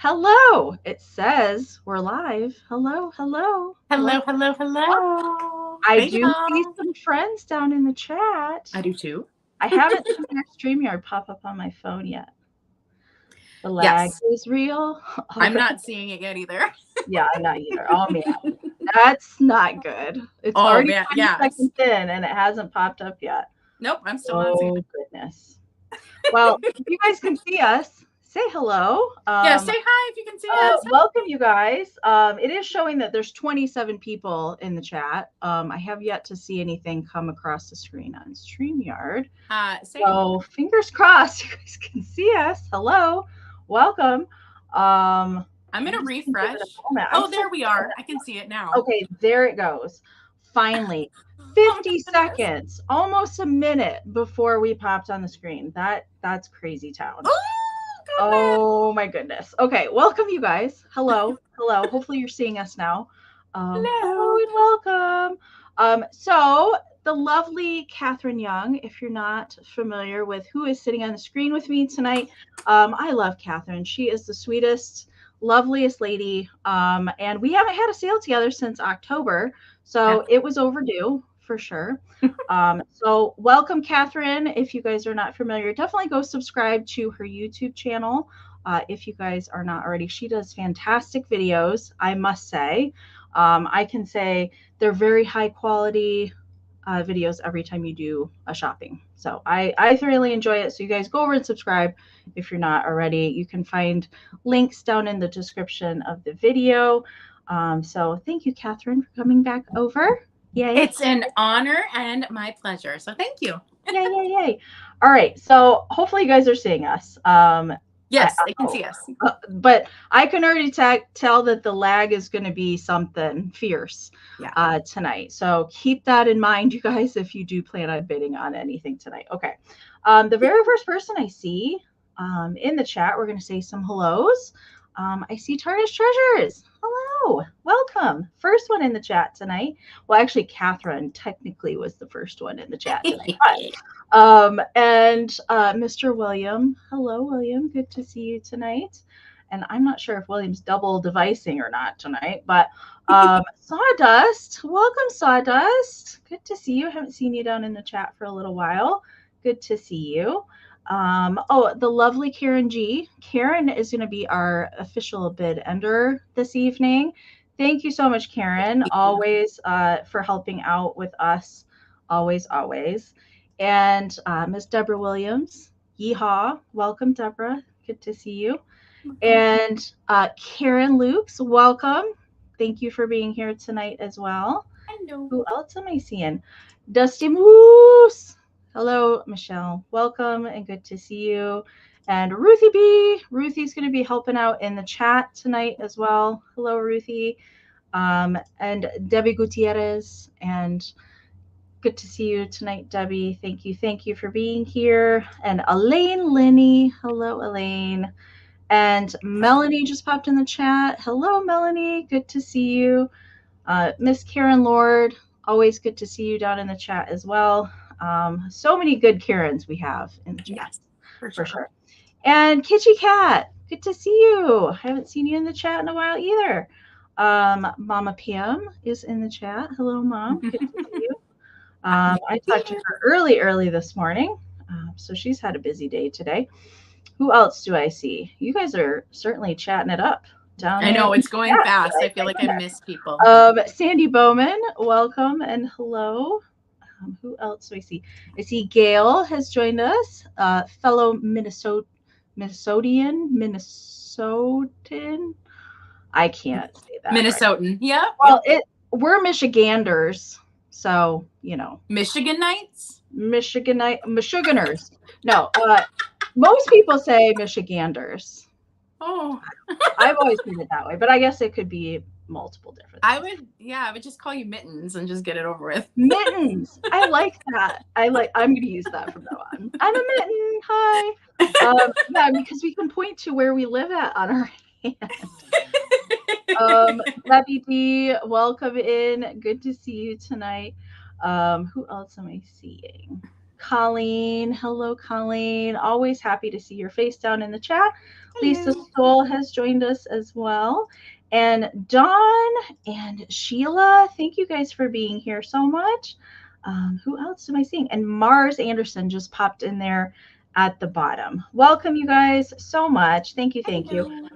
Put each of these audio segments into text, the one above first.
Hello. It says we're live. Hello, hello. Hello, hello, hello. I Hey, do see y'all. some friends down in the chat. I do too. I haven't seen your StreamYard pop up on my phone yet. The lag Yes. is real. I'm Okay. not seeing it yet either. Yeah, I'm not either. Oh man, that's not good. It's Oh, already man. 20 Yes. seconds in and it hasn't popped up yet. Nope, I'm still not seeing Oh it. goodness. Well, if you guys can see us, say hello. Yeah, say hi if you can see us. Welcome, you guys. It is showing that there's 27 people in the chat. I have yet to see anything come across the screen on StreamYard. Same. So fingers crossed, you guys can see us. Hello, welcome. I'm going to just gonna give it a refresh. moment. Oh, there we are. I can see it now. Okay, there it goes. Finally, Oh, 50 my goodness. seconds, almost a minute before we popped on the screen. That's crazy town. Oh my goodness. Okay, welcome you guys. Hello, hello. Hopefully you're seeing us now. Hello Hello. and welcome. So the lovely Katherine Young, if you're not familiar with who is sitting on the screen with me tonight, I love Katherine. She is the sweetest, loveliest lady. And we haven't had a sale together since October, so Yeah. it was overdue for sure. So welcome, Katherine. If you guys are not familiar, definitely go subscribe to her YouTube channel. If you guys are not already, she does fantastic videos, I must say. I can say they're very high quality videos every time you do a shopping. So I thoroughly enjoy it. So you guys go over and subscribe if you're not already. You can find links down in the description of the video. So thank you, Katherine, for coming back over. Yay. It's an honor and my pleasure. So thank you. Yay, yay, yay. All right. So hopefully you guys are seeing us. Yes, they can see us. But I can already tell that the lag is going to be something fierce tonight. So keep that in mind, you guys, if you do plan on bidding on anything tonight. Okay. The very first person I see in the chat, we're going to say some hellos. I see Tarnished Treasures. Hello. Welcome. First one in the chat tonight. Well, actually, Katherine technically was the first one in the chat tonight. And Mr. William. Hello, William. Good to see you tonight. And I'm not sure if William's double devicing or not tonight, but Sawdust. Welcome, Sawdust. Good to see you. Haven't seen you down in the chat for a little while. Good to see you. The lovely Karen G. Karen is going to be our official bid ender this evening. Thank you so much, Karen, always for helping out with us. Always, always. And Miss Deborah Williams. Yeehaw. Welcome, Deborah. Good to see you. And Karen Lukes, welcome. Thank you for being here tonight as well. Hello. Who else am I seeing? Dusty Moose. Hello, Michelle. Welcome and good to see you. And Ruthie B. Ruthie's going to be helping out in the chat tonight as well. Hello, Ruthie. And Debbie Gutierrez. And good to see you tonight, Debbie. Thank you. Thank you for being here. And Elaine Linney. Hello, Elaine. And Melanie just popped in the chat. Hello, Melanie. Good to see you. Miss Karen Lord, always good to see you down in the chat as well. So many good Karens we have in the chat. Yes, for sure. And Kitty Cat, good to see you. I haven't seen you in the chat in a while either. Mama Pam is in the chat. Hello, Mom. Good to see you. I talked to her early this morning, so she's had a busy day today. Who else do I see? You guys are certainly chatting it up down there. I know it's going fast. I feel like I miss people. Sandy Bowman, welcome and hello. Who else do I see? I see Gail has joined us, fellow Minnesotan. I can't say that. Minnesotan. Right. Yeah. Well, we're Michiganders, so you know. Michiganites. Michiganers. No, most people say Michiganders. Oh. I've always seen it that way, but I guess it could be multiple different things. I would just call you Mittens and just get it over with. Mittens. I like that. I'm going to use that from now on. I'm a mitten. Hi. Yeah, because we can point to where we live at on our hand. Debbie D, welcome in. Good to see you tonight. Who else am I seeing? Colleen. Hello, Colleen. Always happy to see your face down in the chat. Hello. Lisa Stoll has joined us as well. And Dawn and Sheila, thank you guys for being here so much. Who else am I seeing? And Mars Anderson just popped in there at the bottom. Welcome, you guys, so much. Thank you. Thank you.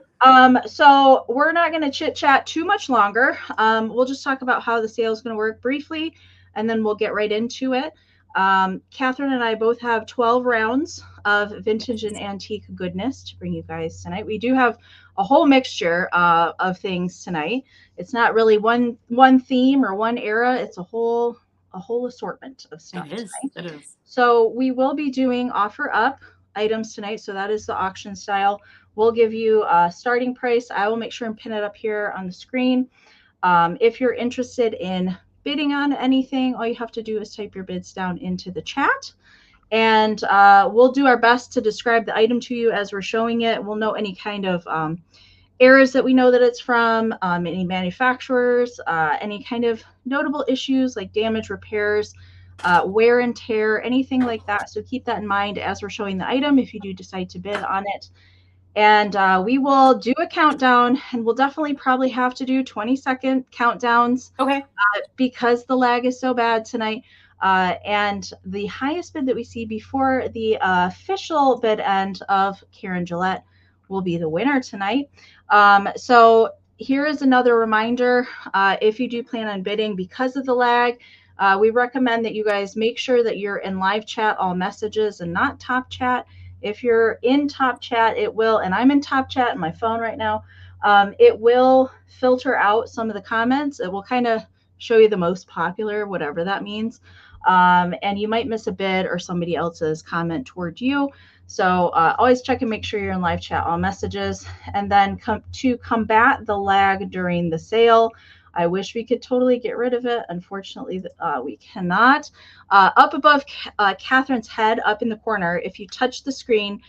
So we're not going to chit chat too much longer. We'll just talk about how the sale is going to work briefly, and then we'll get right into it. Catherine and I both have 12 rounds of vintage and antique goodness to bring you guys tonight. We do have a whole mixture of things tonight. It's not really one theme or one era. It's a whole assortment of stuff tonight. It is. So we will be doing offer up items tonight. So that is the auction style. We'll give you a starting price. I will make sure and pin it up here on the screen. If you're interested in bidding on anything, all you have to do is type your bids down into the chat. And we'll do our best to describe the item to you as we're showing it. We'll know any kind of errors that we know that it's from, any manufacturers, any kind of notable issues like damage, repairs, wear and tear, anything like that. So keep that in mind as we're showing the item if you do decide to bid on it. And we will do a countdown, and we'll definitely probably have to do 20-second countdowns. Okay. Because the lag is so bad tonight. And the highest bid that we see before the official bid end of Karen Gillette will be the winner tonight. So here is another reminder. If you do plan on bidding because of the lag, we recommend that you guys make sure that you're in live chat, all messages, and not top chat. If you're in top chat, it will, and I'm in top chat on my phone right now, it will filter out some of the comments. It will kind of show you the most popular, whatever that means. And you might miss a bid or somebody else's comment toward you. So always check and make sure you're in live chat, all messages. And then to combat the lag during the sale, I wish we could totally get rid of it. Unfortunately, we cannot. Up above Catherine's head, up in the corner, if you touch the screen,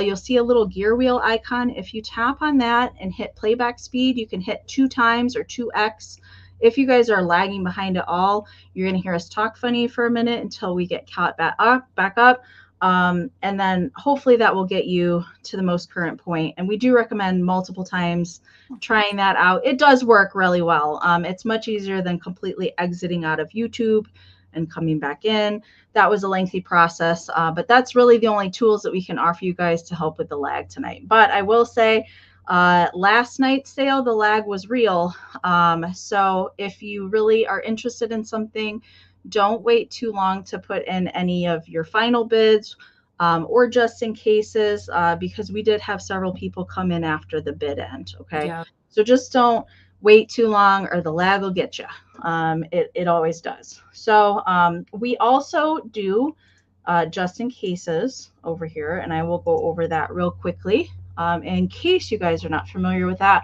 you'll see a little gear wheel icon. If you tap on that and hit playback speed, you can hit 2 times or 2x. If you guys are lagging behind at all, you're going to hear us talk funny for a minute until we get caught back up. And then hopefully that will get you to the most current point. And we do recommend multiple times trying that out. It does work really well. It's much easier than completely exiting out of YouTube and coming back in. That was a lengthy process, but that's really the only tools that we can offer you guys to help with the lag tonight. But I will say, last night's sale, the lag was real. So if you really are interested in something, don't wait too long to put in any of your final bids, or just in cases, because we did have several people come in after the bid end. Okay. Yeah. So just don't wait too long or the lag will get you. It always does. So we also do just in cases over here, and I will go over that real quickly in case you guys are not familiar with that.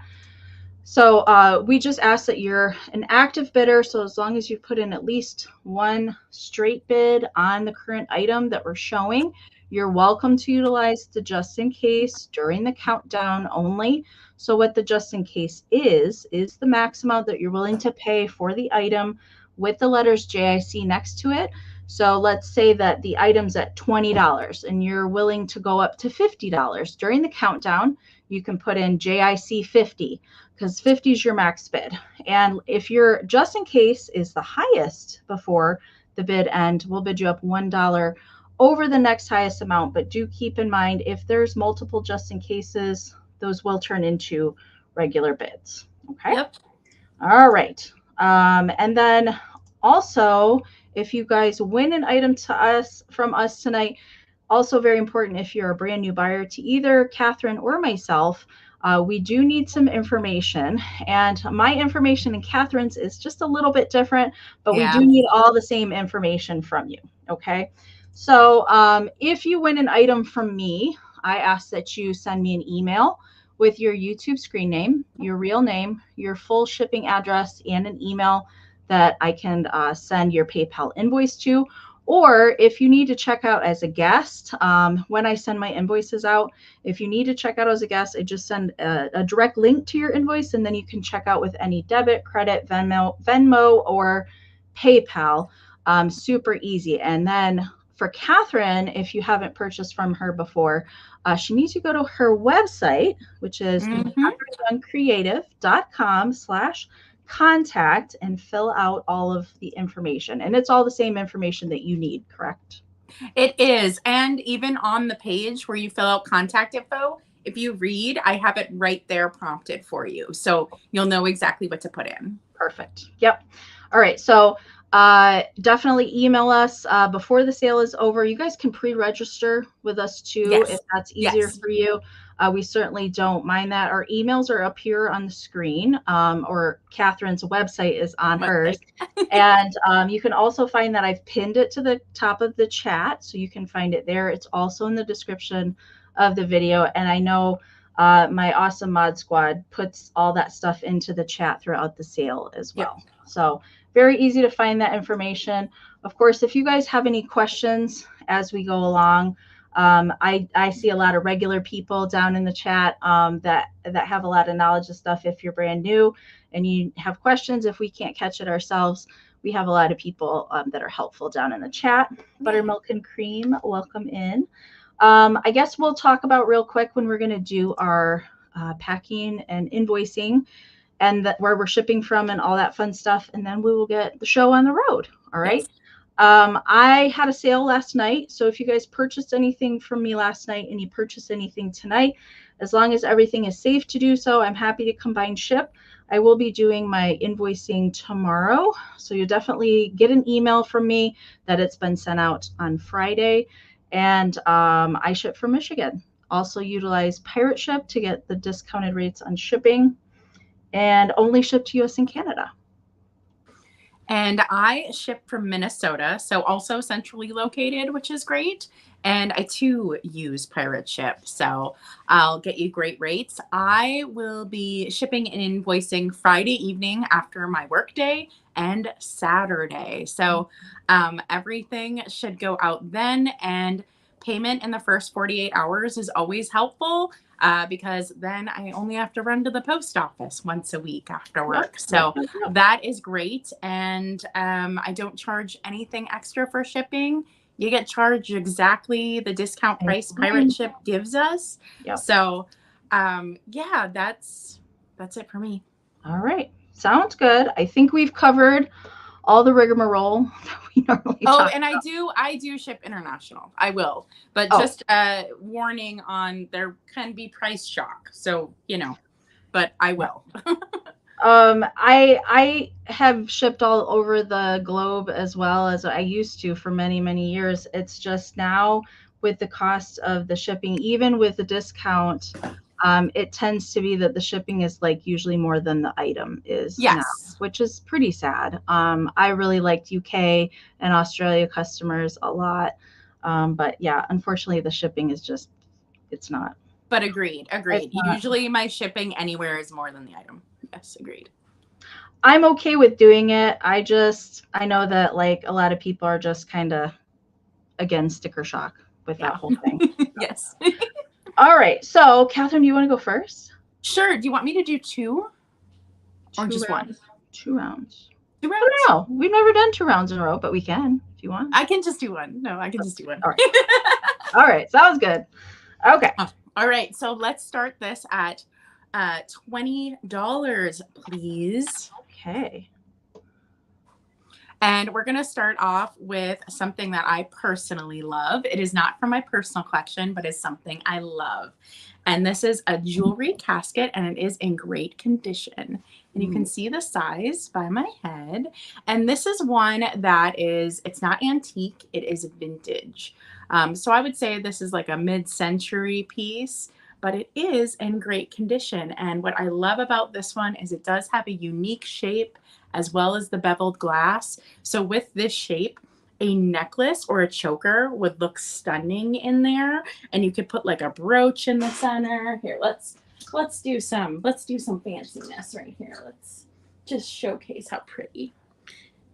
So we just ask that you're an active bidder. So as long as you put in at least one straight bid on the current item that we're showing, you're welcome to utilize the just in case during the countdown only. So what the just in case is the max amount that you're willing to pay for the item with the letters JIC next to it. So let's say that the item's at $20 and you're willing to go up to $50 during the countdown. You can put in JIC 50 because 50 is your max bid. And if your just in case is the highest before the bid end, we'll bid you up $1 over the next highest amount. But do keep in mind, if there's multiple just in cases, those will turn into regular bids. Okay. Yep. All right. And then also, if you guys win an item from us tonight, also very important if you're a brand new buyer to either Catherine or myself, we do need some information. And my information and Catherine's is just a little bit different, but we do need all the same information from you. Okay. So if you win an item from me, I ask that you send me an email with your YouTube screen name, your real name, your full shipping address, and an email that I can send your PayPal invoice to. Or if you need to check out as a guest, when I send my invoices out, if you need to check out as a guest, I just send a direct link to your invoice, and then you can check out with any debit, credit, Venmo, or PayPal. Super easy. And then for Katherine, if you haven't purchased from her before, she needs to go to her website, which is CatherineYoungCreative.com/contact, and fill out all of the information. And it's all the same information that you need, correct? It is. And even on the page where you fill out contact info, if you read, I have it right there prompted for you. So you'll know exactly what to put in. Perfect. Yep. All right. So definitely email us before the sale is over. You guys can pre-register with us too, if that's easier for you. We certainly don't mind that. Our emails are up here on the screen, or Katherine's website is on hers. And you can also find that I've pinned it to the top of the chat, so you can find it there. It's also in the description of the video. And I know my awesome mod squad puts all that stuff into the chat throughout the sale as well. Yep. So very easy to find that information. Of course, if you guys have any questions as we go along, I see a lot of regular people down in the chat that have a lot of knowledge of stuff. If you're brand new and you have questions, if we can't catch it ourselves, we have a lot of people that are helpful down in the chat. Buttermilk and Cream, welcome in. I guess we'll talk about real quick when we're going to do our packing and invoicing, and where we're shipping from and all that fun stuff. And then we will get the show on the road. All right. Yes. I had a sale last night. So if you guys purchased anything from me last night and you purchase anything tonight, as long as everything is safe to do so, I'm happy to combine ship. I will be doing my invoicing tomorrow. So you'll definitely get an email from me that it's been sent out on Friday. And I ship from Michigan. Also utilize Pirate Ship to get the discounted rates on shipping, and only ship to US and Canada. And I ship from Minnesota, so also centrally located, which is great. And I too use Pirate Ship, so I'll get you great rates. I will be shipping and invoicing Friday evening after my work day and Saturday. So everything should go out then, and payment in the first 48 hours is always helpful because then I only have to run to the post office once a week after work. So that is great. And I don't charge anything extra for shipping. You get charged exactly the discount price Pirate Ship gives us. Yep. So yeah, that's it for me. All right. Sounds good. I think we've covered all the rigmarole that we normally talk and about. I do ship international. I will, but just warning on there can be price shock. So, but I will. I have shipped all over the globe as well as I used to for many, many years. It's just now with the cost of the shipping, even with the discount, it tends to be that the shipping is like usually more than the item is now, which is pretty sad. I really liked UK and Australia customers a lot. But yeah, unfortunately the shipping is just, it's not. But agreed. Usually my shipping anywhere is more than the item. Yes, agreed. I'm okay with doing it. I know that like a lot of people are just kind of against sticker shock with that whole thing. Yes. All right. So, Katherine, do you want to go first? Sure. Do you want me to do two or just one? 2 rounds. 2 rounds? I don't know. We've never done 2 rounds in a row, but we can if you want. I can just do one. No, I can just do one. All right. All right. Sounds good. Okay. All right. So let's start this at $20, please. Okay. And we're going to start off with something that I personally love. It is not from my personal collection, but is something I love. And this is a jewelry casket, and it is in great condition. And you can see the size by my head. And this is one that it's not antique, it is vintage. So I would say this is like a mid-century piece, but it is in great condition. And what I love about this one is it does have a unique shape as well as the beveled glass. So with this shape, a necklace or a choker would look stunning in there. And you could put like a brooch in the center. Here, let's do some fanciness right here. Let's just showcase how pretty.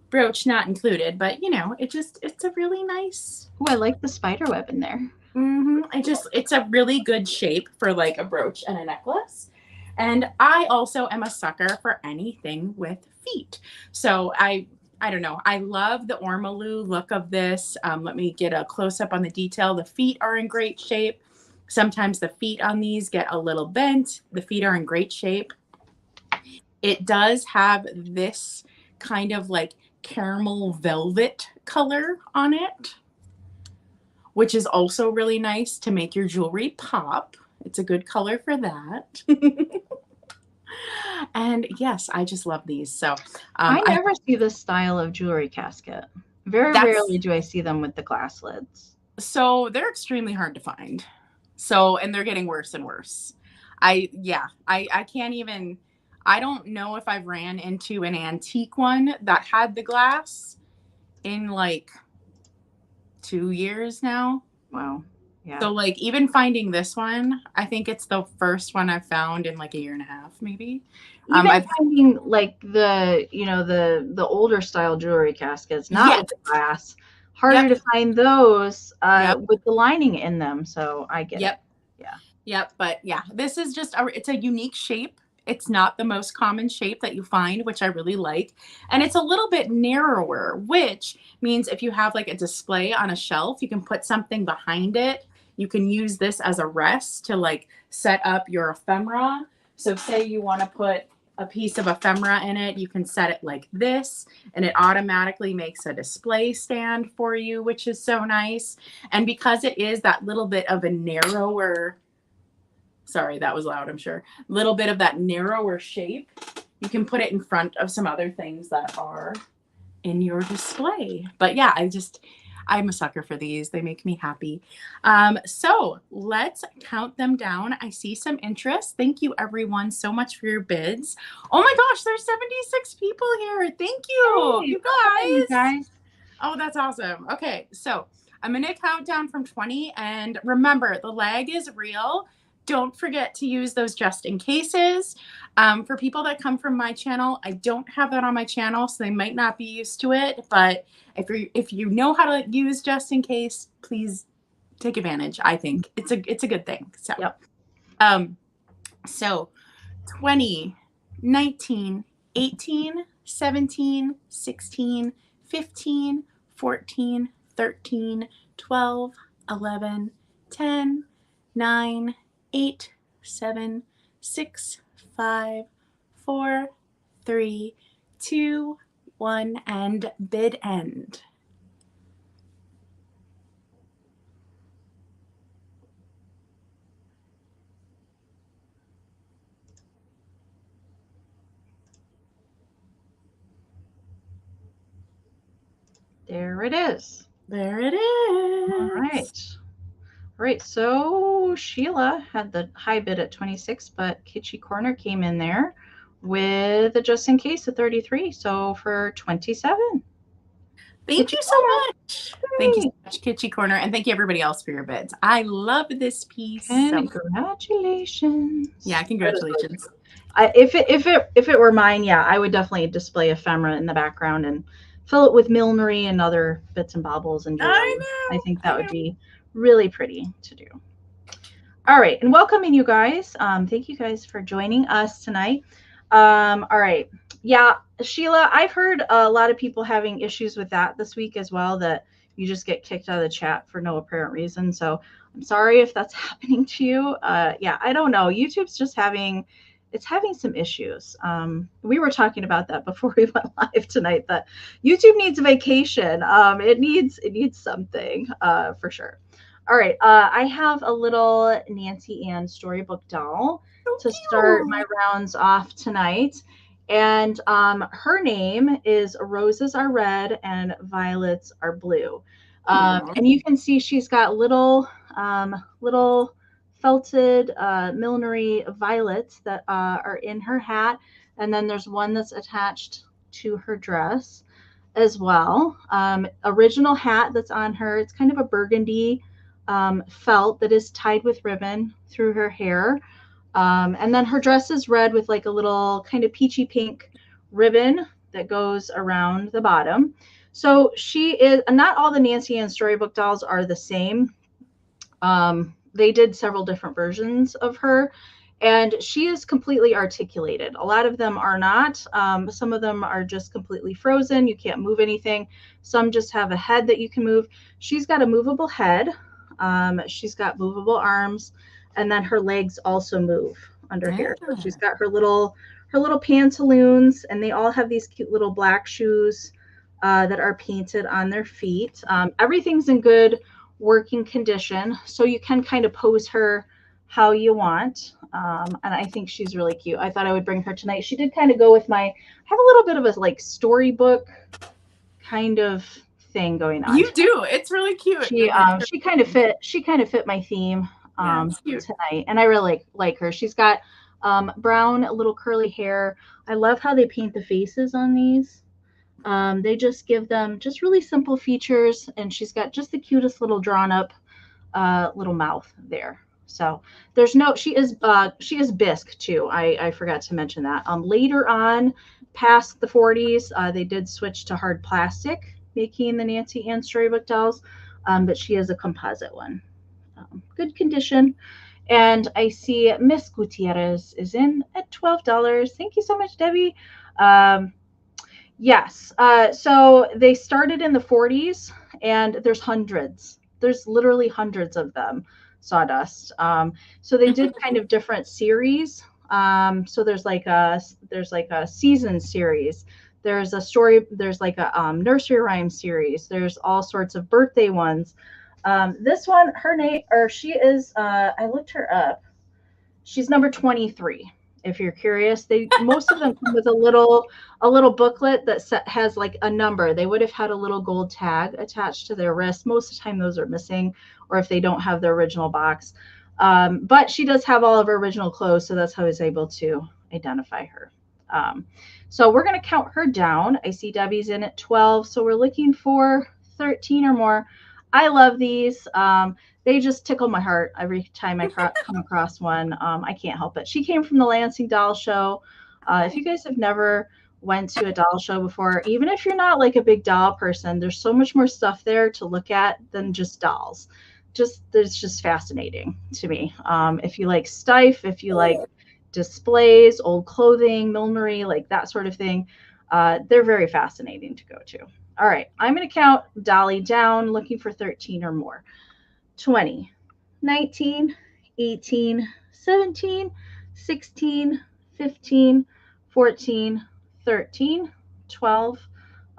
Brooch not included, but it's a really nice. Oh, I like the spider web in there. It's a really good shape for like a brooch and a necklace. And I also am a sucker for anything with feet. So I I don't know. I love the ormolu look of this. Let me get a close up on the detail. The feet are in great shape. Sometimes the feet on these get a little bent. The feet are in great shape. It does have this kind of like caramel velvet color on it, which is also really nice to make your jewelry pop. It's a good color for that. And yes, I just love these. So I never see this style of jewelry casket. Very rarely do I see them with the glass lids. So they're extremely hard to find. So, and they're getting worse and worse. I can't even, I don't know if I've ran into an antique one that had the glass in like 2 years now. Wow. Yeah. So like even finding this one, I think it's the first one I've found in like a year and a half, maybe. Even finding like the older style jewelry caskets, not with the glass, harder to find those with the lining in them. So I get it. Yeah. Yep. But yeah, this is just it's a unique shape. It's not the most common shape that you find, which I really like. And it's a little bit narrower, which means if you have like a display on a shelf, you can put something behind it. You can use this as a rest to like set up your ephemera. So say you want to put a piece of ephemera in it, you can set it like this, and it automatically makes a display stand for you, which is so nice. And because it is that little bit of a narrower, sorry, that was loud, I'm sure, little bit of that narrower shape, you can put it in front of some other things that are in your display. But yeah, I'm a sucker for these. They make me happy. So let's count them down. I see some interest. Thank you everyone so much for your bids. Oh my gosh, there's 76 people here. Thank you, you guys. Oh, that's awesome. Okay, so I'm going to count down from 20. And remember, the lag is real. Don't forget to use those just in cases. For people that come from my channel, I don't have that on my channel, so they might not be used to it. But if you know how to use just in case, please take advantage. I think it's a good thing. So, so 20, 19, 18, 17, 16, 15, 14, 13, 12, 11, 10, 9, 8, 7, 6, 5, 4, 3, 2, 1, and bid end. There it is. There it is. All right. All right. So Sheila had the high bid at 26, but Kitschy Corner came in there with a just in case of 33. So for 27. Thank you so much. Thank you so much, Kitschy Corner, and thank you everybody else for your bids. I love this piece. Congratulations. Yeah, congratulations. If it were mine, yeah, I would definitely display ephemera in the background and fill it with millinery and other bits and baubles and jewelry. I think that would be really pretty to do. All right, and welcoming you guys. Thank you guys for joining us tonight. All right. Yeah, Sheila, I've heard a lot of people having issues with that this week as well, that you just get kicked out of the chat for no apparent reason. So I'm sorry if that's happening to you. Yeah, I don't know. YouTube's just having some issues. We were talking about that before we went live tonight, that YouTube needs a vacation. It needs something for sure. All right, I have a little Nancy Ann storybook doll to start my rounds off tonight. And her name is Roses Are Red and Violets Are Blue. And you can see she's got little felted millinery violets that are in her hat. And then there's one that's attached to her dress as well. Original hat that's on her. It's kind of a burgundy felt that is tied with ribbon through her hair. And then her dress is red with like a little kind of peachy pink ribbon that goes around the bottom. So she is, not all the Nancy Ann storybook dolls are the same. They did several different versions of her. And she is completely articulated. A lot of them are not. Some of them are just completely frozen. You can't move anything. Some just have a head that you can move. She's got a movable head. She's got movable arms, and then her legs also move under here. So she's got her little pantaloons, and they all have these cute little black shoes that are painted on their feet. Everything's in good working condition, so you can kind of pose her how you want. And I think she's really cute. I thought I would bring her tonight. She did kind of go with I have a little bit of a like storybook kind of thing going on. You do. It's really cute. She kind of fit my theme tonight, and I really like her. She's got brown little curly hair. I love how they paint the faces on these. They just give them just really simple features, and she's got just the cutest little drawn up little mouth there. So there's no, she is bisque too. I forgot to mention that. Later on, past the 40s, they did switch to hard plastic, making the Nancy Ann Storybook dolls, but she is a composite one. Good condition. And I see Miss Gutierrez is in at $12. Thank you so much, Debbie. Yes. So they started in the 40s, and there's hundreds. There's literally hundreds of them. Sawdust. So they did kind of different series. So there's like a season series. There's a story. There's like a nursery rhyme series. There's all sorts of birthday ones. This one, her name, or she is. I looked her up. She's number 23. If you're curious, most of them come with a little booklet that has like a number. They would have had a little gold tag attached to their wrist. Most of the time those are missing, or if they don't have the original box. But she does have all of her original clothes, so that's how I was able to identify her. So we're going to count her down. I see Debbie's in at 12, so we're looking for 13 or more. I love these. They just tickle my heart every time I come across one. I can't help it. She came from the Lansing Doll Show. If you guys have never went to a doll show before, even if you're not like a big doll person, there's so much more stuff there to look at than just dolls. It's just fascinating to me. If you like stuff, if you like displays, old clothing, millinery, like that sort of thing, they're very fascinating to go to. All right, I'm going to count Dolly down, looking for 13 or more. 20, 19, 18, 17, 16, 15, 14, 13, 12,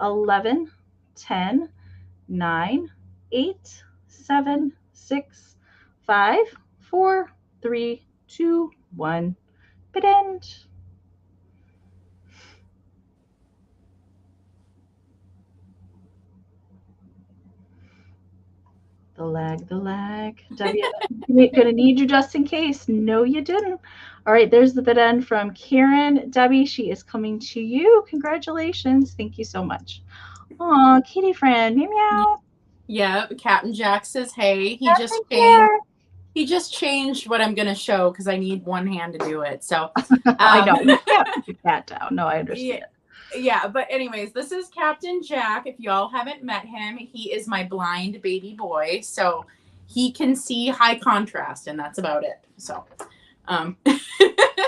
11, 10, 9, 8, 7, 6, 5, 4, 3, 2, 1. Bid end. The lag. Debbie, I'm gonna need you just in case. No, you didn't. All right, there's the bid end from Karen. Debbie, she is coming to you. Congratulations. Thank you so much. Aw, kitty friend. Meow meow. Yeah, Captain Jack says, hey, he just changed what I'm gonna show because I need one hand to do it. So I know you can't put the cat down. No, I understand. Yeah, but anyways, this is Captain Jack. If y'all haven't met him, he is my blind baby boy, so he can see high contrast, and that's about it. So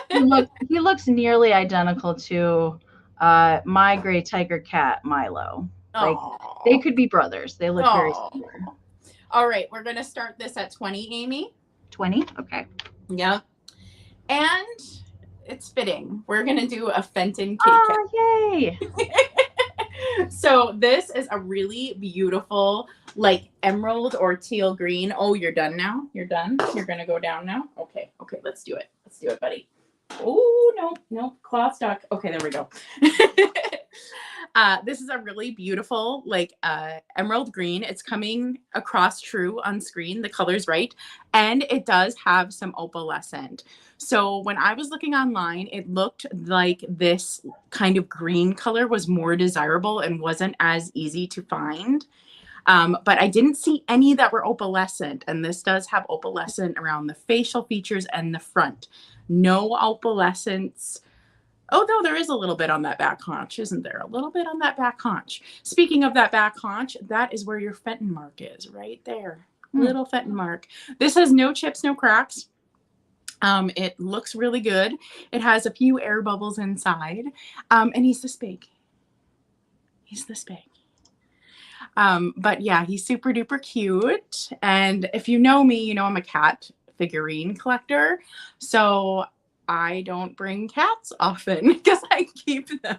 he looks nearly identical to my gray tiger cat Milo. Like they could be brothers. They look very similar. All right, we're gonna start this at 20, Amy. 20? Okay. Yeah. And it's fitting. We're gonna do a Fenton Cat. Oh, yay! So this is a really beautiful, like emerald or teal green. Oh, you're done now? You're done? You're gonna go down now? Okay, let's do it. Let's do it, buddy. Oh, no, claw stuck. Okay, there we go. This is a really beautiful, like emerald green. It's coming across true on screen. The color's right. And it does have some opalescent. So when I was looking online, it looked like this kind of green color was more desirable and wasn't as easy to find. But I didn't see any that were opalescent. And this does have opalescent around the facial features and the front. No opalescence. Oh, no, there is a little bit on that back haunch, isn't there? A little bit on that back haunch. Speaking of that back haunch, that is where your Fenton mark is, right there. Little Fenton mark. This has no chips, no cracks. It looks really good. It has a few air bubbles inside. And he's this big. He's this big. But yeah, he's super duper cute. And if you know me, you know I'm a cat figurine collector. So I don't bring cats often because I keep them.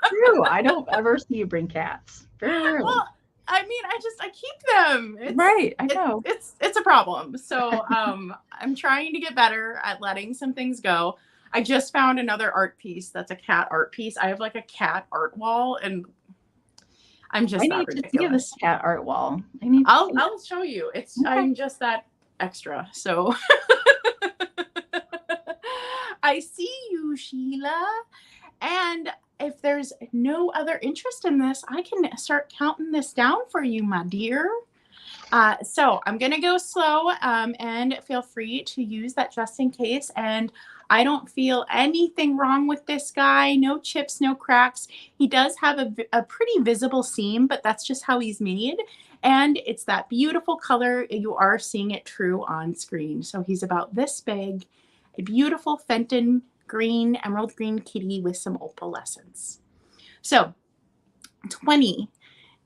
True. I don't ever see you bring cats. Very rarely. Well, I mean, I keep them. Right. I know. It's a problem. So I'm trying to get better at letting some things go. I just found another art piece that's a cat art piece. I have like a cat art wall, and I'm just that ridiculous. To see this cat art wall. I'll show you. It's okay. I'm just that extra. So I see you, Sheila. And if there's no other interest in this, I can start counting this down for you, my dear. So I'm going to go slow, and feel free to use that just in case. And I don't feel anything wrong with this guy. No chips, no cracks. He does have a pretty visible seam, but that's just how he's made. And it's that beautiful color. You are seeing it true on screen. So he's about this big, a beautiful Fenton green, emerald green kitty with some opalescence. So 20,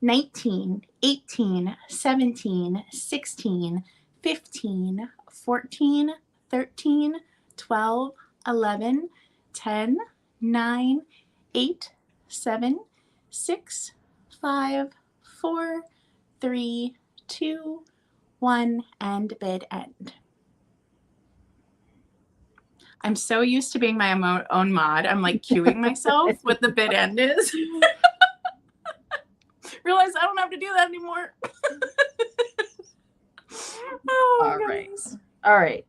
19, 18, 17, 16, 15, 14, 13, 12, 11, 10, 9, 8, 7, 6, 5, 4, 3, 2, 1, and bid end. I'm so used to being my own mod. I'm like cueing myself what the bid end is. Realize I don't have to do that anymore. All right. All right.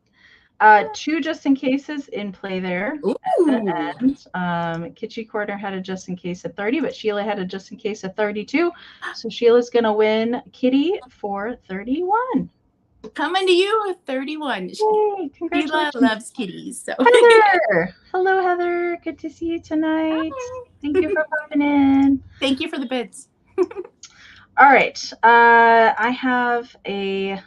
2 just in cases in play there. Ooh. At the end. Kitschy Corner had a just in case of 30, but Sheila had a just in case of 32. So Sheila's going to win Kitty for 31. Coming to you with 31. Yay, congratulations. Sheila loves kitties. So. Heather. Hello, Heather. Good to see you tonight. Hi. Thank you for popping in. Thank you for the bids. All right. I have a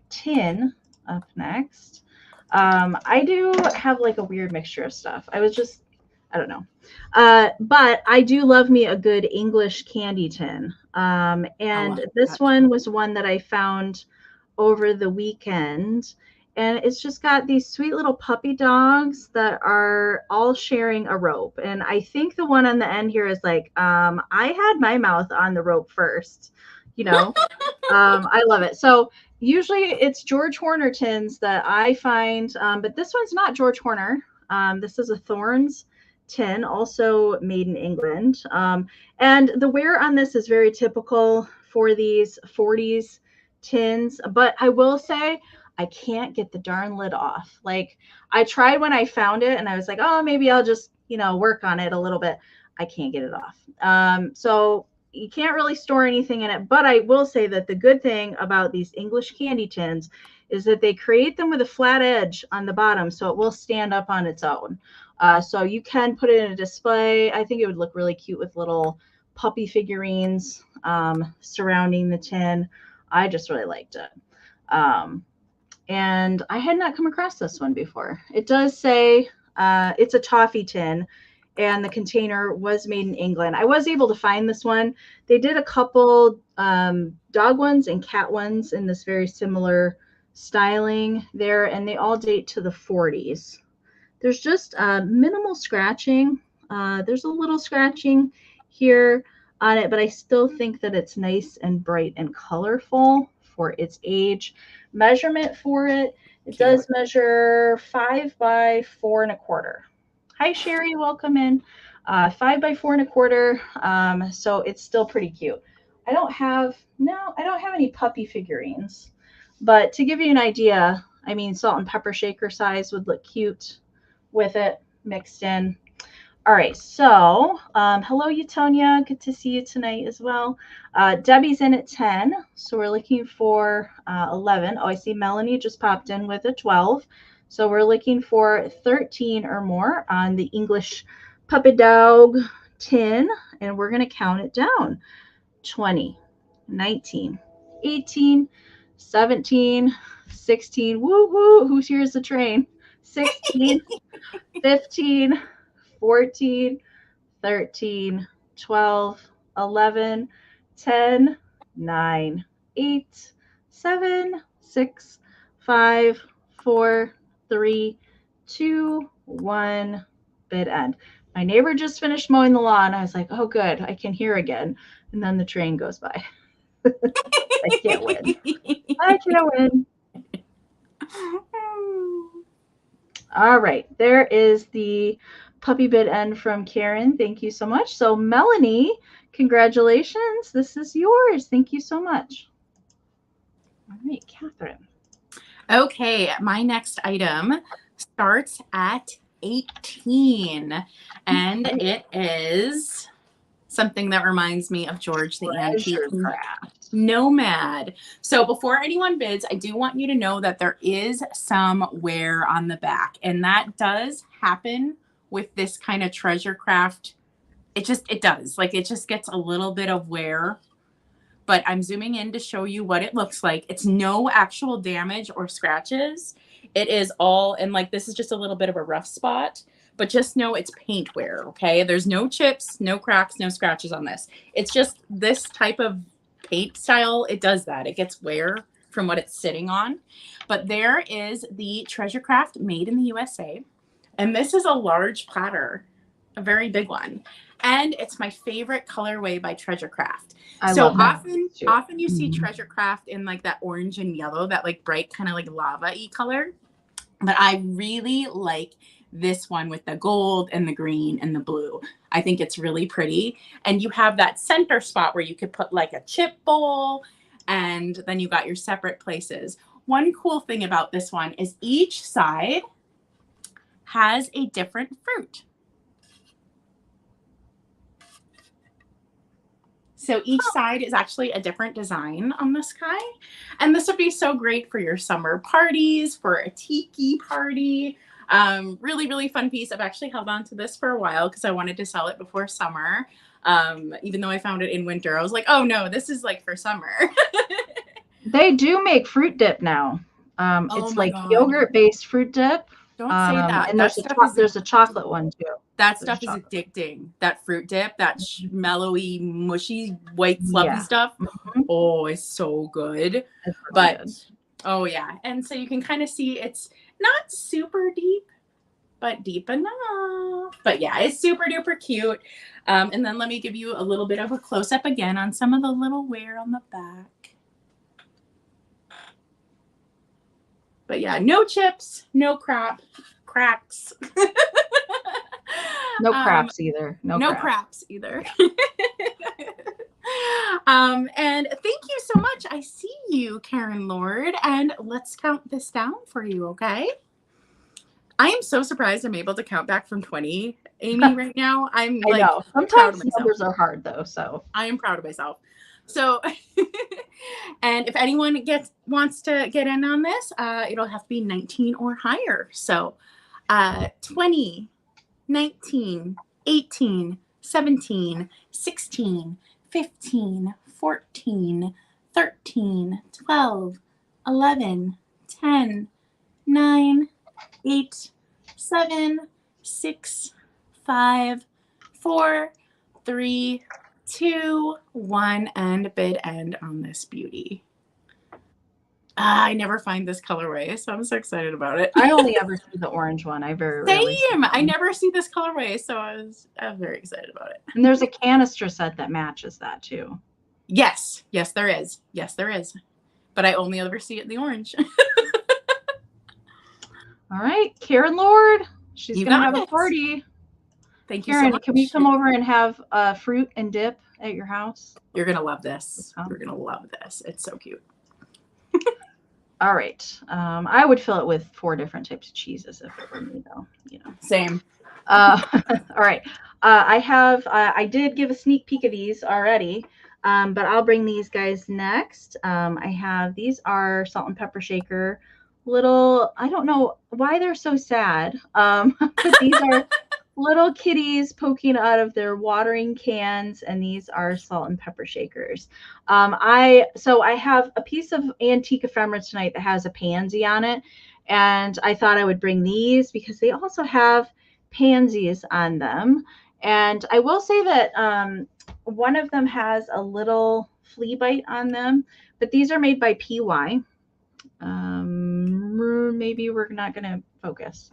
tin up next. I do have like a weird mixture of stuff. I don't know. But I do love me a good English candy tin. And this one was one that I found over the weekend. And it's just got these sweet little puppy dogs that are all sharing a rope. And I think the one on the end here is like, I had my mouth on the rope first, you know. I love it. So usually it's George Horner tins that I find, but this one's not George Horner. This is a Thorns tin, also made in England. And the wear on this is very typical for these 40s tins. But I will say, I can't get the darn lid off. Like I tried when I found it and I was like, oh, maybe I'll just, work on it a little bit. I can't get it off. So you can't really store anything in it, but I will say that the good thing about these English candy tins is that they create them with a flat edge on the bottom, so it will stand up on its own. So you can put it in a display. I think it would look really cute with little puppy figurines surrounding the tin. I just really liked it. And I had not come across this one before. It does say it's a toffee tin, and the container was made in England. I was able to find this one. They did a couple dog ones and cat ones in this very similar styling there, and they all date to the 40s. There's just minimal scratching. There's a little scratching here on it, but I still think that it's nice and bright and colorful for its age. Measurement for it, it does measure 5 by 4 1/4. Hi, Sherry. Welcome in. 5 by 4 1/4. So it's still pretty cute. I don't have any puppy figurines, but to give you an idea, I mean, salt and pepper shaker size would look cute with it mixed in. All right. So hello, Utonia. Good to see you tonight as well. Debbie's in at 10. So we're looking for 11. Oh, I see Melanie just popped in with a 12. So we're looking for 13 or more on the English puppy dog tin, and we're going to count it down. 20, 19, 18, 17, 16, woo woo, who hears the train? 16, 15, 14, 13, 12, 11, 10, 9, 8, 7, 6, 5, 4, 3, 2, 1, bid end. My neighbor just finished mowing the lawn. I was like, oh, good, I can hear again. And then the train goes by. I can't win. I can't win. All right, there is the puppy bid end from Karen. Thank you so much. So Melanie, congratulations. This is yours. Thank you so much. All right, Catherine. Okay, my next item starts at 18, and it is something that reminds me of George the Antique Nomad. So before anyone bids, I do want you to know that there is some wear on the back, and that does happen with this kind of treasure craft. It does. Like, it just gets a little bit of wear, but I'm zooming in to show you what it looks like. It's no actual damage or scratches. It is all, and like, this is just a little bit of a rough spot, but just know it's paint wear, okay? There's no chips, no cracks, no scratches on this. It's just this type of paint style. It does that. It gets wear from what it's sitting on. But there is the Treasure Craft Made in the USA. And this is a large platter, a very big one. And it's my favorite colorway by Treasure Craft. So often you see Treasure Craft in like that orange and yellow, that like bright kind of like lava-y color. But I really like this one with the gold and the green and the blue. I think it's really pretty. And you have that center spot where you could put like a chip bowl, and then you got your separate places. One cool thing about this one is each side has a different fruit. So each side is actually a different design on this guy. And this would be so great for your summer parties, for a tiki party. Really, really fun piece. I've actually held on to this for a while because I wanted to sell it before summer. Even though I found it in winter, I was like, oh no, this is like for summer. They do make fruit dip now. It's like yogurt-based fruit dip. Don't say that. And there's a chocolate one too. That stuff is addicting. That fruit dip, that mellowy, mushy, white, fluffy stuff. Mm-hmm. Oh, it's so good. It's really good. Oh yeah. And so you can kind of see it's not super deep, but deep enough. But yeah, it's super duper cute. And then let me give you a little bit of a close up again on some of the little wear on the back. But yeah, no chips, no cracks. No craps either. No craps either. And thank you so much. I see you, Karen Lord. And let's count this down for you, okay? I am so surprised I'm able to count back from 20, Amie, right now. I know. Sometimes numbers are hard, though. So I am proud of myself. So, and if anyone wants to get in on this, it'll have to be 19 or higher. So 20, 19, 18, 17, 16, 15, 14, 13, 12, 11, 10, 9, 8, 7, 6, 5, 4, 3, 2, 1, and bid end on this beauty. I never find this colorway, so I'm so excited about it. I only ever see the orange one. I never see this colorway, so I'm very excited about it. And there's a canister set that matches that too. Yes, there is. But I only ever see it in the orange. All right, Karen Lord, she's gonna have a party. Thank you, Karen, so much. Can we come over and have fruit and dip at your house? You're gonna love this. You're gonna love this. It's so cute. All right. I would fill it with 4 different types of cheeses if it were me, though. Same. All right. I did give a sneak peek of these already, but I'll bring these guys next. These are salt and pepper shaker. I don't know why they're so sad, but these are little kitties poking out of their watering cans, and these are salt and pepper shakers. I have a piece of antique ephemera tonight that has a pansy on it, And I thought I would bring these because they also have pansies on them. And I will say that one of them has a little flea bite on them, but these are made by PY. Maybe we're not going to focus.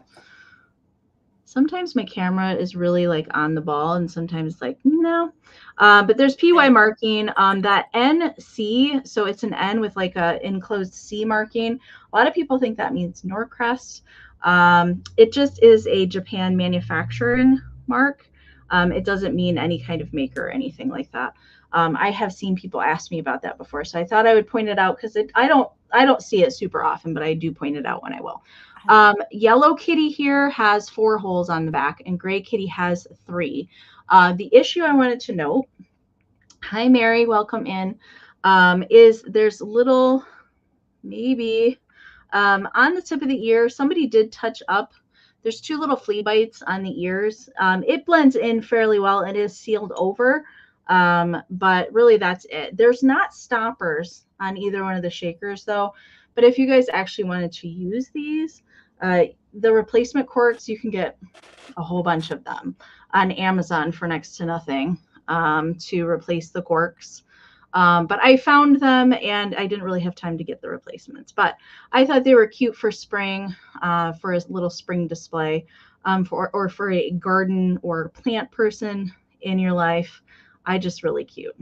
Sometimes my camera is really like on the ball and sometimes like no. But there's PY marking, that NC, so it's an N with like a enclosed C marking. A lot of people think that means Norcrest. It just is a Japan manufacturing mark. It doesn't mean any kind of maker or anything like that. I have seen people ask me about that before, so I thought I would point it out because I don't see it super often, but I do point it out when I will. Yellow kitty here has 4 holes on the back, and gray kitty has 3. The issue I wanted to note, hi Mary, welcome in, is there's little, maybe on the tip of the ear, somebody did touch up. There's 2 little flea bites on the ears. It blends in fairly well. It is sealed over, but really that's it. There's not stoppers on either one of the shakers though. But if you guys actually wanted to use these, the replacement corks, you can get a whole bunch of them on Amazon for next to nothing to replace the corks. But I found them and I didn't really have time to get the replacements. But I thought they were cute for spring, for a little spring display, for a garden or plant person in your life. Just really cute.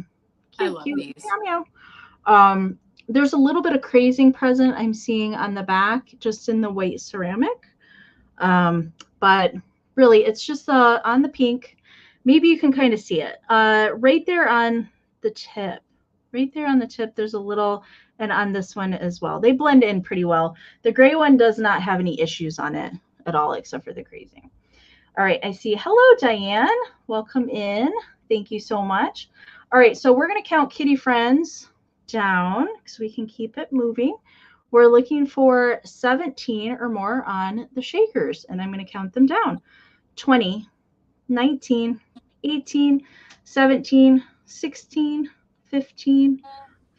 I love these. Meow, meow. There's a little bit of crazing present I'm seeing on the back, just in the white ceramic. But really, it's just on the pink. Maybe you can kind of see it right there on the tip. Right there on the tip, there's a little, and on this one as well. They blend in pretty well. The gray one does not have any issues on it at all, except for the crazing. All right, I see. Hello, Diane. Welcome in. Thank you so much. All right, so we're going to count kitty friends down so we can keep it moving. We're looking for 17 or more on the shakers, and I'm going to count them down. 20, 19, 18, 17, 16, 15,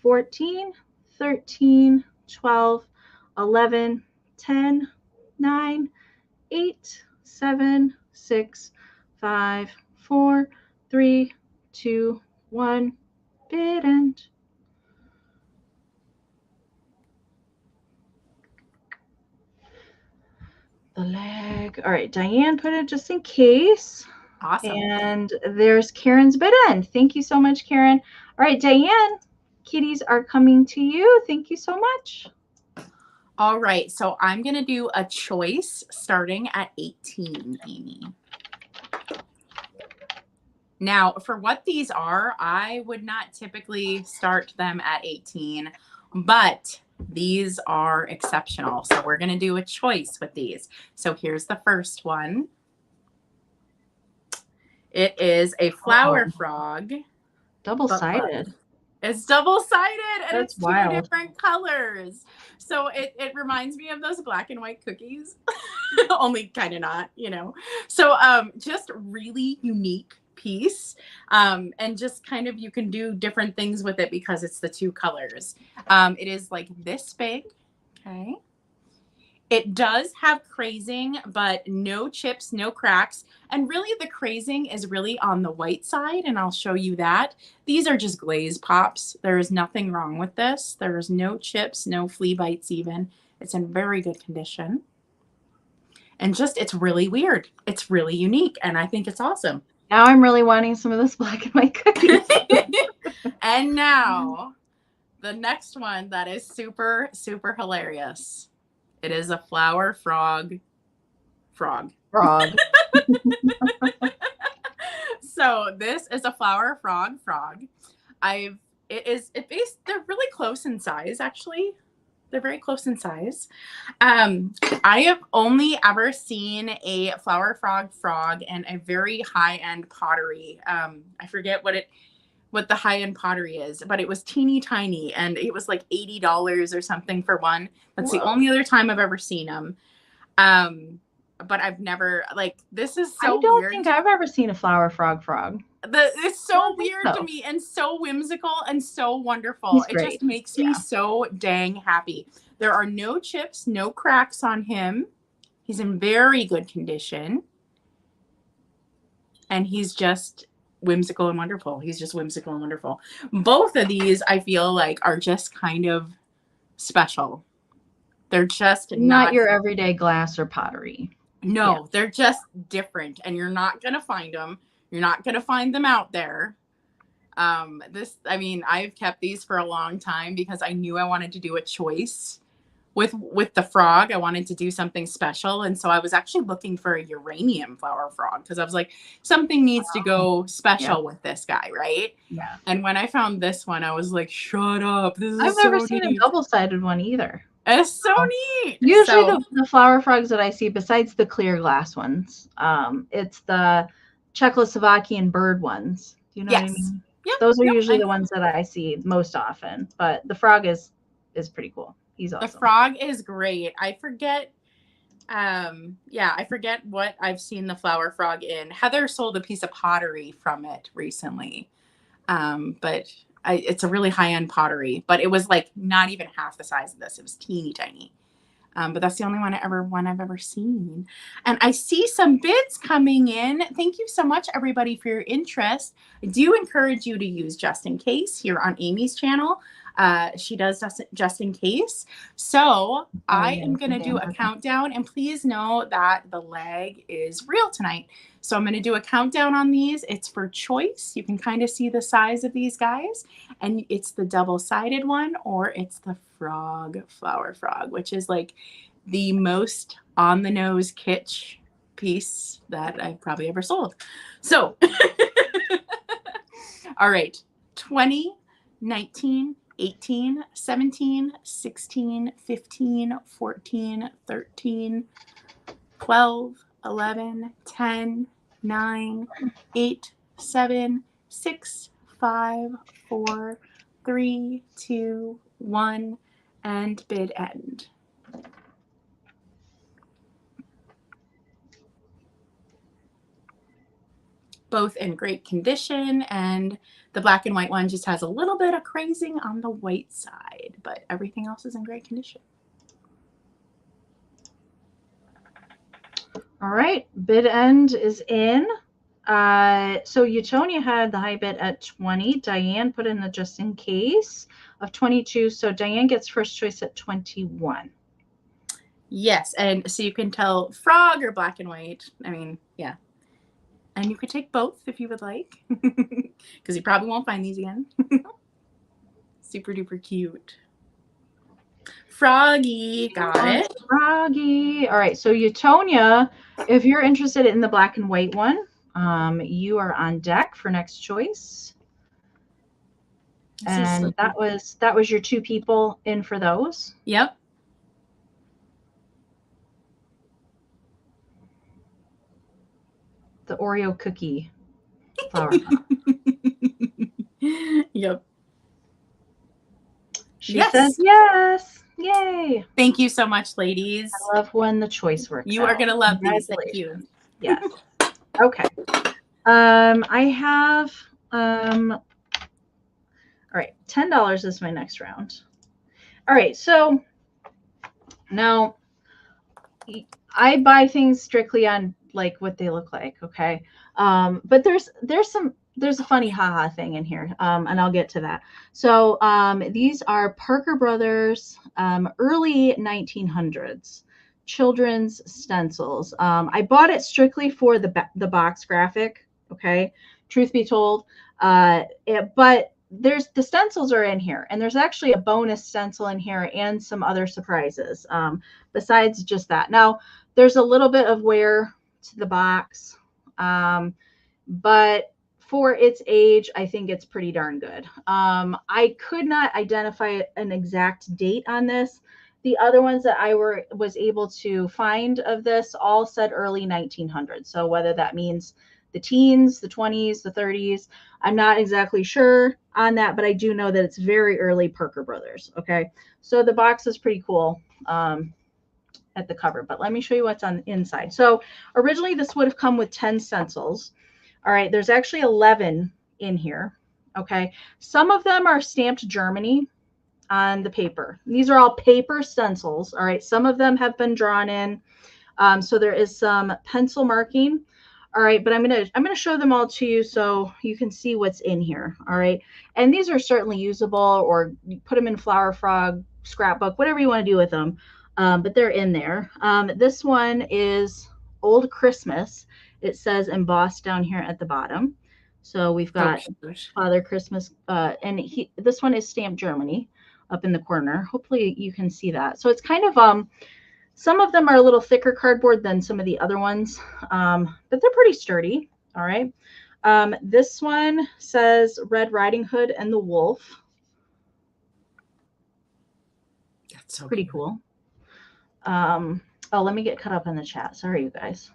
14, 13, 12, 11, 10, 9, 8, 7, 6, 5, 4, 3, 2, 1. Bid end. The leg. All right, Diane put it just in case. Awesome. And there's Karen's bid end. Thank you so much, Karen. All right, Diane, kitties are coming to you. Thank you so much. All right, so I'm going to do a choice starting at 18, Amie. Now, for what these are, I would not typically start them at 18, but these are exceptional. So we're going to do a choice with these. So here's the first one. It is a flower frog. Double-sided. It's double-sided and That's it's wild. 2 different colors. So it reminds me of those black and white cookies, only kind of not, you know. So just really unique piece, and just kind of you can do different things with it because it's the 2 colors. It is like this big. Okay. It does have crazing, but no chips, no cracks. And really the crazing is really on the white side, and I'll show you that. These are just glaze pops. There is nothing wrong with this. There is no chips, no flea bites even. It's in very good condition. And just, it's really weird. It's really unique, and I think it's awesome. Now I'm really wanting some of those black and white cookies. And now, the next one that is super, super hilarious. It is a flower frog. So this is a flower frog. They're really close in size, actually. They're very close in size. I have only ever seen a flower frog in a very high-end pottery. I forget what the high-end pottery is, but it was teeny tiny, and it was like $80 or something for one. That's the only other time I've ever seen them. But I've never, like, this is so weird. I don't think I've ever seen a flower frog. It's so weird to me and so whimsical and so wonderful. He's it great. just makes me so dang happy. There are no chips, no cracks on him. He's in very good condition. And he's just whimsical and wonderful. He's just whimsical and wonderful. Both of these, I feel like, are just kind of special. They're just not your everyday glass or pottery. No, they're just different, and you're not going to find them. You're not going to find them out there. I've kept these for a long time because I knew I wanted to do a choice with the frog. I wanted to do something special. And so I was actually looking for a uranium flower frog because I was like, something needs to go special with this guy, right? Yeah. And when I found this one, I was like, shut up. This is I've never seen a double-sided one either. It's so neat. Usually the flower frogs that I see, besides the clear glass ones, it's the Czechoslovakian bird ones. Do you know what I mean? Yep. Those are usually the ones that I see most often. But the frog is pretty cool. He's awesome. The frog is great. I forget. I forget what I've seen the flower frog in. Heather sold a piece of pottery from it recently. But it's a really high-end pottery, but it was like not even half the size of this. It was teeny tiny. But that's the only one I've ever seen. And I see some bids coming in. Thank you so much, everybody, for your interest. I do encourage you to use Just In Case here on Amie's channel. She does just in case. So I am going to do a countdown, and please know that the lag is real tonight. So I'm going to do a countdown on these. It's for choice. You can kind of see the size of these guys, and it's the double-sided one, or it's the flower frog, which is like the most on the nose kitsch piece that I've probably ever sold. So, all right, 20, 19, 18, 17, 16, 15, 14, 13, 12, 11, 10, 9, 8, 7, 6, 5, 4, 3, 2, 1, and bid end. Both in great condition, and the black and white one just has a little bit of crazing on the white side, but everything else is in great condition. All right, bid end is in. So Utonia had the high bid at 20. Diane put in the just in case of 22. So Diane gets first choice at 21. Yes, and so you can tell frog or black and white. I mean, yeah. And you could take both if you would like, because you probably won't find these again. Super duper cute. Froggy, got it. Froggy. All right, so Utonia, if you're interested in the black and white one, you are on deck for next choice. And that was your two people in for those. Yep. The Oreo cookie flower. Yep. She says yes. Yay. Thank you so much, ladies. I love when the choice works. You are going to love these. Thank you. Yes. Okay. I have, all right, $10 is my next round. All right. So now I buy things strictly on like what they look like. Okay. But there's a funny haha thing in here. And I'll get to that. So, these are Parker Brothers, early 1900s children's stencils. I bought it strictly for the box graphic. Okay. Truth be told. But the stencils are in here, and there's actually a bonus stencil in here and some other surprises, besides just that. Now there's a little bit of wear to the box, but for its age, I think it's pretty darn good. I could not identify an exact date on this. The other ones that I was able to find of this all said early 1900s. So whether that means the teens, the 20s, the 30s, I'm not exactly sure on that, but I do know that it's very early Parker Brothers. Okay, so the box is pretty cool at the cover, but let me show you what's on the inside. So originally this would have come with 10 stencils. All right, there's actually 11 in here. Okay, some of them are stamped Germany on the paper. These are all paper stencils. All right, some of them have been drawn in. So there is some pencil marking. All right, but I'm gonna show them all to you so you can see what's in here. All right, and these are certainly usable, or you put them in Flower Frog, scrapbook, whatever you want to do with them. But they're in there. This one is Old Christmas. It says embossed down here at the bottom. So we've got Father Christmas, and this one is stamped Germany up in the corner. Hopefully you can see that. So it's kind of some of them are a little thicker cardboard than some of the other ones, but they're pretty sturdy. All right. This one says Red Riding Hood and the Wolf. That's so pretty cool. Oh, let me get caught up in the chat. Sorry, you guys.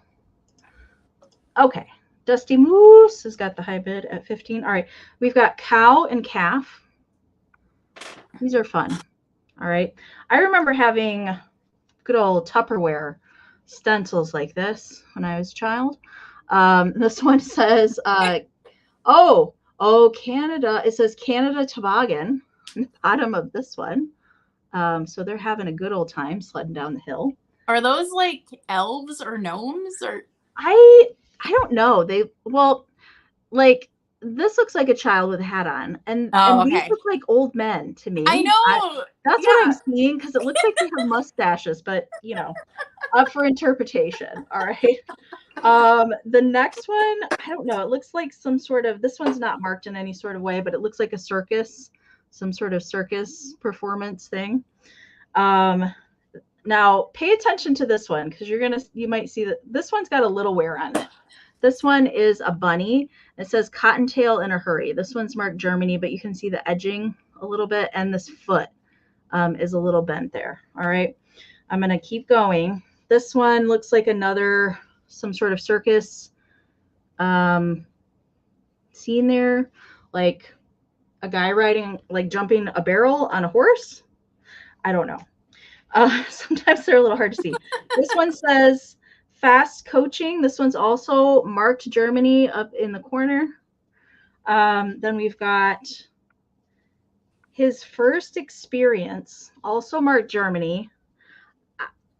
Okay. Dusty Moose has got the high bid at 15. All right. We've got Cow and Calf. These are fun. All right. I remember having good old Tupperware stencils like this when I was a child. This one says, oh, Canada. It says Canada Toboggan on the bottom of this one. So they're having a good old time sledding down the hill. Are those like elves or gnomes or? I don't know. Like this looks like a child with a hat on, and these look like old men to me. I know. That's what I'm seeing, because it looks like they have mustaches, but up for interpretation. All right. The next one, I don't know. It looks like some sort of. This one's not marked in any sort of way, but it looks like a circus, some sort of circus performance thing. Now pay attention to this one, because you might see that this one's got a little wear on it. This one is a bunny. It says Cottontail in a Hurry. This one's marked Germany, but you can see the edging a little bit, and this foot is a little bent there. All right. I'm going to keep going. This one looks like some sort of circus scene there, like a guy jumping a barrel on a horse. I don't know. Sometimes they're a little hard to see. This one says Fast Coaching. This one's also marked Germany up in the corner. Then we've got His First Experience, also marked Germany.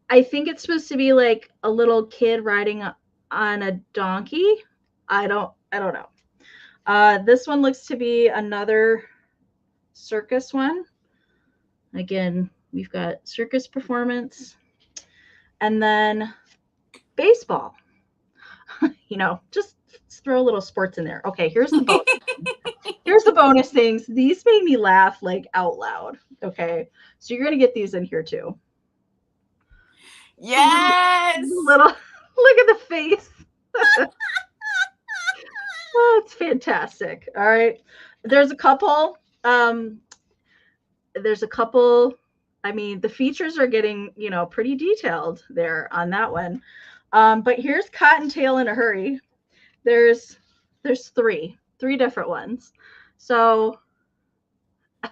I think it's supposed to be like a little kid riding on a donkey. I don't know. This one looks to be another circus one. Again, we've got circus performance. And then baseball. Just throw a little sports in there. Okay, here's the bonus. Here's the bonus things. These made me laugh like out loud. Okay, so you're gonna get these in here too. Yes. Look at the face. Oh, it's fantastic. All right, there's a couple. I mean, the features are getting pretty detailed there on that one. But here's Cottontail in a Hurry. There's three different ones. So I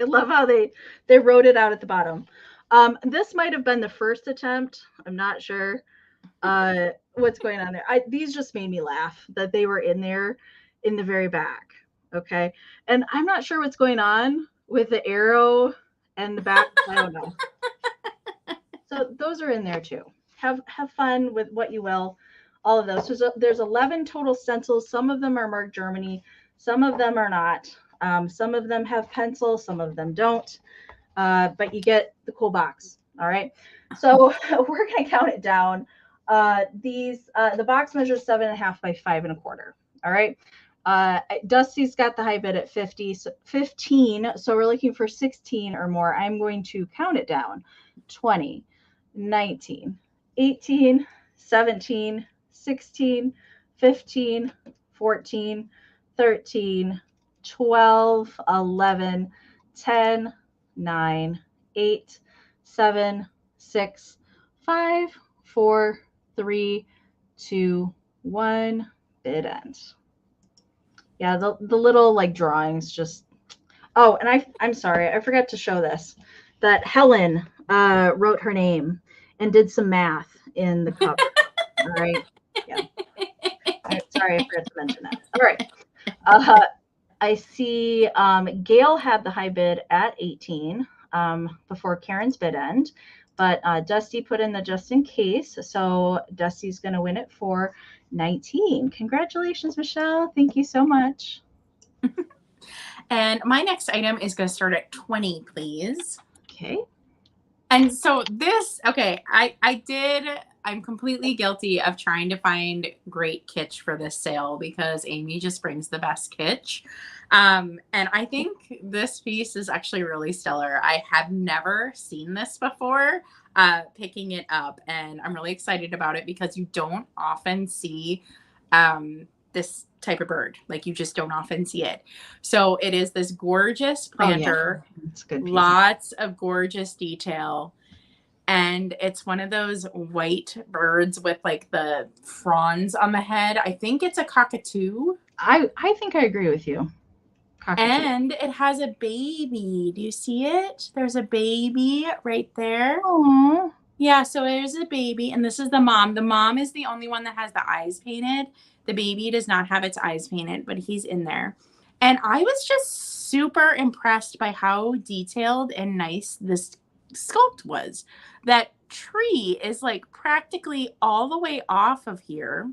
love how they wrote it out at the bottom. This might have been the first attempt. I'm not sure what's going on there. These just made me laugh that they were in there in the very back. Okay. And I'm not sure what's going on with the arrow and the back. I don't know. So those are in there too. Have fun with what you will. All of those. So there's 11 total stencils. Some of them are marked Germany. Some of them are not. Some of them have pencil. Some of them don't. But you get the cool box. All right. So we're going to count it down. The box measures 7.5 by 5.25. All right. Dusty's got the high bid at 15. So we're looking for 16 or more. I'm going to count it down. 20, 19, 18, 17, 16, 15, 14, 13, 12, 11, 10, 9, 8, 7, 6, 5, 4, 3, 2, 1. Bid end. Yeah, the little like drawings just. Oh, and I'm sorry, I forgot to show this. That Helen wrote her name and did some math in the cover. All right. Yeah. All right, Sorry, I forgot to mention that. All right. I see Gail had the high bid at 18 before Karen's bid end, but Dusty put in the just in case. So Dusty's going to win it for 19. Congratulations, Michelle. Thank you so much. And my next item is going to start at 20, please. Okay. And so this, okay, I'm completely guilty of trying to find great kitsch for this sale because Amie just brings the best kitsch. And I think this piece is actually really stellar. I have never seen this before, picking it up, and I'm really excited about it because you don't often see this type of bird. Like, you just don't often see it. So it is this gorgeous planter. Oh, yeah. It's a good piece. Lots of gorgeous detail. And it's one of those white birds with like the fronds on the head. I think it's a cockatoo. I think I agree with you. Cockatoo. And it has a baby. Do you see it? There's a baby right there. Aww. Yeah, so there's a baby, and this is the mom. The mom is the only one that has the eyes painted. The baby does not have its eyes painted, but he's in there. And I was just super impressed by how detailed and nice this sculpt was. That tree is like practically all the way off of here.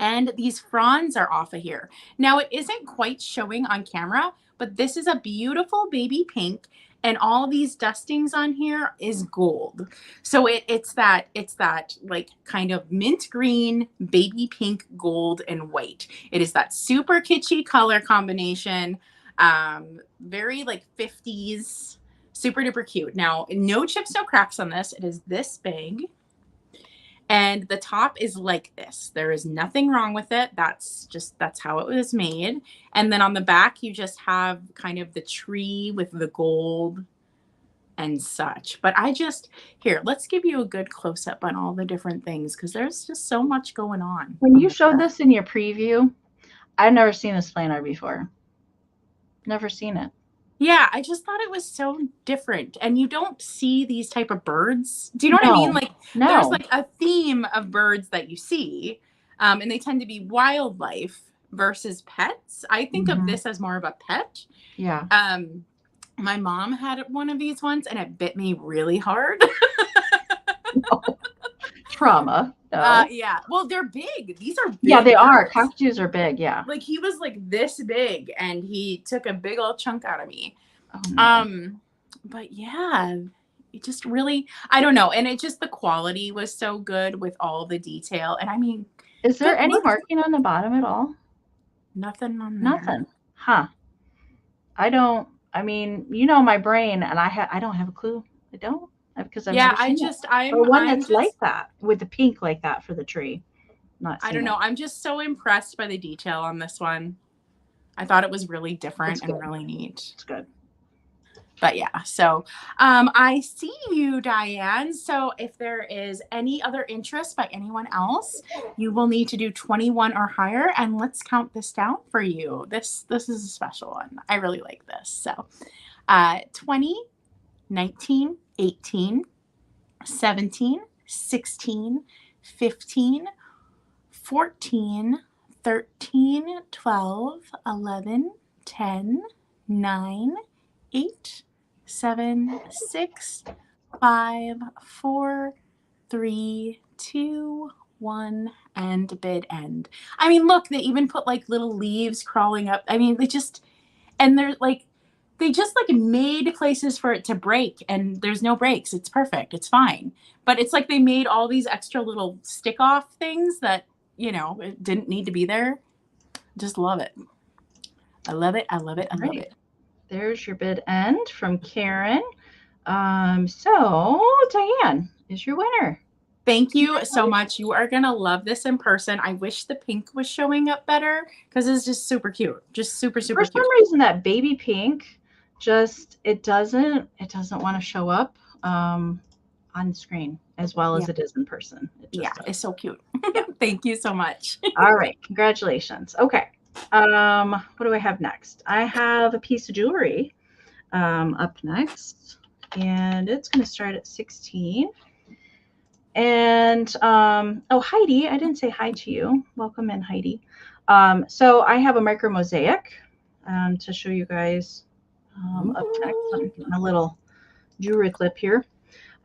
And these fronds are off of here. Now, it isn't quite showing on camera, but this is a beautiful baby pink. And all these dustings on here is gold. So it's that like kind of mint green, baby pink, gold, and white. It is that super kitschy color combination. Very like 50s, super duper cute. Now, no chips, no cracks on this. It is this big. And the top is like this. There is nothing wrong with it. That's how it was made. And then on the back, you just have kind of the tree with the gold and such. But here, let's give you a good close up on all the different things because there's just so much going on. When you showed this in your preview, I've never seen this planner before. Never seen it. Yeah, I just thought it was so different. And you don't see these type of birds. Do you know what I mean? Like, there's like a theme of birds that you see, and they tend to be wildlife versus pets. I think of this as more of a pet. Yeah. My mom had one of these once, and it bit me really hard. No. Trauma. No. Yeah. Well, they're big. These are big. Yeah, they are. Cockatoos are big. Yeah. Like, he was like this big, and he took a big old chunk out of me. Oh, no. But yeah, it just really, I don't know. And it just, the quality was so good with all the detail. And I mean, is there any marking on the bottom at all? Nothing on there. Nothing. Huh. I mean, you know my brain, and I don't have a clue. I don't. Because I'm one that's like that with the pink like that for the tree. I don't know. I'm just so impressed by the detail on this one. I thought it was really different and really neat. It's good. But yeah, so I see you, Diane. So if there is any other interest by anyone else, you will need to do 21 or higher, and let's count this down for you. This is a special one. I really like this. So 20, 19, 18, 17, 16, 15, 14, 13, 12, 11, 10, 9, 8, 7, 6, 5, 4, 3, 2, 1, and bid end. I mean, look, they even put like little leaves crawling up. I mean, they just made places for it to break, and there's no breaks. It's perfect. It's fine. But it's like they made all these extra little stick off things that, it didn't need to be there. Just love it. I love it. I love it. I love it. There's your bid end from Karen. So Diane is your winner. Thank you so much. You are going to love this in person. I wish the pink was showing up better because it's just super cute. Just super, super cute. For some reason, that baby pink it doesn't want to show up on screen as well as it is in person. It's so cute. Thank you so much. All right. Congratulations. Okay. What do I have next? I have a piece of jewelry up next, and it's going to start at 16. And oh, Heidi, I didn't say hi to you. Welcome in, Heidi. So I have a micro mosaic to show you guys up next. I'm getting a little jewelry clip here.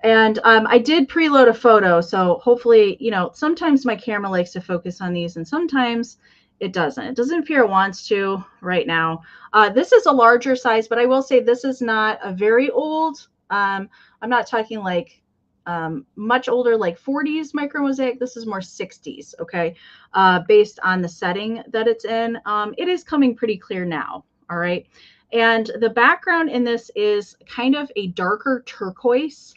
And I did preload a photo, so hopefully, you know, sometimes my camera likes to focus on these and sometimes it doesn't. It doesn't appear it wants to right now. This is a larger size, but I will say this is not a very old. I'm not talking like much older, like 40s micro mosaic. This is more 60s, okay, based on the setting that it's in. It is coming pretty clear now, all right? And the background in this is kind of a darker turquoise,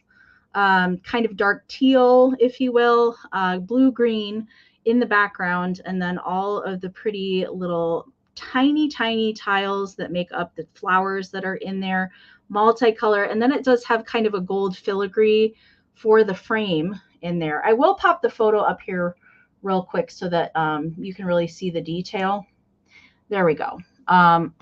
kind of dark teal, if you will, blue green in the background, and then all of the pretty little tiny, tiny tiles that make up the flowers that are in there, multicolor. And then it does have kind of a gold filigree for the frame in there. I will pop the photo up here real quick so that you can really see the detail. There we go.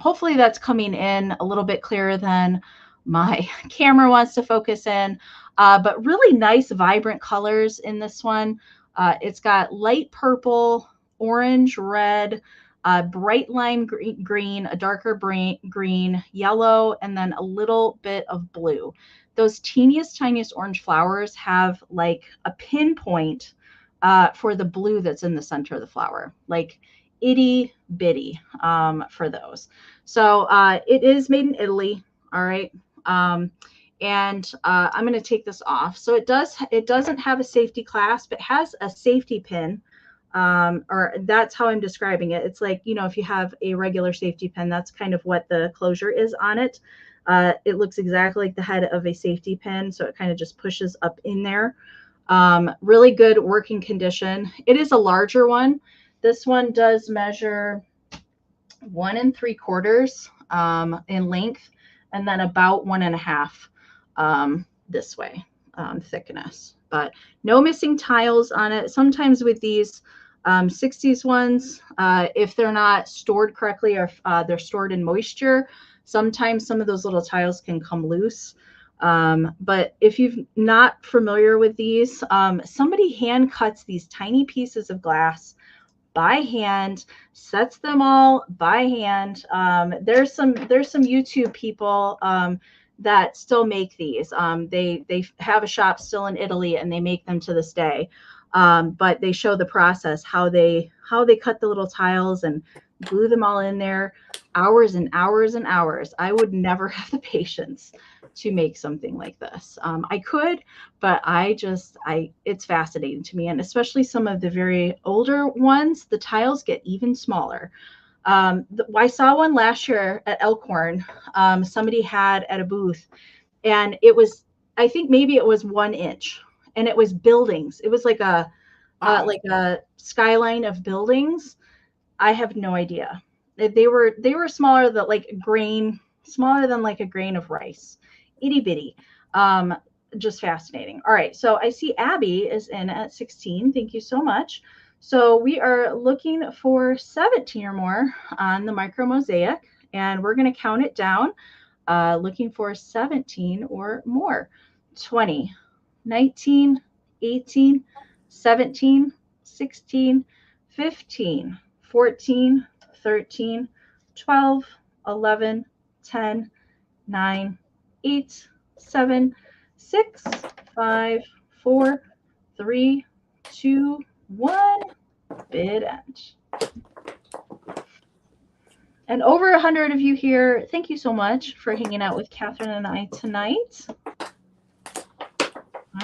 Hopefully that's coming in a little bit clearer than my camera wants to focus in, but really nice, vibrant colors in this one. It's got light purple, orange, red, bright lime green, a darker green, yellow, and then a little bit of blue. Those teeniest, tiniest orange flowers have like a pinpoint for the blue that's in the center of the flower, like itty bitty for those. So it is made in Italy. All right. And I'm going to take this off. So it doesn't have a safety clasp. It has a safety pin, or that's how I'm describing it. It's like, you know, if you have a regular safety pin, that's kind of what the closure is on it. It looks exactly like the head of a safety pin. So it kind of just pushes up in there. Really good working condition. It is a larger one. This one does measure 1 3/4 in length, and then about 1.5 this way thickness. But no missing tiles on it. Sometimes with these 60s ones, if they're not stored correctly or if they're stored in moisture, sometimes some of those little tiles can come loose. But if you're not familiar with these, somebody hand cuts these tiny pieces of glass by hand, sets them all by hand. There's some YouTube people that still make these. They have a shop still in Italy and they make them to this day. But they show the process, how they cut the little tiles and glue them all in there, hours and hours and hours. I would never have the patience to make something like this. I could, but it's fascinating to me. And especially some of the very older ones, the tiles get even smaller. I saw one last year at Elkhorn. Somebody had at a booth, and it was, I think maybe it was 1 inch, and it was buildings. It was like a skyline of buildings. I have no idea. They were smaller than like smaller than like a grain of rice, itty bitty. Just fascinating. All right, so I see Abby is in at 16. Thank you so much. So we are looking for 17 or more on the micro mosaic, and we're going to count it down. Looking for 17 or more. 20, 19, 18, 17, 16, 15, 14, 13, 12, 11, 10, 9, 8, 7, 6, 5, 4, 3, 2, 1. Bid end. And over 100 of you here, thank you so much for hanging out with Catherine and I tonight.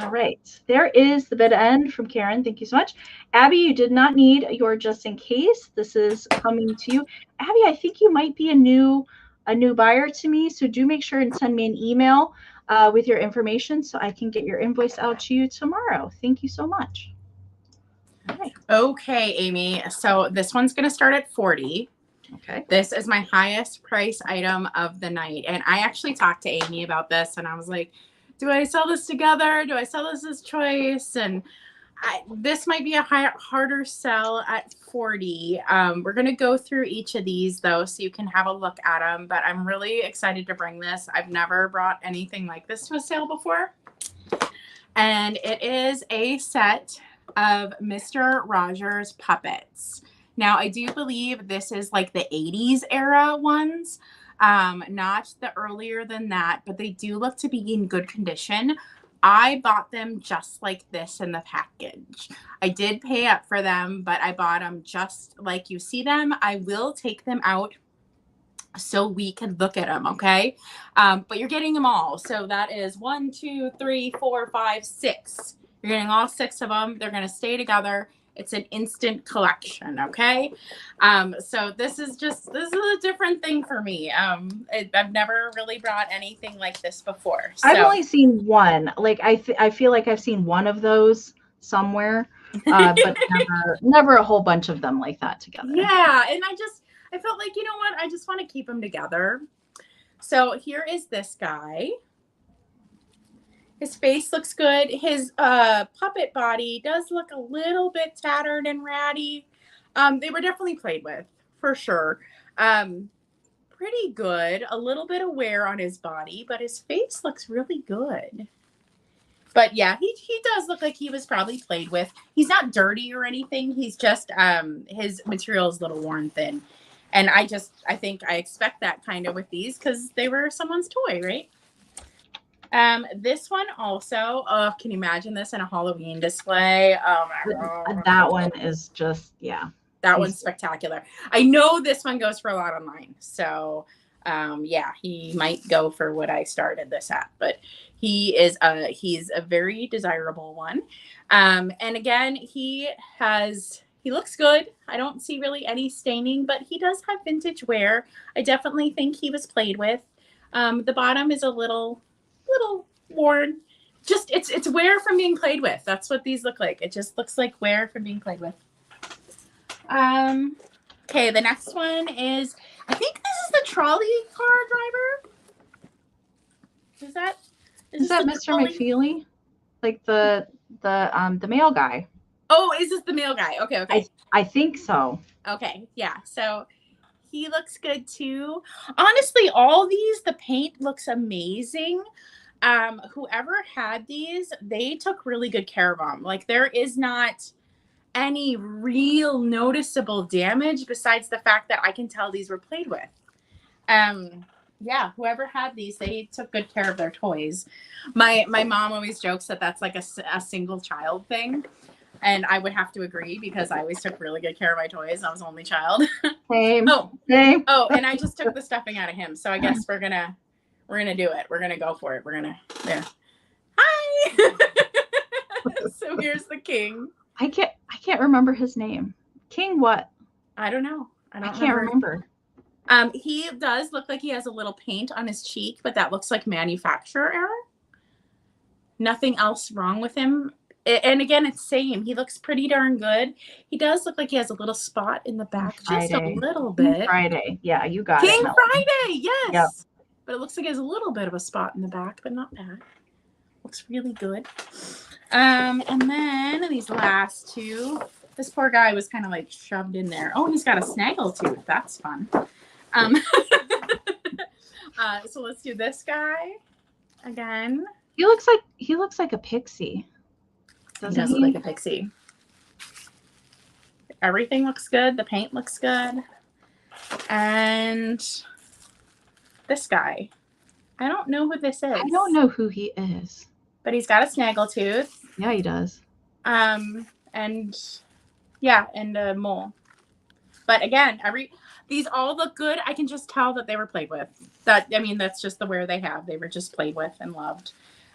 All right, there is the bid end from Karen. Thank you so much. Abby, you did not need your just in case. This is coming to you. Abby, I think you might be a new buyer to me, so do make sure and send me an email with your information so I can get your invoice out to you tomorrow. Thank you so much. All right. Okay, Amy. So this one's going to start at 40. Okay. This is my highest price item of the night. And I actually talked to Amy about this, and I was like, do I sell this together? Do I sell this as choice? And this might be a harder sell at 40. We're going to go through each of these, though, so you can have a look at them. But I'm really excited to bring this. I've never brought anything like this to a sale before. And it is a set of Mr. Rogers puppets. Now, I do believe this is like the 80s era ones, not the earlier than that, but they do look to be in good condition. I bought them just like this in the package. I did pay up for them, but I bought them just like you see them. I will take them out so we can look at them, okay? But you're getting them all. So that is 1, 2, 3, 4, 5, 6. You're getting all 6 of them. They're going to stay together. It's an instant collection, okay? So this is a different thing for me. I've never really brought anything like this before. So. I've only seen one. Like I feel like I've seen one of those somewhere, but never a whole bunch of them like that together. Yeah, and I felt like, you know what? I just want to keep them together. So here is this guy. His face looks good. His puppet body does look a little bit tattered and ratty. They were definitely played with, for sure. Pretty good. A little bit of wear on his body, but his face looks really good. But yeah, he does look like he was probably played with. He's not dirty or anything. He's just, his material is a little worn thin. And I think I expect that kind of with these because they were someone's toy, right? This one also, can you imagine this in a Halloween display? Oh my God. That one is just, yeah. That one's spectacular. I know this one goes for a lot online. So, yeah, he might go for what I started this at, but he's a very desirable one. And again, he looks good. I don't see really any staining, but he does have vintage wear. I definitely think he was played with. The bottom is a little worn. Just it's wear from being played with. That's what these look like. It just looks like wear from being played with. Okay, the next one is, I think this is the trolley car driver. Is that Mr. McFeely? Like the male guy. Oh, is this the male guy? Okay. I think so. Okay, yeah. So he looks good too. Honestly, all these, the paint looks amazing. Whoever had these, they took really good care of them. Like there is not any real noticeable damage besides the fact that I can tell these were played with. Yeah, whoever had these, they took good care of their toys. My mom always jokes that that's like a single child thing. And I would have to agree because I always took really good care of my toys. I was the only child. Same. Same. Oh, and I just took the stuffing out of him. So I guess we're gonna do it. We're gonna go for it. There. Hi. So here's the king. I can't remember his name. King what? I don't know. I can't remember. He does look like he has a little paint on his cheek, but that looks like manufacturer error. Nothing else wrong with him. And again, it's same. He looks pretty darn good. He does look like he has a little spot in the back, just a little bit. King Friday. Yeah, you got King it. Friday, yes. Yep. But it looks like he has a little bit of a spot in the back, but not bad. Looks really good. And then these last two. This poor guy was kind of like shoved in there. Oh, he's got a snaggle tooth. That's fun. So let's do this guy again. He looks like a pixie. He does look like a pixie. Everything looks good. The paint looks good. And this guy. I don't know who this is. I don't know who he is. But he's got a snaggle tooth. Yeah, he does. And a mole. But again, these all look good. I can just tell that they were played with. That's just the wear they have. They were just played with and loved.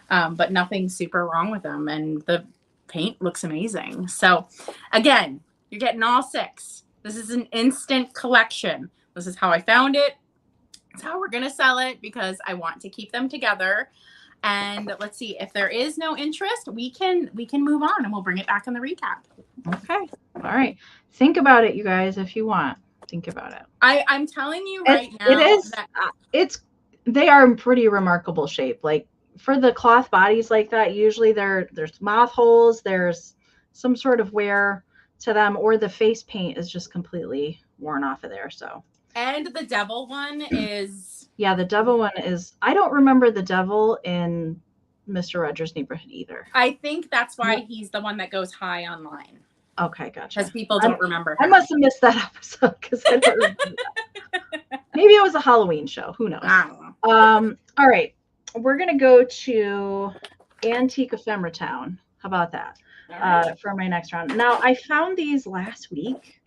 But nothing super wrong with them. And the paint looks amazing. So again, you're getting all 6. This is an instant collection. This is how I found it. It's how we're going to sell it because I want to keep them together. And let's see, if there is no interest, we can move on and we'll bring it back in the recap. Okay. All right. Think about it, you guys, if you want. Think about it. I'm telling you right now. They are in pretty remarkable shape. Like for the cloth bodies like that, usually there's moth holes, there's some sort of wear to them, or the face paint is just completely worn off of there. So. And the devil one is. Yeah, the devil one is. I don't remember the devil in Mr. Rogers' Neighborhood either. I think that's why he's the one that goes high online. Okay, gotcha. Because people don't remember him. I must have missed that episode because I don't remember that. Maybe it was a Halloween show. Who knows? I don't know. All right. We're going to go to Antique Ephemera Town. How about that? For my next round. Now, I found these last week,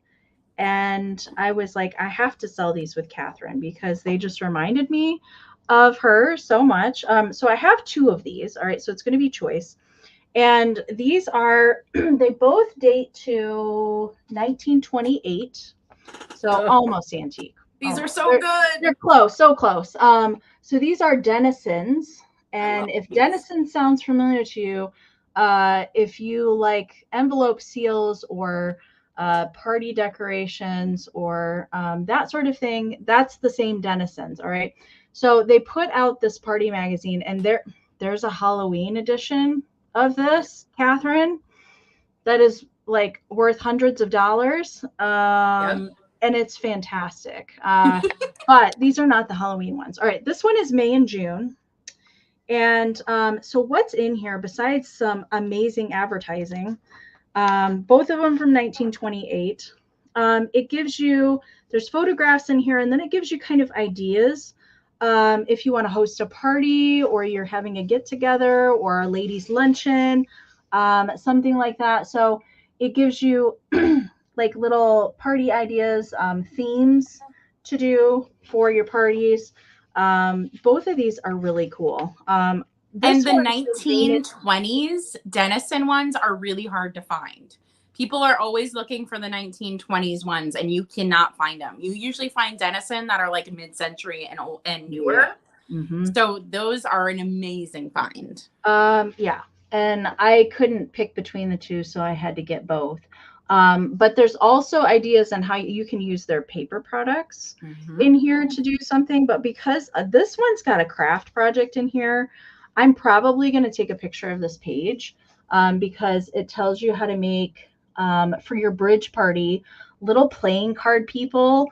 and I was like, I have to sell these with Catherine because they just reminded me of her so much. So I have 2 of these. All right. So it's going to be choice. And these are, they both date to 1928. So almost antique. These are so good. They're close, so close. So these are Denizens. And if Denizen sounds familiar to you, if you like envelope seals or party decorations or that sort of thing, that's the same Denizens. All right. So they put out this party magazine, and there's a Halloween edition of this, Catherine, that is like worth hundreds of dollars. And it's fantastic. But these are not the Halloween ones. All right. This one is May and June. And so what's in here besides some amazing advertising, both of them from 1928, it gives you, there's photographs in here, and then it gives you kind of ideas. If you want to host a party or you're having a get together or a ladies luncheon, something like that. So it gives you like little party ideas, themes to do for your parties. Both of these are really cool. And the 1920s Denizen ones are really hard to find. People are always looking for the 1920s ones, and you cannot find them. You usually find Denizen that are like mid-century and newer. Yeah. Mm-hmm. So those are an amazing find. Yeah. And I couldn't pick between the 2, so I had to get both. But there's also ideas on how you can use their paper products in here to do something. But because this one's got a craft project in here, I'm probably going to take a picture of this page because it tells you how to make, for your bridge party, little playing card people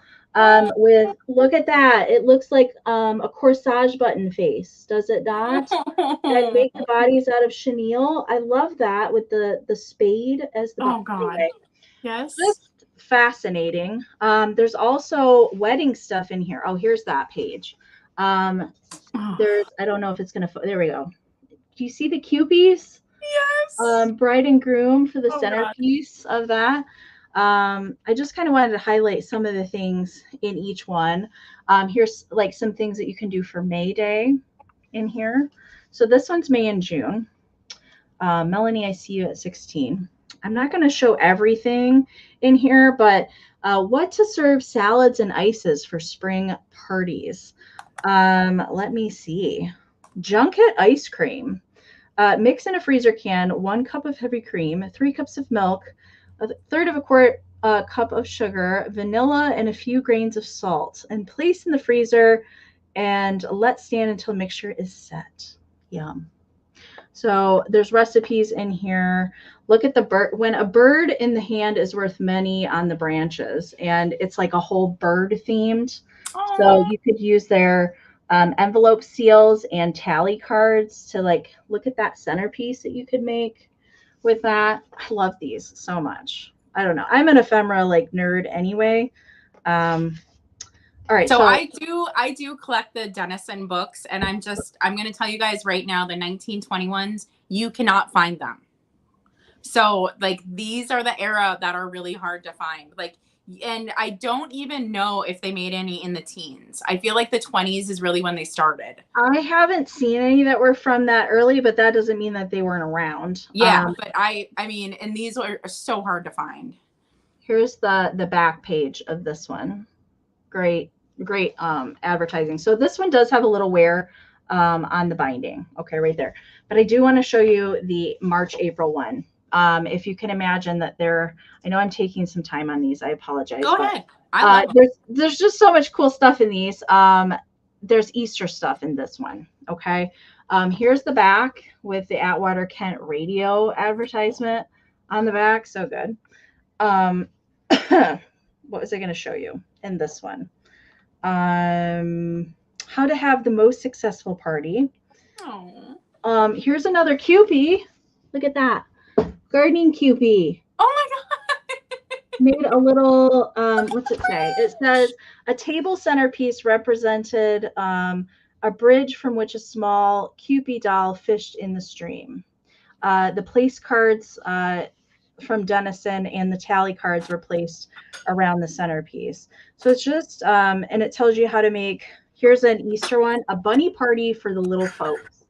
with, look at that. It looks like a corsage button face, does it not? And make the bodies out of chenille. I love that with the spade as the Oh, God. Anyway, yes. Just fascinating. There's also wedding stuff in here. Oh, here's that page. There's, I don't know if it's going to, there we go. Do you see the Cupies? Yes. Bride and groom for the centerpiece of that. I just kind of wanted to highlight some of the things in each one. Here's like some things that you can do for May Day in here. So this one's May and June. Melanie, I see you at 16. I'm not going to show everything in here, but what to serve salads and ices for spring parties. Let me see. Junket ice cream. Mix in a freezer can 1 cup of heavy cream, 3 cups of milk, 1/3 of a quart cup of sugar, vanilla, and a few grains of salt, and place in the freezer and let stand until mixture is set. Yum. So there's recipes in here. Look at the bird. When a bird in the hand is worth many on the branches, and it's like a whole bird themed. Aww. So you could use their envelope seals and tally cards to like, look at that centerpiece that you could make with that. I love these so much. I don't know. I'm an ephemera like nerd anyway. All right. So I do collect the Denizen books, and I'm going to tell you guys right now, the 1921s, you cannot find them. So like these are the era that are really hard to find. Like, and I don't even know if they made any in the teens. I feel like the 20s is really when they started. I haven't seen any that were from that early, but that doesn't mean that they weren't around. Yeah, but I mean, and these are so hard to find. Here's the back page of this one. Great advertising. So this one does have a little wear on the binding. Okay, right there. But I do want to show you the March, April one. If you can imagine that I know I'm taking some time on these. I apologize. Go ahead. There's just so much cool stuff in these. There's Easter stuff in this one. Okay. Here's the back with the Atwater Kent radio advertisement on the back. So good. What was I going to show you in this one? How to have the most successful party. Oh. Here's another Kewpie. Look at that. Gardening Kewpie. Oh my God. Made a little, what's it say? It says a table centerpiece represented a bridge from which a small Kewpie doll fished in the stream. The place cards from Denison and the tally cards were placed around the centerpiece. So it's just, and it tells you how to make, here's an Easter one, a bunny party for the little folks.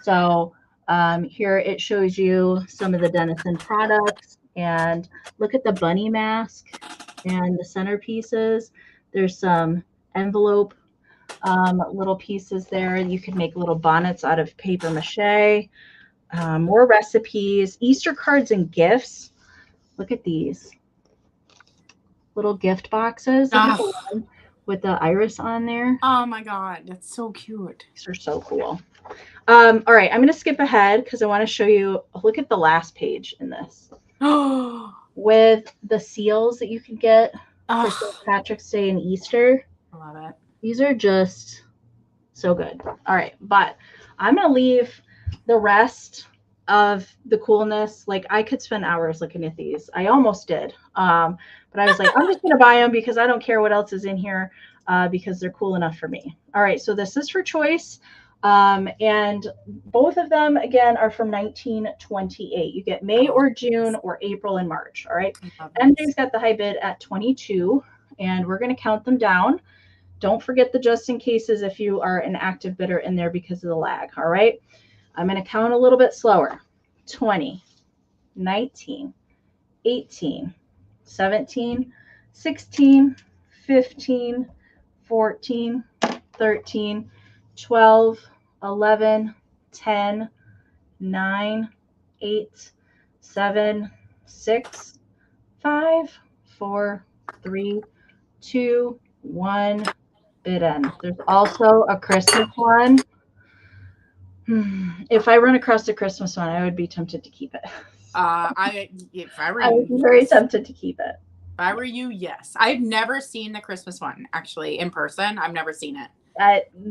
So here it shows you some of the Denison products, and look at the bunny mask and the centerpieces. There's some envelope little pieces there. You could make little bonnets out of paper mache. More recipes, Easter cards and gifts. Look at these little gift boxes. Look at the one with the iris on there. Oh my God, that's so cute. These are so cool. All right, I'm going to skip ahead because I want to show you. Look at the last page in this with the seals that you can get for St. Patrick's Day and Easter. I love it. These are just so good. All right, but I'm going to leave the rest of the coolness. Like, I could spend hours looking at these. I almost did. But I was like, I'm just going to buy them because I don't care what else is in here because they're cool enough for me. All right. So this is for choice. And both of them, again, are from 1928. You get May or June or April and March. All right. MJ's got the high bid at 22, and we're going to count them down. Don't forget the just in cases if you are an active bidder in there because of the lag. All right. I'm going to count a little bit slower. 20, 19, 18, 17, 16, 15, 14, 13, 12, 11, 10, 9, 8, 7, 6, 5, 4, 3, 2, 1. Bid end. There's also a Christmas one. If I run across a Christmas one, I would be tempted to keep it. I would be very tempted to keep it. If I were you, yes. I've never seen the Christmas one actually in person. I've never seen it.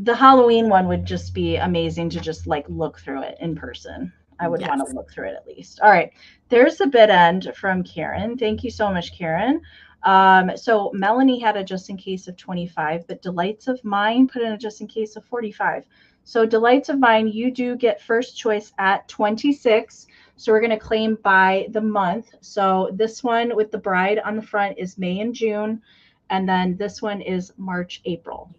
The Halloween one would just be amazing to just like look through it in person. I would want to look through it at least. All right. There's the bid end from Karen. Thank you so much, Karen. So Melanie had a just in case of 25, but Delights of Mine put in a just in case of 45. So Delights of Mine, you do get first choice at 26. So we're going to claim by the month. So this one with the bride on the front is May and June. And then this one is March, April.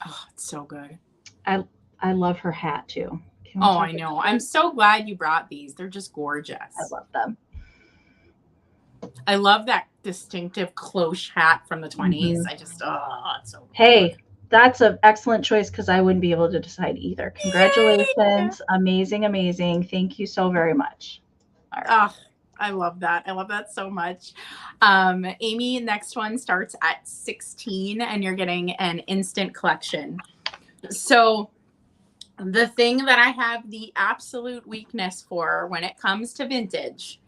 Oh, it's so good. I love her hat too. Oh, I know. I'm so glad you brought these. They're just gorgeous. I love them. I love that distinctive cloche hat from the 20s. I just, it's so good. Hey, that's an excellent choice because I wouldn't be able to decide either. Congratulations. Yay! Amazing, amazing. Thank you so very much. All right. I love that. I love that so much. Amie, next one starts at 16 and you're getting an instant collection. So the thing that I have the absolute weakness for when it comes to vintage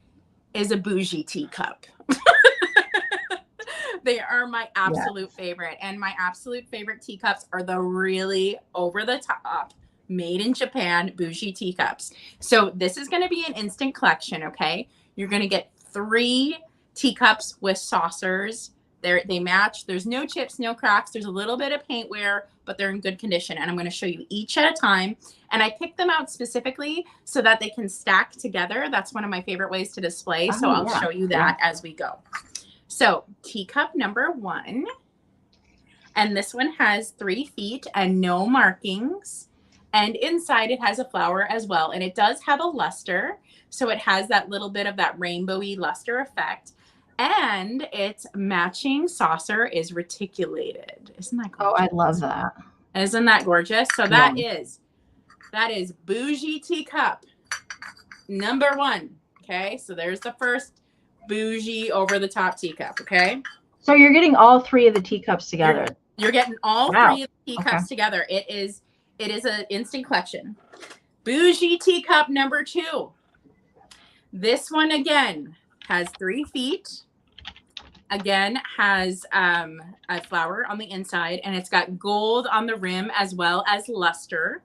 is a bougie teacup. They are my absolute favorite. And my absolute favorite teacups are the really over the top, made in Japan bougie teacups. So this is going to be an instant collection. Okay. You're going to get 3 teacups with saucers. They match. There's no chips, no cracks. There's a little bit of paint wear, but they're in good condition. And I'm going to show you each at a time. And I picked them out specifically so that they can stack together. That's one of my favorite ways to display. So I'll show you that as we go. So teacup number 1. And this one has 3 feet and no markings. And inside it has a flower as well. And it does have a luster. So it has that little bit of that rainbowy luster effect. And its matching saucer is reticulated. Isn't that gorgeous? Oh, I love that. Isn't that gorgeous? So that is bougie teacup number 1. Okay, so there's the first bougie over the top teacup. Okay. So you're getting all 3 of the teacups together. You're getting all 3 of the teacups together. It is an instant collection. Bougie teacup number 2. This one again has 3 feet. Again, has a flower on the inside, and it's got gold on the rim as well as luster.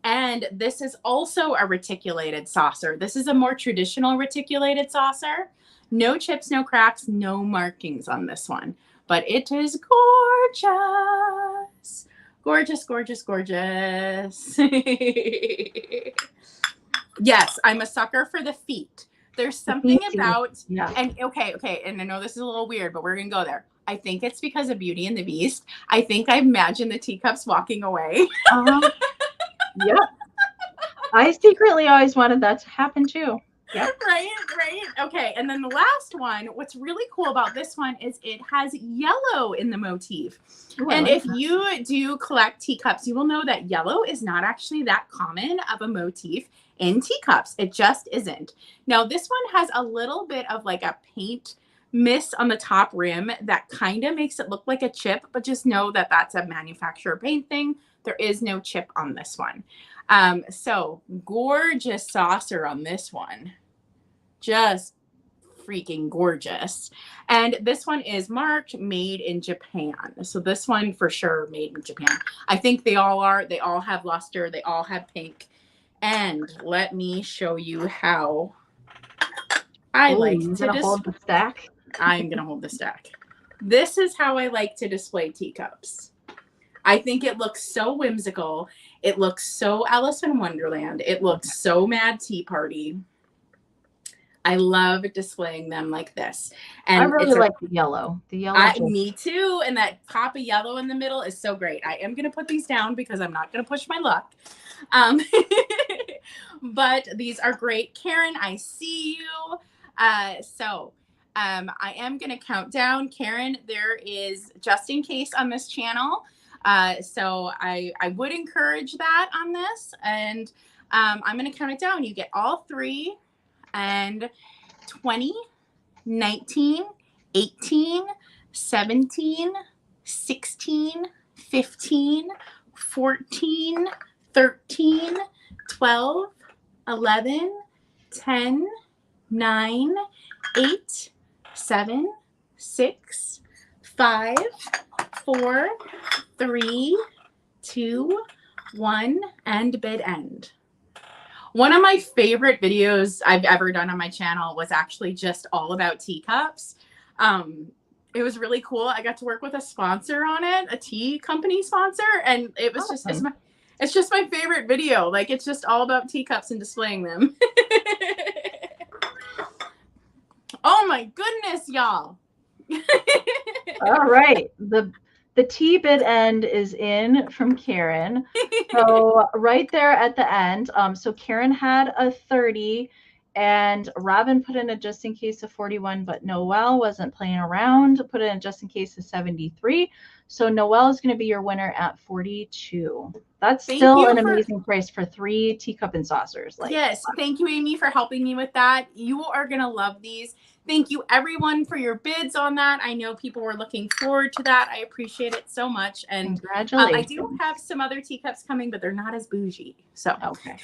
And this is also a reticulated saucer. This is a more traditional reticulated saucer. No chips, no cracks, no markings on this one. But it is gorgeous. Gorgeous, gorgeous, gorgeous. Yes, I'm a sucker for the feet. There's something about, and okay, and I know this is a little weird, but we're going to go there. I think it's because of Beauty and the Beast. I think I imagine the teacups walking away. Yep. I secretly always wanted that to happen too. Yep. Right. Okay. And then the last one, what's really cool about this one is it has yellow in the motif. Ooh, and if you do collect teacups, you will know that yellow is not actually that common of a motif in teacups. It just isn't. Now, this one has a little bit of like a paint mist on the top rim that kind of makes it look like a chip, but just know that that's a manufacturer paint thing. There is no chip on this one. So gorgeous saucer on this one. Just freaking gorgeous. And this one is marked made in Japan. So this one for sure made in Japan. I think they all are. They all have luster. They all have pink. And let me show you how I like to hold the stack. I'm going to hold the stack. This is how I like to display teacups. I think it looks so whimsical. It looks so Alice in Wonderland. It looks so Mad Tea Party. I love displaying them like this. And I really like the yellow. The yellow. Me too. And that pop of yellow in the middle is so great. I am going to put these down because I'm not going to push my luck. But these are great. Karen, I see you. I am going to count down. Karen, there is just in case on this channel. So I would encourage that on this. And I'm going to count it down. You get all three. And 20, 19, 18, 17, 16, 15, 14, 13, 12, 11, 10, 9, 8, 7, 6, 5, 4, 3, 2, 1, and bid end. One of my favorite videos I've ever done on my channel was actually just all about teacups. It was really cool. I got to work with a sponsor on it, a tea company sponsor, and it was awesome. It's just my favorite video. Like, it's just all about teacups and displaying them. Oh my goodness, y'all. All right. The tea bid end is in from Karen. So right there at the end, so Karen had a 30 and Robin put in a just in case of 41, but Noelle wasn't playing around, put in a just in case of 73. So Noelle is going to be your winner at 42. That's still an amazing price for 3 teacup and saucers. Yes. Thank you, Amie, for helping me with that. You are going to love these. Thank you, everyone, for your bids on that. I know people were looking forward to that. I appreciate it so much. And congratulations. I do have some other teacups coming, but they're not as bougie. So okay.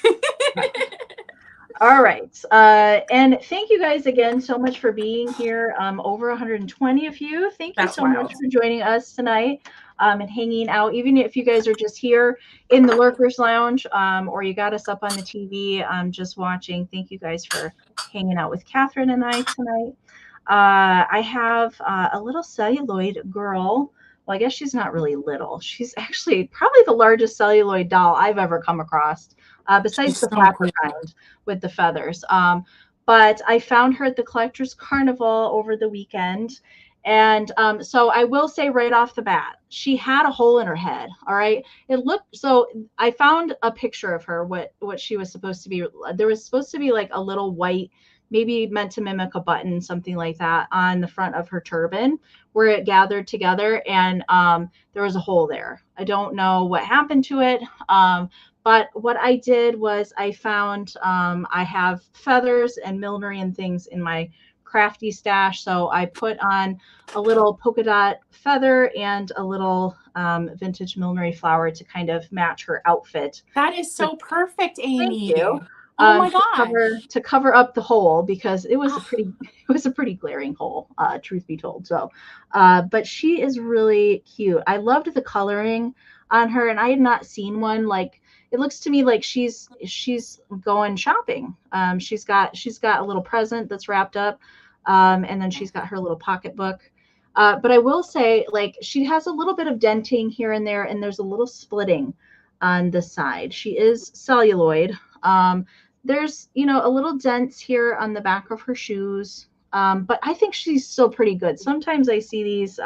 All right. And thank you guys again so much for being here. Over 120 of you. Thank you so much for joining us tonight and hanging out. Even if you guys are just here in the Lurkers Lounge or you got us up on the TV just watching, thank you guys for hanging out with Catherine and I tonight. I have a little celluloid girl. Well, I guess she's not really little. She's actually probably the largest celluloid doll I've ever come across. Besides the Platter kind with the feathers. But I found her at the Collectors Carnival over the weekend. And so I will say right off the bat, she had a hole in her head. All right. It looked, so I found a picture of her, what she was supposed to be. There was supposed to be like a little white, maybe meant to mimic a button, something like that, on the front of her turban where it gathered together. And there was a hole there. I don't know what happened to it. But what I did was I found I have feathers and millinery and things in my crafty stash. So I put on a little polka dot feather and a little vintage millinery flower to kind of match her outfit. That is so perfect, Amie. Thank you. Oh my gosh. To cover up the hole because it was a pretty glaring hole, truth be told. So, but she is really cute. I loved the coloring on her, and I had not seen one like, it looks to me like she's going shopping. She's got a little present that's wrapped up, and then she's got her little pocketbook. But I will say, like, she has a little bit of denting here and there, and there's a little splitting on the side. She is celluloid. There's, you know, a little dents here on the back of her shoes. But I think she's still pretty good. Sometimes I see these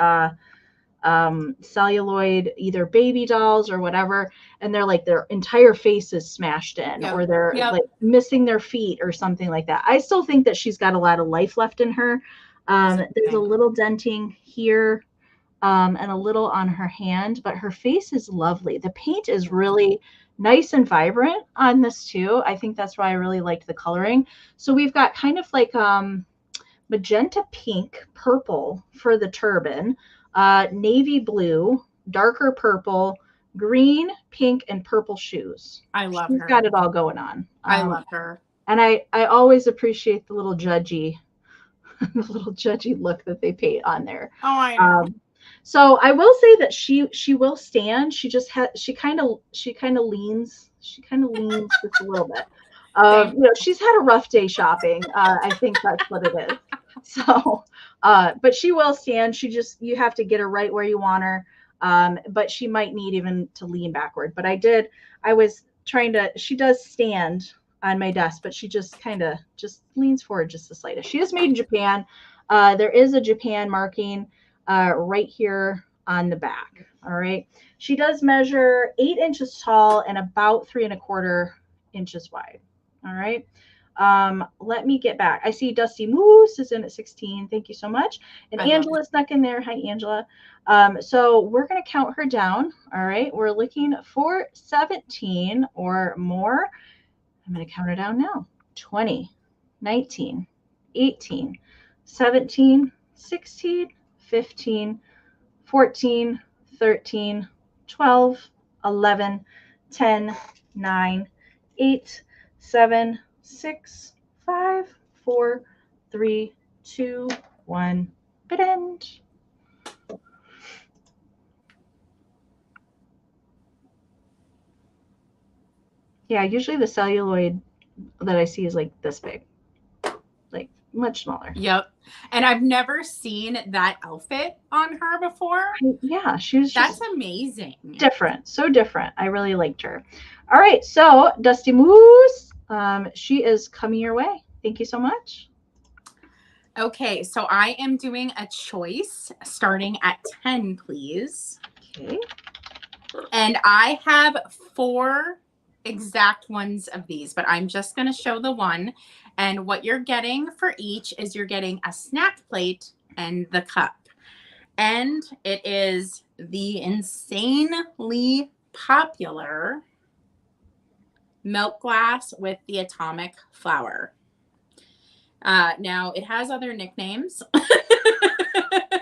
celluloid, either baby dolls or whatever, and they're like their entire face is smashed in, or they're like missing their feet or something like that. I still think that she's got a lot of life left in her. There's a little denting here, and a little on her hand, but her face is lovely. The paint is really nice and vibrant on this too. I think that's why I really liked the coloring. So we've got kind of like magenta pink, purple for the turban, navy blue, darker purple, green, pink, and purple shoes. I love her. She's got it all going on. I love her. And I always appreciate the little judgy, the little judgy look that they paint on there. Oh, I know. So I will say that she will stand. She just she kind of leans just a little bit. You know, she's had a rough day shopping. I think that's what it is. So, but she will stand. You have to get her right where you want her. But she might need even to lean backward. But she does stand on my desk, but she just kind of leans forward just the slightest. She is made in Japan. There is a Japan marking right here on the back. All right. She does measure 8 inches tall and about 3¼ inches wide. All right. Let me get back. I see Dusty Moose is in at 16. Thank you so much. And Angela snuck in there. Hi, Angela. So we're going to count her down. All right. We're looking for 17 or more. I'm going to count her down now. 20, 19, 18, 17, 16, 15, 14, 13, 12, 11, 10, 9, 8, 7, 6, 5, 4, 3, 2, 1. Good end. Yeah, usually the celluloid that I see is like this big, like much smaller. Yep. And I've never seen that outfit on her before. Yeah, that's amazing. Different. So different. I really liked her. All right. So Dusty Moose, she is coming your way. Thank you so much. Okay. So I am doing a choice starting at 10, please. Okay. And I have 4 exact ones of these, but I'm just going to show the one. And what you're getting for each is you're getting a snack plate and the cup. And it is the insanely popular milk glass with the atomic flower. Now, it has other nicknames.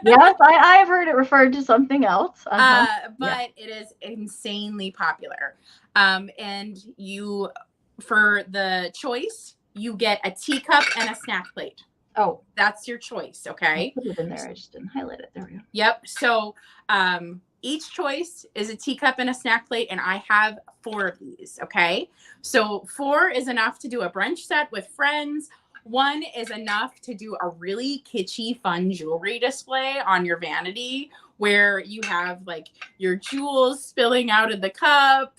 Yes, I've heard it referred to something else. But it is insanely popular. And for the choice, you get a teacup and a snack plate. Oh, that's your choice. Okay. I put it in there. I just didn't highlight it. There we go. Yep. So, each choice is a teacup and a snack plate, and I have 4 of these. Okay. So 4 is enough to do a brunch set with friends. 1 is enough to do a really kitschy, fun jewelry display on your vanity where you have like your jewels spilling out of the cup,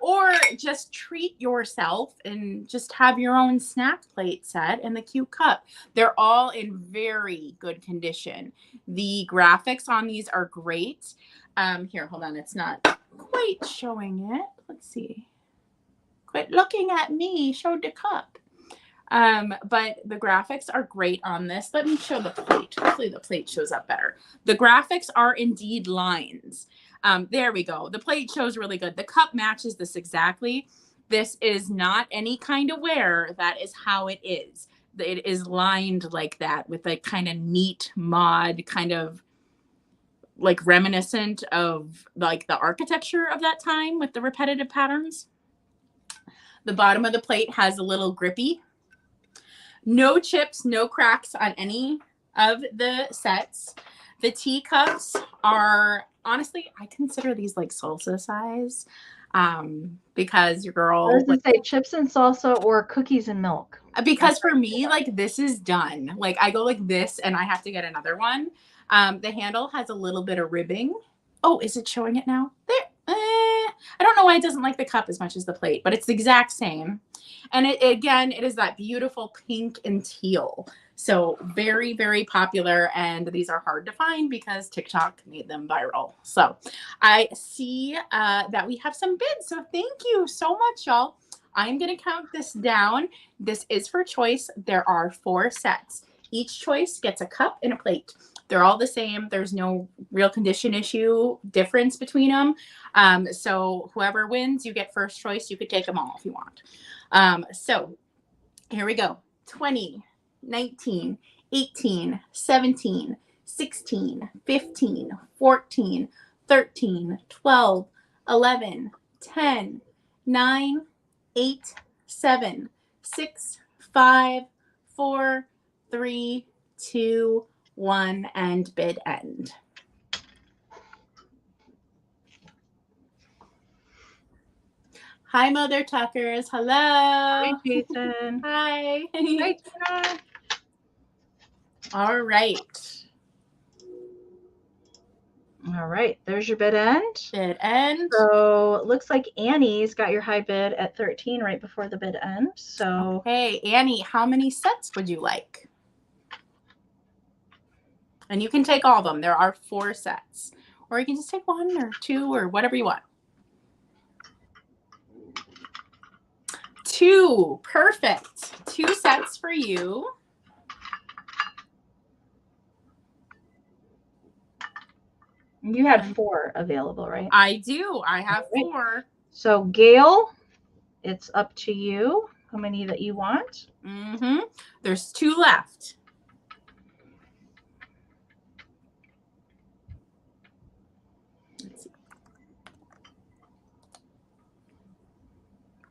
or just treat yourself and just have your own snack plate set and the cute cup. They're all in very good condition. The graphics on these are great. Here, hold on. It's not quite showing it. Let's see. Quit looking at me. Show the cup. But the graphics are great on this. Let me show the plate. Hopefully the plate shows up better. The graphics are indeed lines. There we go. The plate shows really good. The cup matches this exactly. This is not any kind of wear. That is how it is. It is lined like that with a kind of neat mod, kind of like reminiscent of like the architecture of that time with the repetitive patterns. The bottom of the plate has a little grippy. No chips, no cracks on any of the sets. The teacups are, honestly, I consider these like salsa size. because your girl. I was gonna say chips and salsa or cookies and milk. Because for me, like, this is done. Like, I go like this and I have to get another one. The handle has a little bit of ribbing. Oh, is it showing it now? There. I don't know why it doesn't like the cup as much as the plate, but it's the exact same. And it is that beautiful pink and teal. So very, very popular. And these are hard to find because TikTok made them viral. So I see that we have some bids. So thank you so much, y'all. I'm going to count this down. This is for choice. There are 4 sets. Each choice gets a cup and a plate. They're all the same. There's no real condition issue difference between them. So whoever wins, you get first choice. You could take them all if you want. So here we go. 20, 19, 18, 17, 16, 15, 14, 13, 12, 11, 10, 9, 8, 7, 6, 5, 4, 3, 2, 1, and bid end. Hi, Mother Tuckers. Hello. Hi, Jason. Hi. Hi, Tina. All right. All right, there's your bid end. Bid end. So it looks like Annie's got your high bid at 13 right before the bid end. So hey, Annie, how many sets would you like? And you can take all of them. There are 4 sets. Or you can just take 1 or 2 or whatever you want. 2. Perfect. 2 sets for you. You had 4 available, right? I do. I have 4. So Gail, it's up to you. How many that you want? Mm-hmm. There's 2 left. Let's see.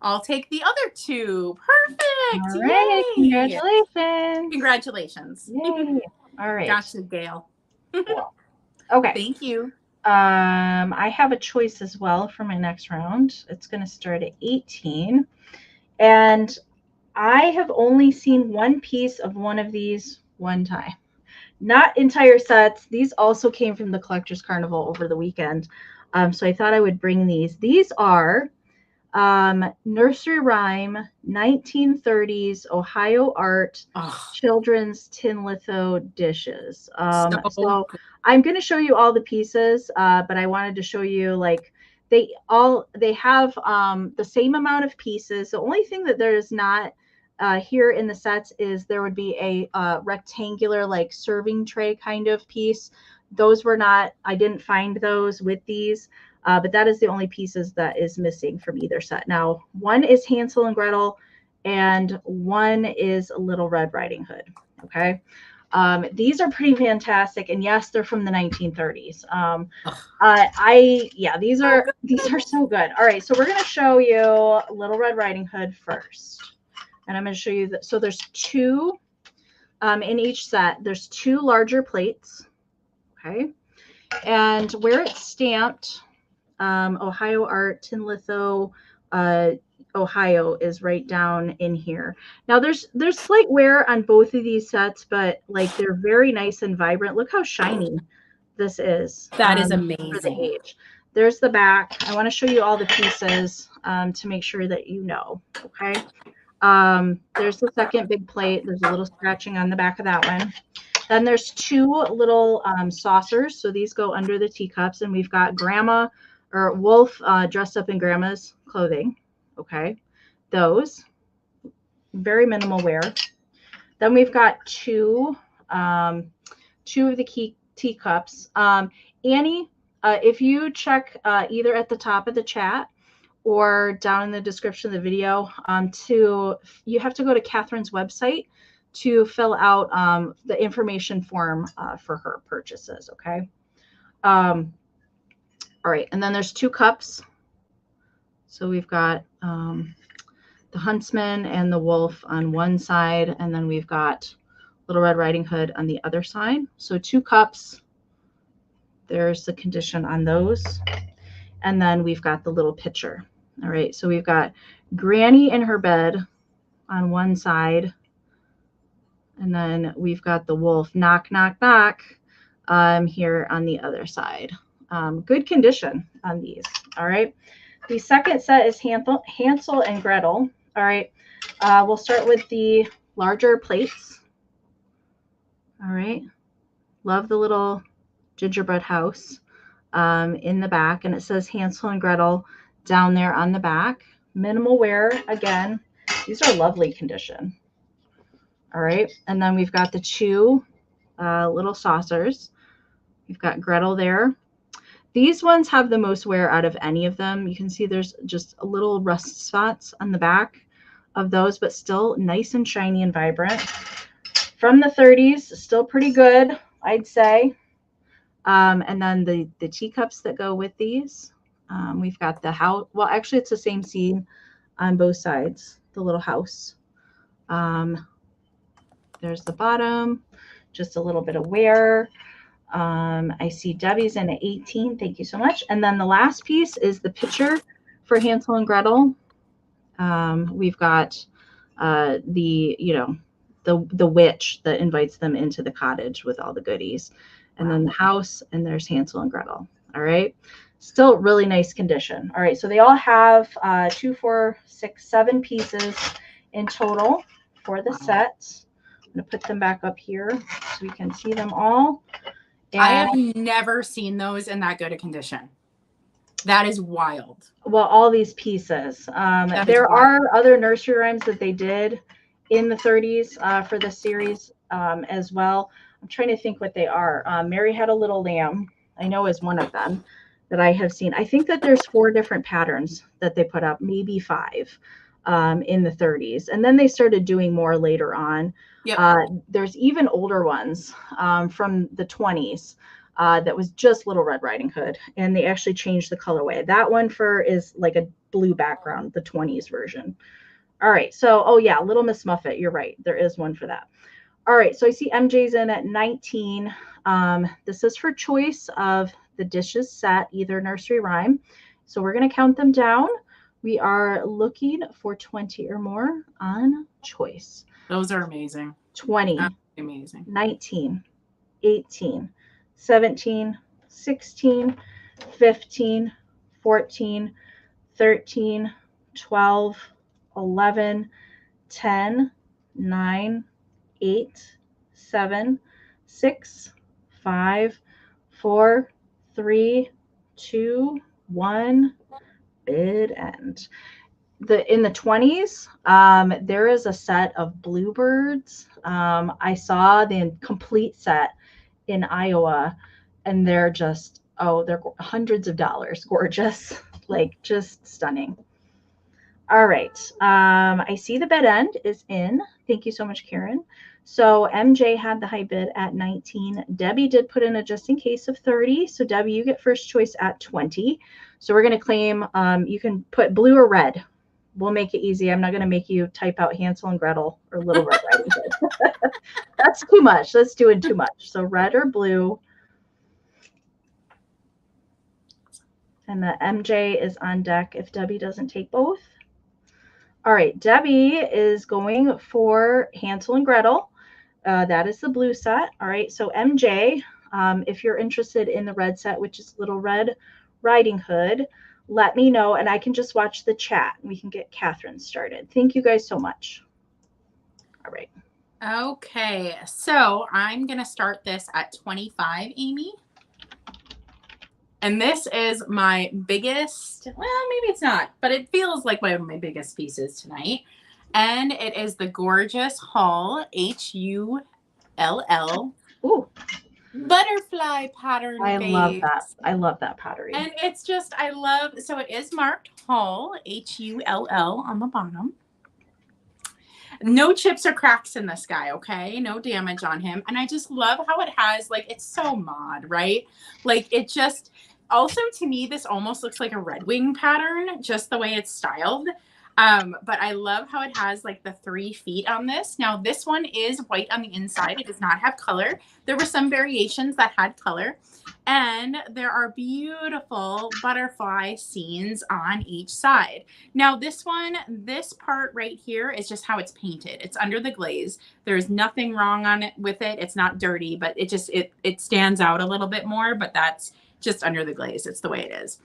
I'll take the other 2. Perfect. All right. Yay. Congratulations. Congratulations. Yay. All right. Gotcha, Gail. Cool. Okay. Thank you. I have a choice as well for my next round. It's going to start at 18. And I have only seen one piece of one of these one time. Not entire sets. These also came from the Collectors Carnival over the weekend. So I thought I would bring these. These are nursery rhyme 1930s Ohio art children's tin litho dishes. So I'm going to show you all the pieces, but I wanted to show you like they have the same amount of pieces. The only thing that there is not here in the sets is there would be a rectangular like serving tray kind of piece. Those were not, I didn't find those with these. But that is the only pieces that is missing from either set. Now, one is Hansel and Gretel, and one is Little Red Riding Hood. Okay, these are pretty fantastic, and yes, they're from the 1930s. These are so good. All right, so we're going to show you Little Red Riding Hood first, and I'm going to show you that. So there's 2 in each set. There's 2 larger plates. Okay, and where it's stamped. Ohio Art Tin Litho Ohio is right down in here. Now there's slight wear on both of these sets, but like they're very nice and vibrant. Look how shiny this is. That is amazing. For the age. There's the back. I want to show you all the pieces to make sure that you know. Okay. There's the second big plate. There's a little scratching on the back of that one. Then there's 2 little saucers. So these go under the teacups, and we've got Grandma or Wolf dressed up in Grandma's clothing. Okay, those very minimal wear. Then we've got 2 of the teacups. Annie, if you check either at the top of the chat or down in the description of the video, you have to go to Catherine's website to fill out the information form for her purchases. Okay. All right, and then there's 2 cups. So we've got the Huntsman and the Wolf on one side, and then we've got Little Red Riding Hood on the other side. So 2 cups. There's the condition on those. And then we've got the little pitcher. All right, so we've got Granny in her bed on one side. And then we've got the wolf, knock, knock, knock, here on the other side. Good condition on these. All right. The second set is Hansel and Gretel. All right. We'll start with the larger plates. All right. Love the little gingerbread house in the back. And it says Hansel and Gretel down there on the back. Minimal wear again. These are lovely condition. All right. And then we've got the two little saucers. We've got Gretel there. These ones have the most wear out of any of them. You can see there's just a little rust spots on the back of those, but still nice and shiny and vibrant. From the 30s, still pretty good, I'd say. And then the teacups that go with these. We've got the house. Well, actually, it's the same scene on both sides, the little house. There's the bottom, just a little bit of wear. I see Debbie's in at 18. Thank you so much. And then the last piece is the picture for Hansel and Gretel. We've got the witch that invites them into the cottage with all the goodies. And then the house, and there's Hansel and Gretel. All right. Still really nice condition. All right. So they all have 2, 4, 6, 7 pieces in total for the set. I'm going to put them back up here so we can see them all. And I have never seen those in that good a condition. That is wild. Well, all these pieces. There are other nursery rhymes that they did in the 30s for this series as well. I'm trying to think what they are. Mary Had a Little Lamb, I know, is one of them that I have seen. I think that there's 4 different patterns that they put up, maybe 5 in the 30s. And then they started doing more later on. Yep. There's even older ones from the 20s that was just Little Red Riding Hood. And they actually changed the colorway. That one is like a blue background, the 20s version. All right. So, oh yeah, Little Miss Muffet. You're right. There is one for that. All right. So I see MJ's in at 19. This is for choice of the dishes set, either nursery rhyme. So we're going to count them down. We are looking for 20 or more on choice. Those are amazing. 20. Amazing. 19, 18, 17, 16, 15, 14, 13, 12, 11, 10, 9, 8, 7, 6, 5, 4, 3, 2, 1. Bid end. In the 20s, there is a set of bluebirds. I saw the complete set in Iowa, and they're just, they're hundreds of dollars. Gorgeous, like just stunning. All right. I see the bid end is in. Thank you so much, Karen. So MJ had the high bid at 19. Debbie did put in a just in case of 30. So Debbie, you get first choice at 20. So we're going to claim, you can put blue or red. We'll make it easy. I'm not going to make you type out Hansel and Gretel or Little Red Riding Hood. That's too much. That's doing too much. So red or blue. And the MJ is on deck if Debbie doesn't take both. All right. Debbie is going for Hansel and Gretel. That is the blue set. All right. So MJ, if you're interested in the red set, which is Little Red Riding Hood, let me know, and I can just watch the chat. We can get Catherine started. Thank you guys so much. All right. Okay, so I'm going to start this at 25, Amie. And this is my biggest, well, maybe it's not, but it feels like one of my biggest pieces tonight. And it is the gorgeous Hull, Hull. Ooh. Butterfly pattern. I love that. I love that pottery. And it's just, so it is marked Hull, Hull on the bottom. No chips or cracks in this guy, okay? No damage on him. And I just love how it has, like, it's so mod, right? Like, it just, also to me, this almost looks like a Red Wing pattern, just the way it's styled. But I love how it has like the 3 feet on this. Now this one is white on the inside. It does not have color. There were some variations that had color. And there are beautiful butterfly scenes on each side. Now this one, this part right here is just how it's painted. It's under the glaze. There's nothing wrong on it with it. It's not dirty, but it stands out a little bit more, but that's just under the glaze. It's the way it is.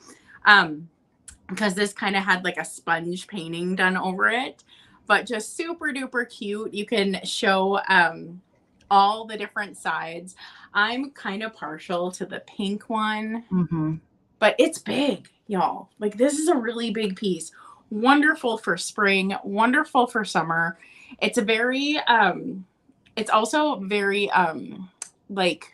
Because this kind of had like a sponge painting done over it, but just super duper cute. You can show all the different sides. I'm kind of partial to the pink one, but it's big, y'all. Like this is a really big piece. Wonderful for spring, wonderful for summer. It's a very, it's also very like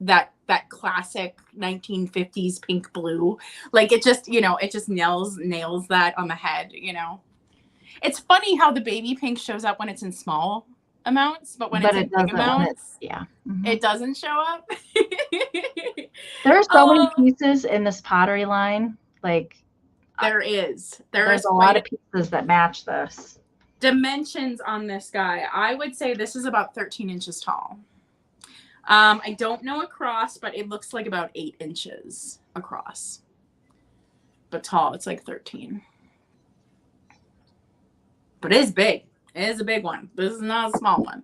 that classic 1950s pink blue. Like it just, you know, it just nails that on the head, you know. It's funny how the baby pink shows up when it's in small amounts, but when it's in big amounts, it doesn't show up. There are so many pieces in this Pottery line. Like there's a lot of pieces that match this. Dimensions on this guy. I would say this is about 13 inches tall. I don't know across, but it looks like about 8 inches across. But tall, it's like 13. But it is big. It is a big one. This is not a small one.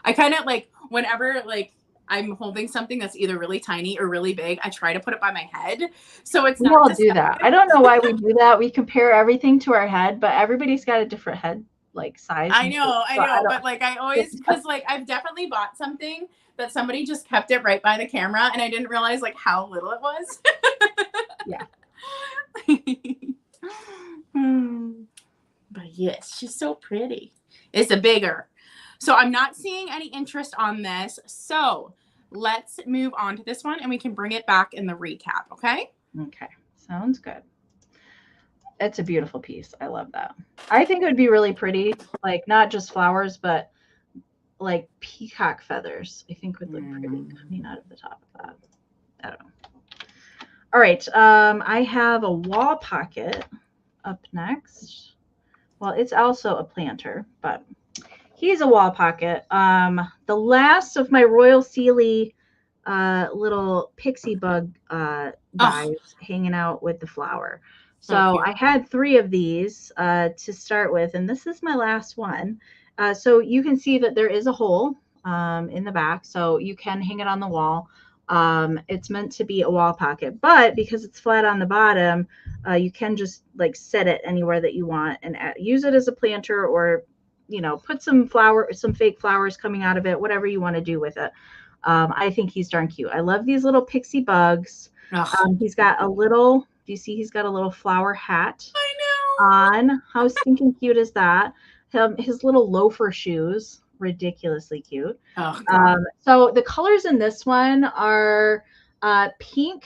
I kind of like, whenever like I'm holding something that's either really tiny or really big, I try to put it by my head. So it's we all do that. I don't know why we do that. We compare everything to our head, but everybody's got a different head like size. I know, but like I always, because like I've definitely bought something that somebody just kept it right by the camera and I didn't realize like how little it was. Yeah. But yes, she's so pretty. It's a bigger. So I'm not seeing any interest on this. So let's move on to this one and we can bring it back in the recap. Okay. Okay. Sounds good. It's a beautiful piece. I love that. I think it would be really pretty, like not just flowers, but like peacock feathers. I think would look pretty coming out of the top of that. I don't know. All right. I have a wall pocket up next. Well, it's also a planter, but he's a wall pocket. The last of my Royal Sealy little pixie bug dies hanging out with the flower. So I had 3 of these to start with, and this is my last one. So you can see that there is a hole in the back, so you can hang it on the wall. It's meant to be a wall pocket, but because it's flat on the bottom, you can just like set it anywhere that you want and use it as a planter, or you know, put some fake flowers coming out of it, whatever you want to do with it. I think he's darn cute. I love these little pixie bugs. He's got a little, do you see he's got a little flower hat on? How stinking cute is that? His little loafer shoes, ridiculously cute. So the colors in this one are pink,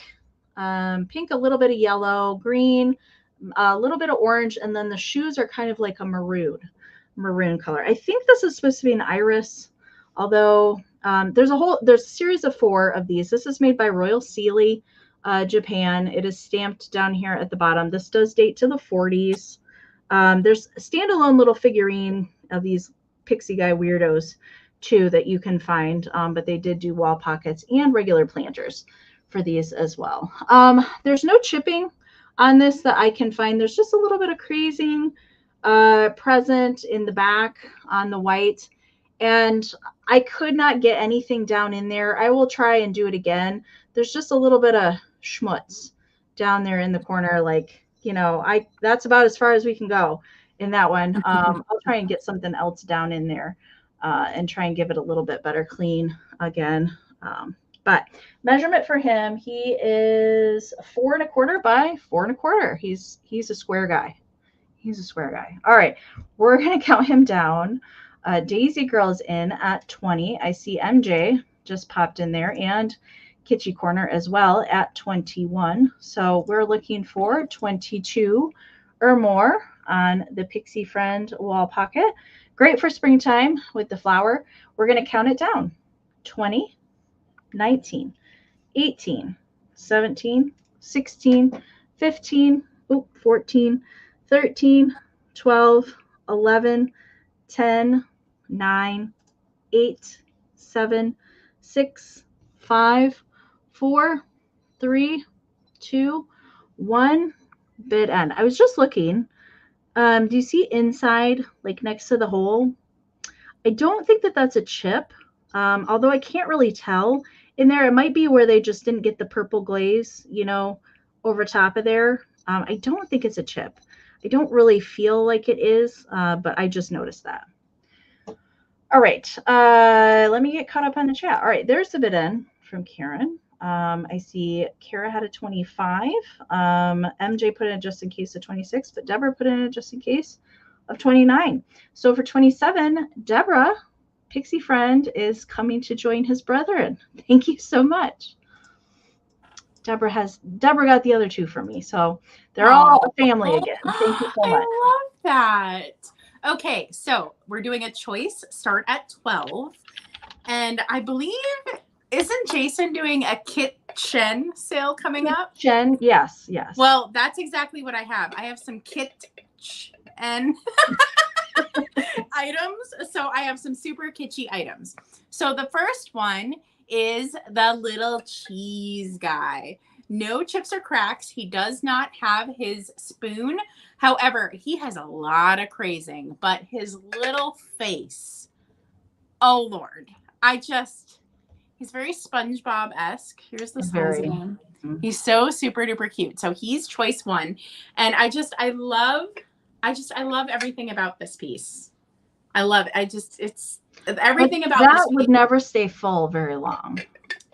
a little bit of yellow, green, a little bit of orange, and then the shoes are kind of like a maroon color. I think this is supposed to be an iris, although there's a series of 4 of these. This is made by Royal Sealy, Japan. It is stamped down here at the bottom. This does date to the 40s. There's a standalone little figurine of these pixie guy weirdos too that you can find, but they did do wall pockets and regular planters for these as well. There's no chipping on this that I can find. There's just a little bit of crazing present in the back on the white, and I could not get anything down in there. I will try and do it again. There's just a little bit of schmutz down there in the corner, like, you know, that's about as far as we can go in that one. I'll try and get something else down in there and try and give it a little bit better clean again. But measurement for him, he is 4 1/4 by 4 1/4. He's a square guy. He's a square guy. All right, we're going to count him down. Daisy Girl's in at 20. I see MJ just popped in there, and Kitschy Corner as well at 21. So we're looking for 22 or more on the Pixie Friend wall pocket. Great for springtime with the flower. We're going to count it down. 20, 19, 18, 17, 16, 15. 14, 13, 12, 11, 10, 9, 8, 7, 6, 5, 4, 3, 2, 1. Bid end. I was just looking. Do you see inside, like next to the hole? I don't think that that's a chip, although I can't really tell. In there, it might be where they just didn't get the purple glaze, over top of there. I don't think it's a chip. I don't really feel like it is, but I just noticed that. All right, let me get caught up on the chat. All right, there's the bid in from Karen. I see Kara had a 25. MJ put in a just in case of 26, but Deborah put in a just in case of 29. So for 27, Deborah, Pixie friend, is coming to join his brethren. Thank you so much. Deborah got the other two for me, so they're all a family again. Thank you so much. I love that. Okay, so we're doing a choice start at 12, and I believe, isn't Jason doing a kitchen sale coming up? Jen, yes. Well, that's exactly what I have. I have some kitchen items. So I have some super kitschy items. So the first one is the little cheese guy. No chips or cracks. He does not have his spoon. However, he has a lot of crazing, but his little face, oh Lord, he's very SpongeBob-esque. Here's the size of him. He's so super duper cute. So he's choice 1. And I love everything about this piece. I love it. It's everything about that would never stay full very long.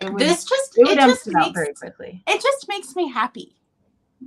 It would empty out very quickly. It just makes me happy.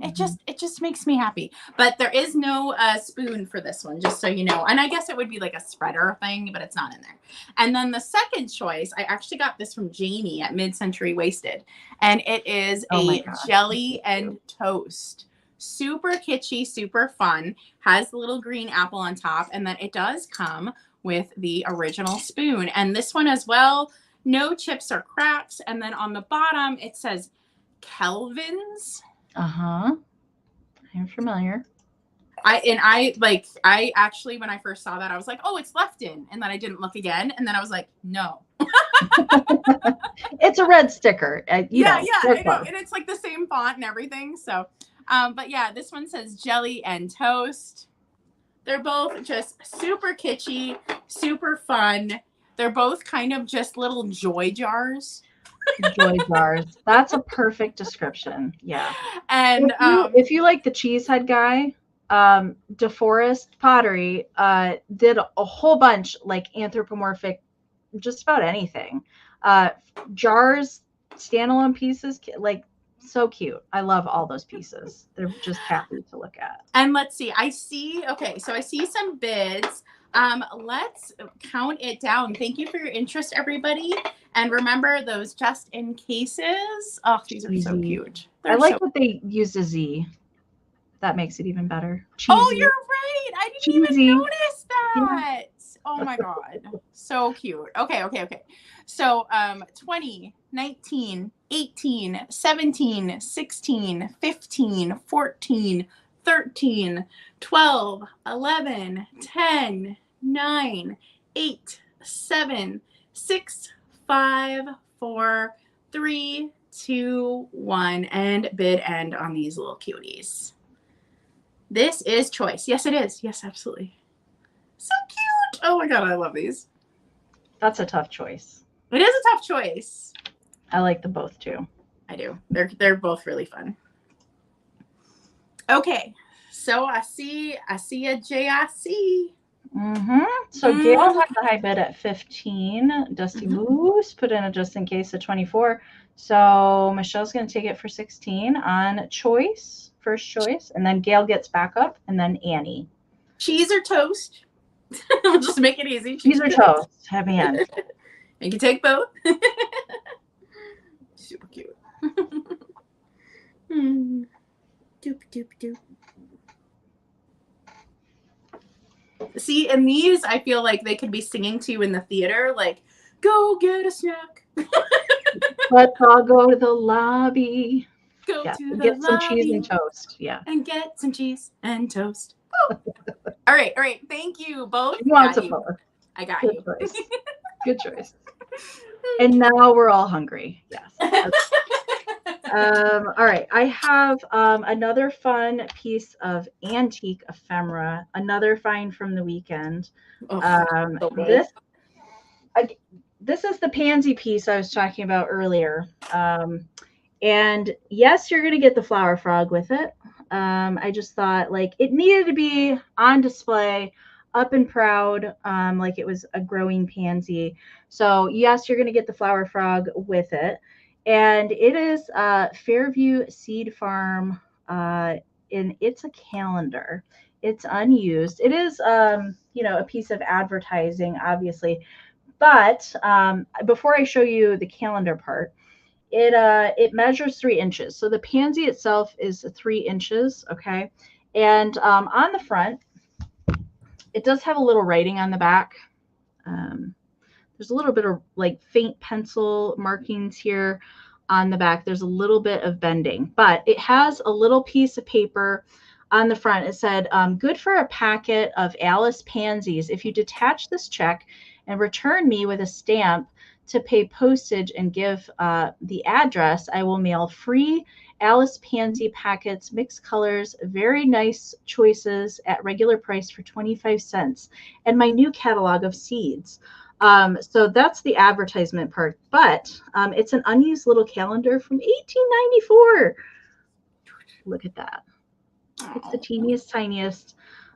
It just makes me happy. But there is no spoon for this one, just so you know. And I guess it would be like a spreader thing, but it's not in there. And then the second choice, I actually got this from Jamie at Mid-Century Wasted. And it is a jelly and toast. Super kitschy, super fun. Has the little green apple on top. And then it does come with the original spoon. And this one as well, no chips or cracks. And then on the bottom, it says Kelvin's. I'm familiar. I actually, when I first saw that, I was like, oh, it's Lefton. And then I didn't look again. And then I was like, no. It's a red sticker. I know. And it's like the same font and everything. So, but yeah, this one says jelly and toast. They're both just super kitschy, super fun. They're both kind of just little joy jars. Joy jars. That's a perfect description. Yeah. And if you like the cheesehead guy, DeForest Pottery did a whole bunch like anthropomorphic, just about anything. Jars, standalone pieces, like so cute. I love all those pieces. They're just happy to look at. And let's see. I see some bids. Let's count it down. Thank you for your interest, everybody. And remember those just in cases. Oh, these are so cute. I like that they used a Z. That makes it even better. Cheesy. Oh, you're right. I didn't even notice that. Yeah. Oh my God. So cute. Okay. So 20, 19, 18, 17, 16, 15, 14, 13, 12, 11, 10, 9, 8, 7, 6, 5, 4, 3, 2, 1, and bid end on these little cuties. This is choice. Yes, it is. Yes, absolutely. So cute. Oh my God, I love these. That's a tough choice. It is a tough choice. I like them both too. I do. They're both really fun. Okay, so I see a JIC. So Gail had the high bid at 15. Dusty Moose put in a just in case of 24. So Michelle's going to take it for 16 on choice, first choice, and then Gail gets back up, and then Annie. Cheese or toast? We'll just make it easy. Cheese or toast. Happy hand. You can take both. Super cute. Doop doop doop. See, and these I feel like they could be singing to you in the theater, like, go get a snack. Let's all go to the lobby. Go Yeah, to the get some lobby cheese and toast. Yeah. and get some cheese and toast. Oh. All right. Thank you both. You want some both. I got Good you. choice. Good choice. And now we're all hungry. Yes. All right. I have another fun piece of antique ephemera, another find from the weekend. So good. This is the pansy piece I was talking about earlier. And yes, you're going to get the flower frog with it. I just thought like it needed to be on display, up and proud, like it was a growing pansy. So yes, you're going to get the flower frog with it. And it is Fairview Seed Farm, and it's a calendar. It's unused. It is, a piece of advertising, obviously. But before I show you the calendar part, it measures 3 inches. So the pansy itself is 3 inches, okay? And on the front, it does have a little writing on the back. There's a little bit of like faint pencil markings here on the back. There's a little bit of bending, but it has a little piece of paper on the front. It said, good for a packet of Alice pansies. If you detach this check and return me with a stamp to pay postage and give the address, I will mail free Alice pansy packets, mixed colors, very nice choices at regular price for 25 cents, and my new catalog of seeds. So that's the advertisement part, but it's an unused little calendar from 1894. Look at that. It's the teeniest, tiniest.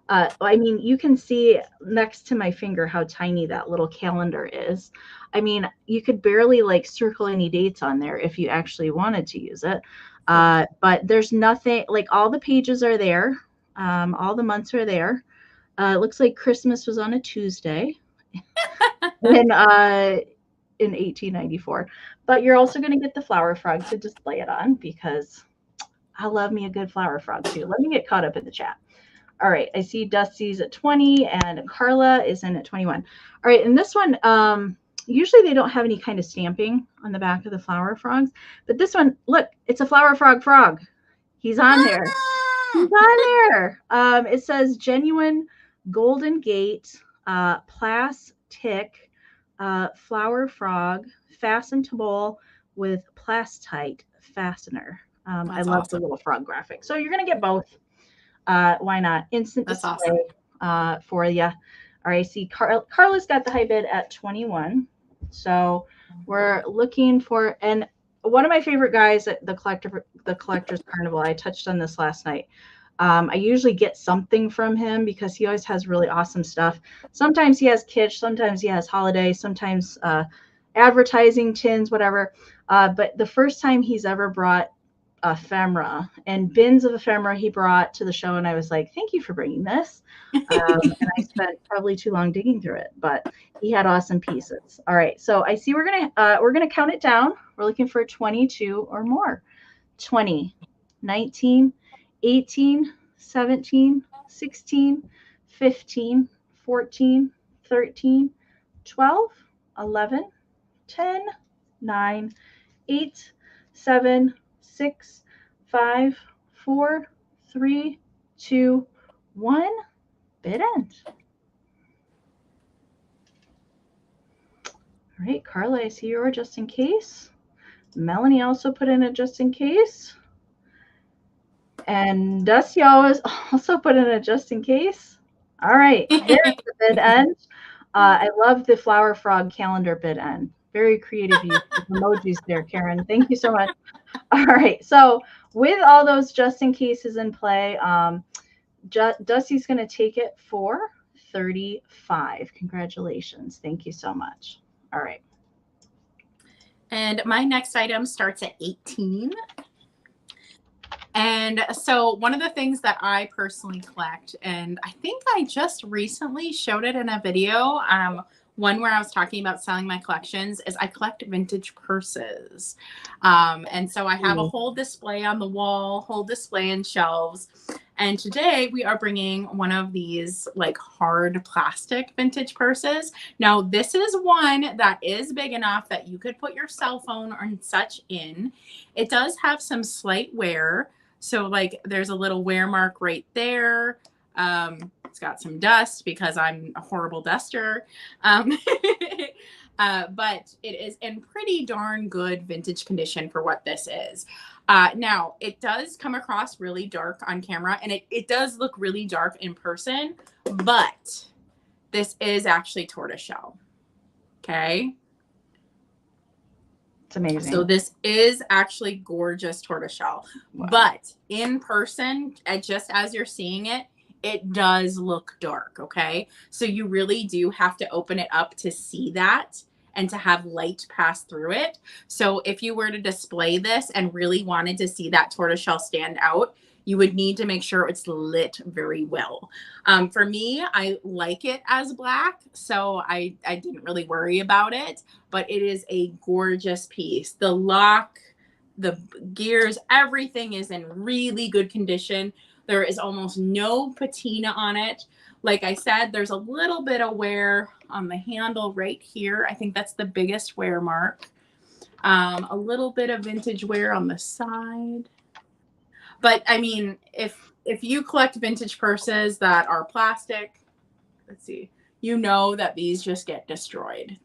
I mean, you can see next to my finger how tiny that little calendar is. I mean, you could barely like circle any dates on there if you actually wanted to use it. But there's nothing, like all the pages are there. All the months are there. It looks like Christmas was on a Tuesday in 1894. But you're also going to get the flower frog to display it on because I love me a good flower frog too. Let me get caught up in the chat. All right, I see Dusty's at 20 and Carla is in at 21. All right, and this one, usually they don't have any kind of stamping on the back of the flower frogs, but this one, look, it's a flower frog. He's on there. He's on there. It says genuine Golden Gate plastic flower frog fastened to bowl with plastite fastener. I love awesome. The little frog graphic. So you're going to get both. Why not? Instant That's display awesome. For you. All right, see, Carla's got the high bid at 21. So we're looking for, and one of my favorite guys at the Collector's Carnival, I touched on this last night. I usually get something from him because he always has really awesome stuff. Sometimes he has kitsch, sometimes he has holiday, sometimes advertising tins, whatever. But the first time he's ever brought ephemera and bins of ephemera he brought to the show, and I was like, thank you for bringing this. And I spent probably too long digging through it, but he had awesome pieces. All right, so I see we're gonna count it down. We're looking for 22 or more. 20, 19, 18, 17, 16, 15, 14, 13, 12, 11, 10, 9, 8, 7, 6, 5, 4, 3, 2, 1. Bid end. All right, Carla, I see your just in case. Melanie also put in a just in case. And Dusty always also put in a just in case. All right, there's the bid end. I love the flower frog calendar bid end. Very creative use of emojis there, Karen. Thank you so much. All right, so with all those just in cases in play, Dusty's going to take it for 35. Congratulations. Thank you so much. All right. And my next item starts at 18. And so one of the things that I personally collect, and I think I just recently showed it in a video, one where I was talking about selling my collections, is I collect vintage purses. And so I have a whole display on the wall, whole display in shelves. And today we are bringing one of these like hard plastic vintage purses. Now this is one that is big enough that you could put your cell phone or such in. It does have some slight wear. So like there's a little wear mark right there. It's got some dust because I'm a horrible duster. But it is in pretty darn good vintage condition for what this is. Now, it does come across really dark on camera, and it does look really dark in person, but this is actually tortoiseshell. Okay? It's amazing. So this is actually gorgeous tortoiseshell. Wow. But in person, just as you're seeing it, it does look dark, okay? So you really do have to open it up to see that and to have light pass through it. So if you were to display this and really wanted to see that tortoiseshell stand out, you would need to make sure it's lit very well. For me, I like it as black, so I didn't really worry about it, but it is a gorgeous piece. The lock, the gears, everything is in really good condition. There is almost no patina on it. Like I said, there's a little bit of wear on the handle right here. I think that's the biggest wear mark. A little bit of vintage wear on the side. But I mean, if you collect vintage purses that are plastic, let's see, you know that these just get destroyed.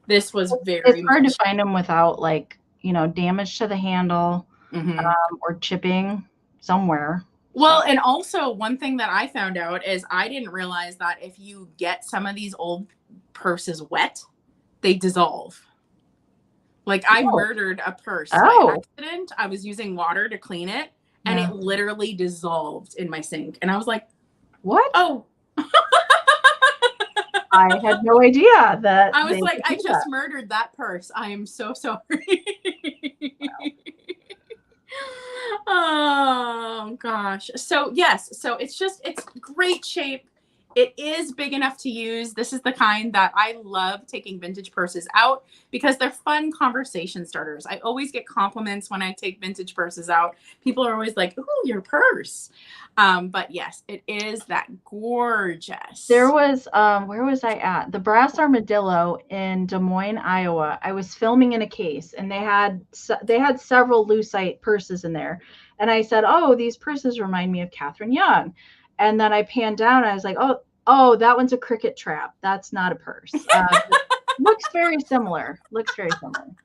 This was very. It's hard to find them without like, damage to the handle, or chipping somewhere. Well, and also one thing that I found out is I didn't realize that if you get some of these old purses wet, they dissolve. Like I murdered a purse by accident. I was using water to clean it, and it literally dissolved in my sink. And I was like, what? Oh. I had no idea that. I was like, I just murdered that purse. I am so sorry. Oh gosh. So yes, so it's great shape. It is big enough to use. This is the kind that I love taking vintage purses out because they're fun conversation starters. I always get compliments when I take vintage purses out. People are always like, "Ooh, your purse." But yes, it is that gorgeous. There was, where was I at? The Brass Armadillo in Des Moines, Iowa. I was filming in a case, and they had several lucite purses in there. And I said, "Oh, these purses remind me of Katherine Young." And then I panned down, and I was like, "Oh, that one's a cricket trap. That's not a purse." Looks very similar.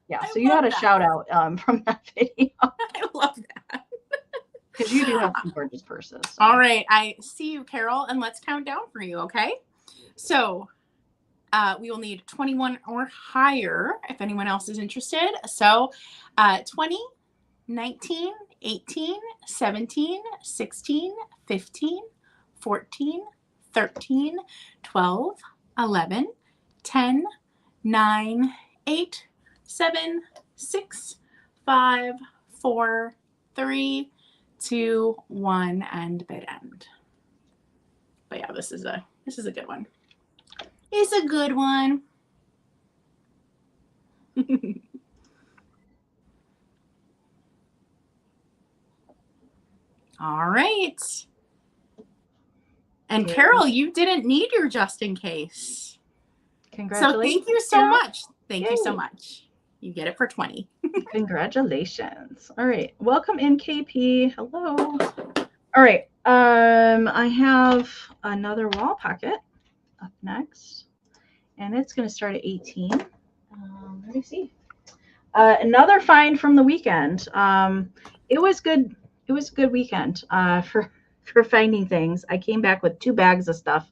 Yeah. So you had a shout out from that video. I love that. Because you do have some gorgeous purses. So. All right. I see you, Carol, and let's count down for you, okay? So we will need 21 or higher if anyone else is interested. So 20, 19, 18, 17, 16, 15, 14, 13, 12, 11, 10, 9, 8, 7, 6, 5, 4, 3, 2, 1, and bid end. But yeah, this is a good one. It's a good one. All right. And Carol, you didn't need your just in case. Congratulations. So thank you so much. Thank you so much. You get it for 20. Congratulations. All right. Welcome in, KP. Hello. All right. I have another wall pocket up next, and it's going to start at 18. Let me see. Another find from the weekend. It was good. It was a good weekend for finding things. I came back with 2 bags of stuff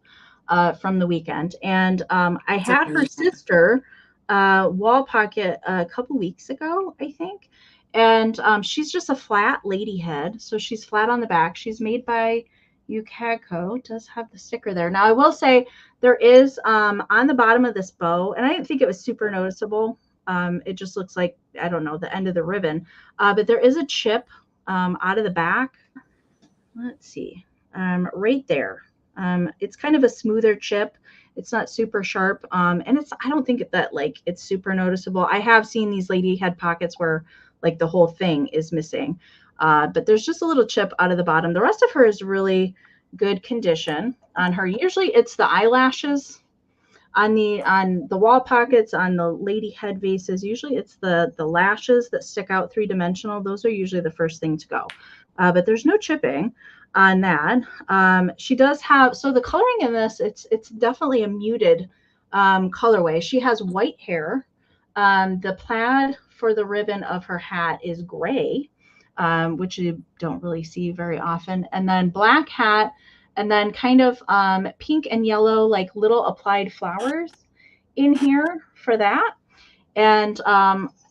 from the weekend, and I had her sister wall pocket a couple weeks ago, I think. And she's just a flat lady head. So she's flat on the back. She's made by UCAGCO. It does have the sticker there. Now I will say there is on the bottom of this bow, and I didn't think it was super noticeable. It just looks like, I don't know, the end of the ribbon. But there is a chip out of the back. Let's see, right there. It's kind of a smoother chip. It's not super sharp. And I don't think that like it's super noticeable. I have seen these lady head pockets where like the whole thing is missing. but there's just a little chip out of the bottom. The rest of her is really good condition on her. Usually it's the eyelashes on the wall pockets, on the lady head vases. Usually it's the lashes that stick out three-dimensional. Those are usually the first thing to go. But there's no chipping on that. She does have, so the coloring in this, it's definitely a muted colorway. She has white hair. The plaid for the ribbon of her hat is gray, which you don't really see very often. And then black hat, and then kind of pink and yellow, like little applied flowers in here for that. And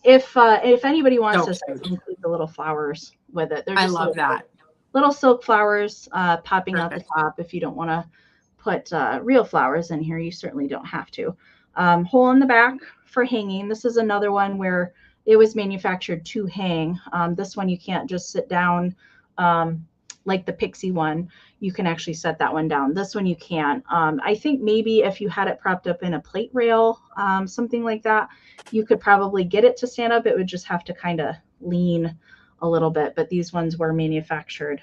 if anybody wants to include the little flowers with it, they're just I love that. Little silk flowers popping out the top. If you don't want to put real flowers in here, you certainly don't have to. Hole in the back for hanging. This is another one where it was manufactured to hang. This one you can't just sit down like the Pixie one. You can actually set that one down. This one you can't. I think maybe if you had it propped up in a plate rail, something like that, you could probably get it to stand up. It would just have to kind of lean a little bit, but these ones were manufactured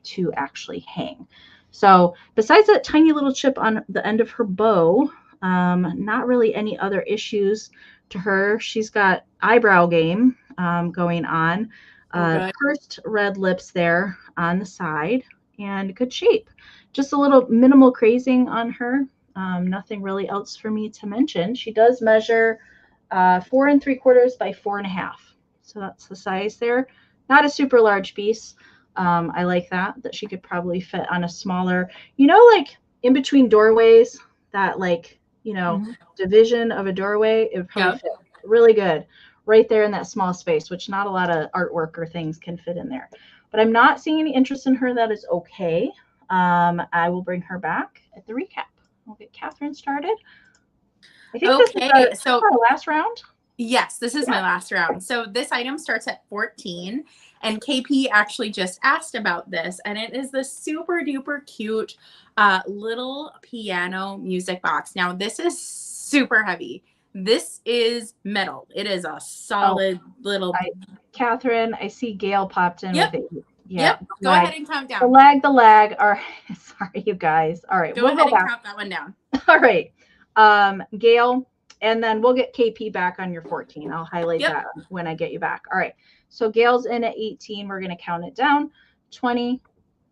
to actually hang. So besides that tiny little chip on the end of her bow, not really any other issues to her. She's got eyebrow game going on. Pursed red lips there on the side, and good shape. Just a little minimal crazing on her. Nothing really else for me to mention. She does measure 4 3/4 by 4.5. So that's the size there. Not a super large piece. I like that she could probably fit on a smaller, like in between doorways, that like, division of a doorway, it would probably fit really good right there in that small space, which not a lot of artwork or things can fit in there. But I'm not seeing any interest in her. That is okay. I will bring her back at the recap. We'll get Catherine started. I think this is our last round. Yes, this is my last round. So this item starts at 14, and KP actually just asked about this, and it is the super duper cute little piano music box. Now this is super heavy. This is metal. It is a solid little. Catherine, I see Gail popped in with it. Yep. Go ahead and count down. The lag. All right. Sorry, you guys. All right. Go ahead and count that one down. All right. Gail, and then we'll get KP back on your 14. I'll highlight that when I get you back. All right. So Gail's in at 18. We're going to count it down. 20,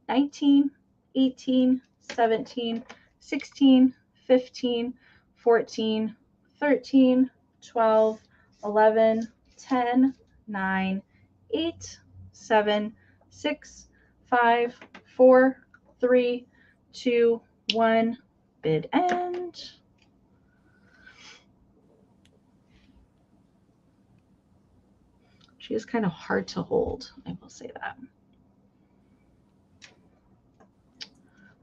19, 18, 17, 16, 15, 14, 13, 12, 11, 10, 9, 8, 7, 6, 5, 4, 3, 2, 1. Bid end. She is kind of hard to hold, I will say that.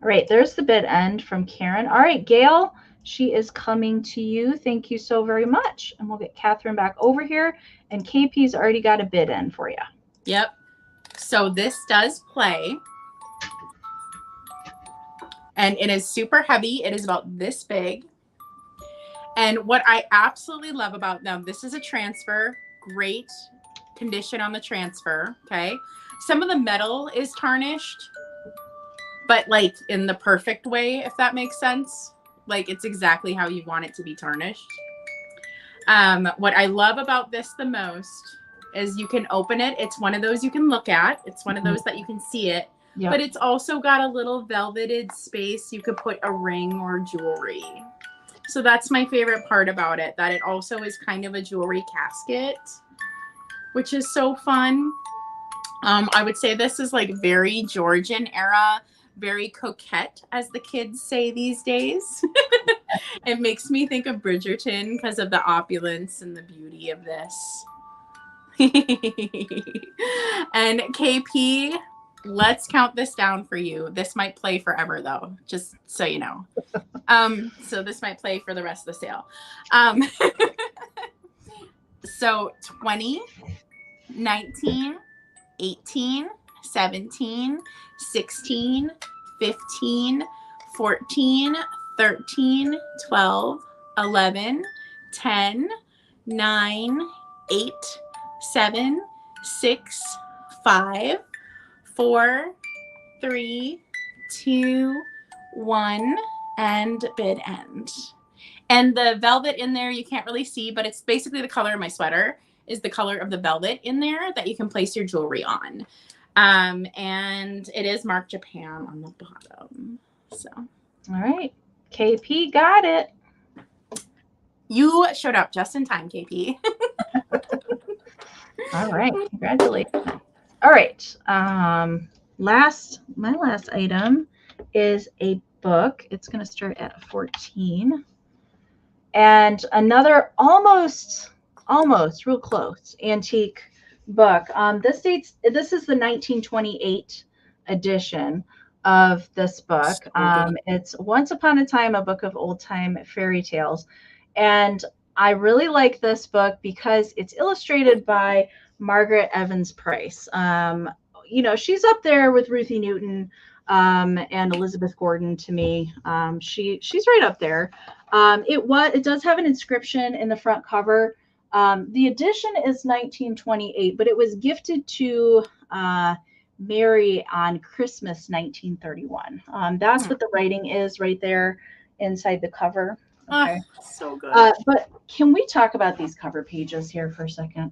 All right, there's the bid end from Karen. All right, Gail, she is coming to you. Thank you so very much. And we'll get Catherine back over here. And KP's already got a bid in for you. Yep. So this does play. And it is super heavy. It is about this big. And what I absolutely love about them, this is a transfer. Great condition on the transfer. Okay. Some of the metal is tarnished, but like in the perfect way, if that makes sense. Like it's exactly how you want it to be tarnished. What I love about this the most is you can open it. It's one of those you can look at. It's one of those that you can see it. Yep. But it's also got a little velveted space. You could put a ring or jewelry. So that's my favorite part about it, that it also is kind of a jewelry casket, which is so fun. I would say this is like very Georgian era, very coquette, as the kids say these days. It makes me think of Bridgerton because of the opulence and the beauty of this. And KP, let's count this down for you. This might play forever though, just so you know. So this might play for the rest of the sale. So 20, 19, 18, 17, 16, 15, 14, 13, 12, 11, 10, 9, 8, 7, 6, 5, 4, 3, 2, 1, and bid end. And the velvet in there, you can't really see, but it's basically the color of my sweater is the color of the velvet in there that you can place your jewelry on. And it is marked Japan on the bottom. So, all right. KP got it. You showed up just in time, KP. All right. Congratulations. All right. My last item is a book. It's going to start at 14. And another almost real close antique book. This is the 1928 edition of this book. It's Once Upon a Time, a book of old time fairy tales. And I really like this book because it's illustrated by Margaret Evans Price. You know, she's up there with Ruthie Newton and Elizabeth Gordon to me. She's right up there. It does have an inscription in the front cover. The edition is 1928, but it was gifted to Mary on Christmas 1931. That's what the writing is right there inside the cover. Okay. Oh, so good. But can we talk about these cover pages here for a second?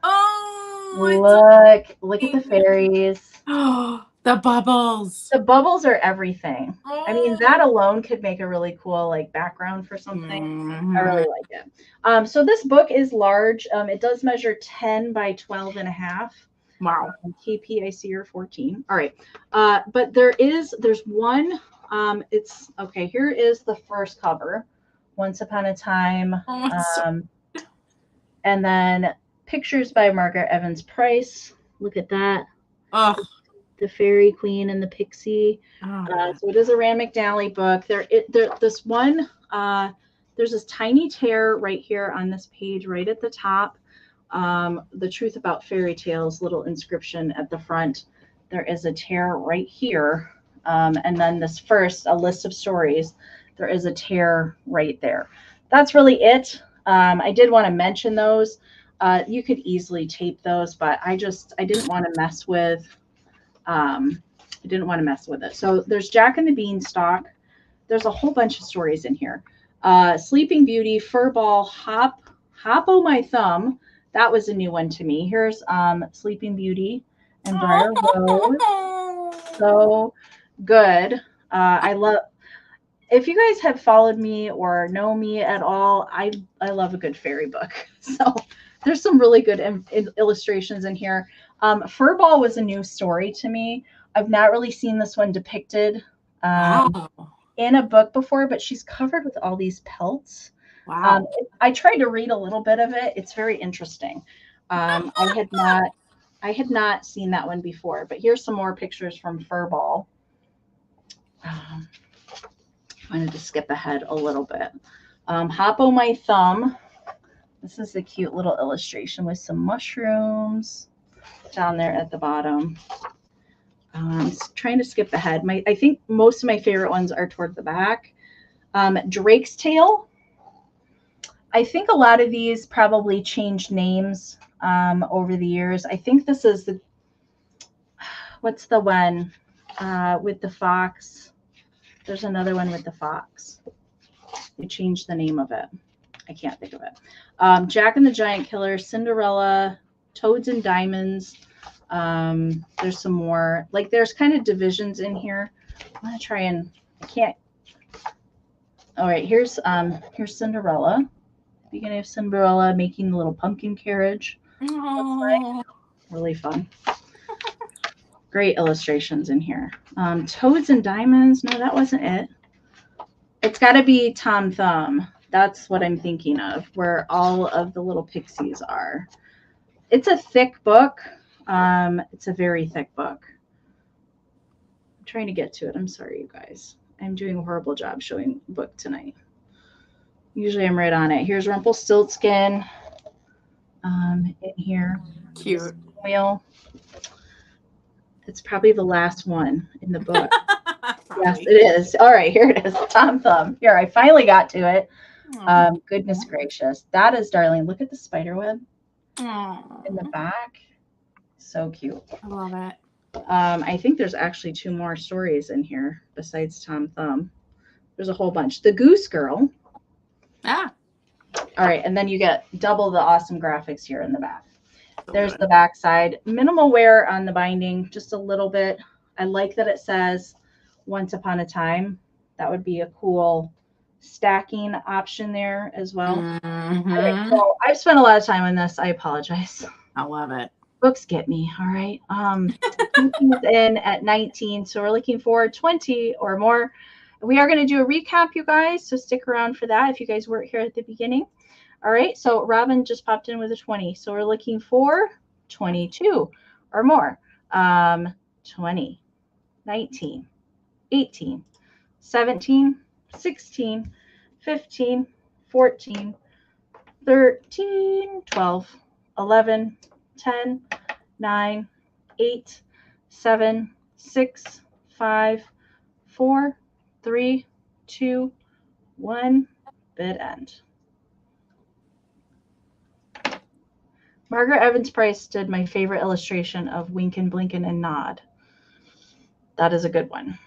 Oh, look at the fairies. Oh, the bubbles. The bubbles are everything. Oh. I mean, that alone could make a really cool like background for something. Mm-hmm. I really like it. So this book is large. It does measure 10 by 12 and a half. Wow. KP, I see you're 14. All right. But there's one. It's okay. Here is the first cover. Once Upon a Time. And then pictures by Margaret Evans Price. Look at that. Oh. The Fairy Queen and the Pixie. Oh. So it is a Rand McNally book. There's this tiny tear right here on this page, right at the top. The Truth About Fairy Tales, little inscription at the front. There is a tear right here. And then this first, a list of stories. There is a tear right there. That's really it. I did want to mention those. You could easily tape those, but I didn't want to mess with it. So there's Jack and the Beanstalk. There's a whole bunch of stories in here. Sleeping Beauty, Furball, Hop-O My Thumb. That was a new one to me. Here's Sleeping Beauty and Briar Rose. So good. If you guys have followed me or know me at all, I love a good fairy book. So there's some really good illustrations in here. Furball was a new story to me. I've not really seen this one depicted in a book before, but she's covered with all these pelts. Wow. I tried to read a little bit of it. It's very interesting. I had not seen that one before, but here's some more pictures from Furball. I wanted to skip ahead a little bit. Hop-O My Thumb. This is a cute little illustration with some mushrooms down there at the bottom. Trying to skip ahead. I think most of my favorite ones are toward the back. Drake's Tail. I think a lot of these probably changed names over the years. I think this is what's the one with the fox? There's another one with the fox. They changed the name of it. I can't think of it. Jack and the Giant Killer, Cinderella, Toads and Diamonds. There's some more. Like there's kind of divisions in here. I'm gonna try and I can't. All right, here's Cinderella. Beginning of Cinderella making the little pumpkin carriage. Oh. Really fun. Great illustrations in here. Toads and Diamonds. No, that wasn't it. It's got to be Tom Thumb. That's what I'm thinking of, where all of the little pixies are. It's a thick book. It's a very thick book. I'm trying to get to it. I'm sorry, you guys. I'm doing a horrible job showing the book tonight. Usually I'm right on it. Here's Rumpelstiltskin in here. Cute. Wheel. It's probably the last one in the book. Yes, it is. All right, here it is. Tom Thumb. Here, I finally got to it. Goodness gracious. That is darling. Look at the spider web in the back. So cute. I love it. I think there's actually 2 more stories in here besides Tom Thumb. There's a whole bunch. The Goose Girl. Ah. All right, and then you get double the awesome graphics here in the back. There's the back side. Minimal wear on the binding, just a little bit. I like that it says Once Upon a Time. That would be a cool stacking option there as well. Mm-hmm. All right, so I've spent a lot of time on this. I apologize. I love it. Books get me. All right. Is in at 19, so we're looking for 20 or more. We are going to do a recap, you guys, so stick around for that if you guys weren't here at the beginning. All right, so Robin just popped in with a 20, so we're looking for 22 or more. 20, 19, 18, 17, 16, 15, 14, 13, 12, 11, 10, 9, 8, 7, 6, 5, 4, 3, 2, 1, bid end. Margaret Evans Price did my favorite illustration of Winkin', Blinkin', and Nod. That is a good one.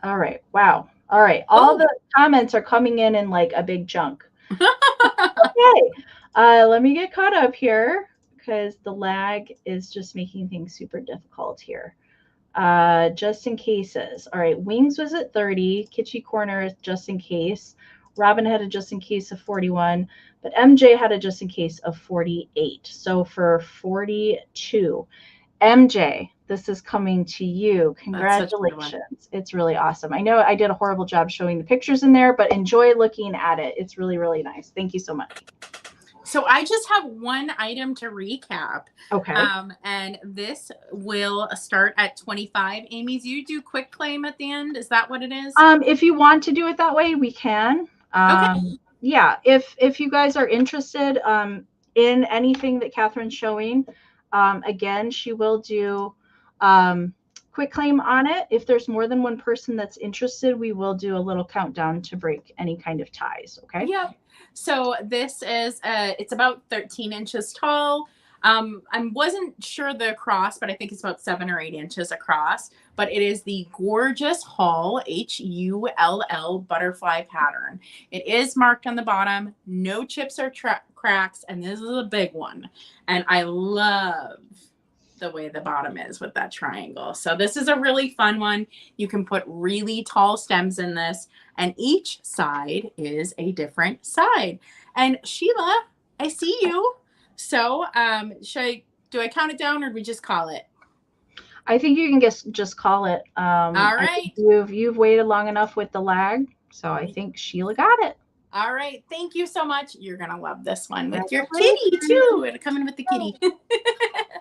All right. Wow. All right. All the comments are coming in like a big chunk. Okay. Let me get caught up here because the lag is just making things super difficult here. Just in cases. All right. Wings was at 30. Kitschy Corner is just in case. Robin had a just in case of 41, but MJ had a just in case of 48. So for 42, MJ, this is coming to you. Congratulations. It's really awesome. I know I did a horrible job showing the pictures in there, but enjoy looking at it. It's really, really nice. Thank you so much. So I just have one item to recap. Okay. And this will start at 25. Amie, do you do quick claim at the end? Is that what it is? If you want to do it that way, we can. Okay. Yeah. If you guys are interested in anything that Catherine's showing, again, she will do quick claim on it. If there's more than one person that's interested, we will do a little countdown to break any kind of ties. Okay. Yep. So this is it's about 13 inches tall. I wasn't sure the across, but I think it's about 7 or 8 inches across. But it is the gorgeous Hull HULL butterfly pattern. It is marked on the bottom, no chips or cracks, and this is a big one. And I love the way the bottom is with that triangle. So this is a really fun one. You can put really tall stems in this, and each side is a different side. And Sheila, I see you. So do I count it down or do we just call it? I think you can just call it. All right. You've waited long enough with the lag, so I think Sheila got it. All right. Thank you so much. You're going to love this one with your kitty too. It'll come in with the kitty.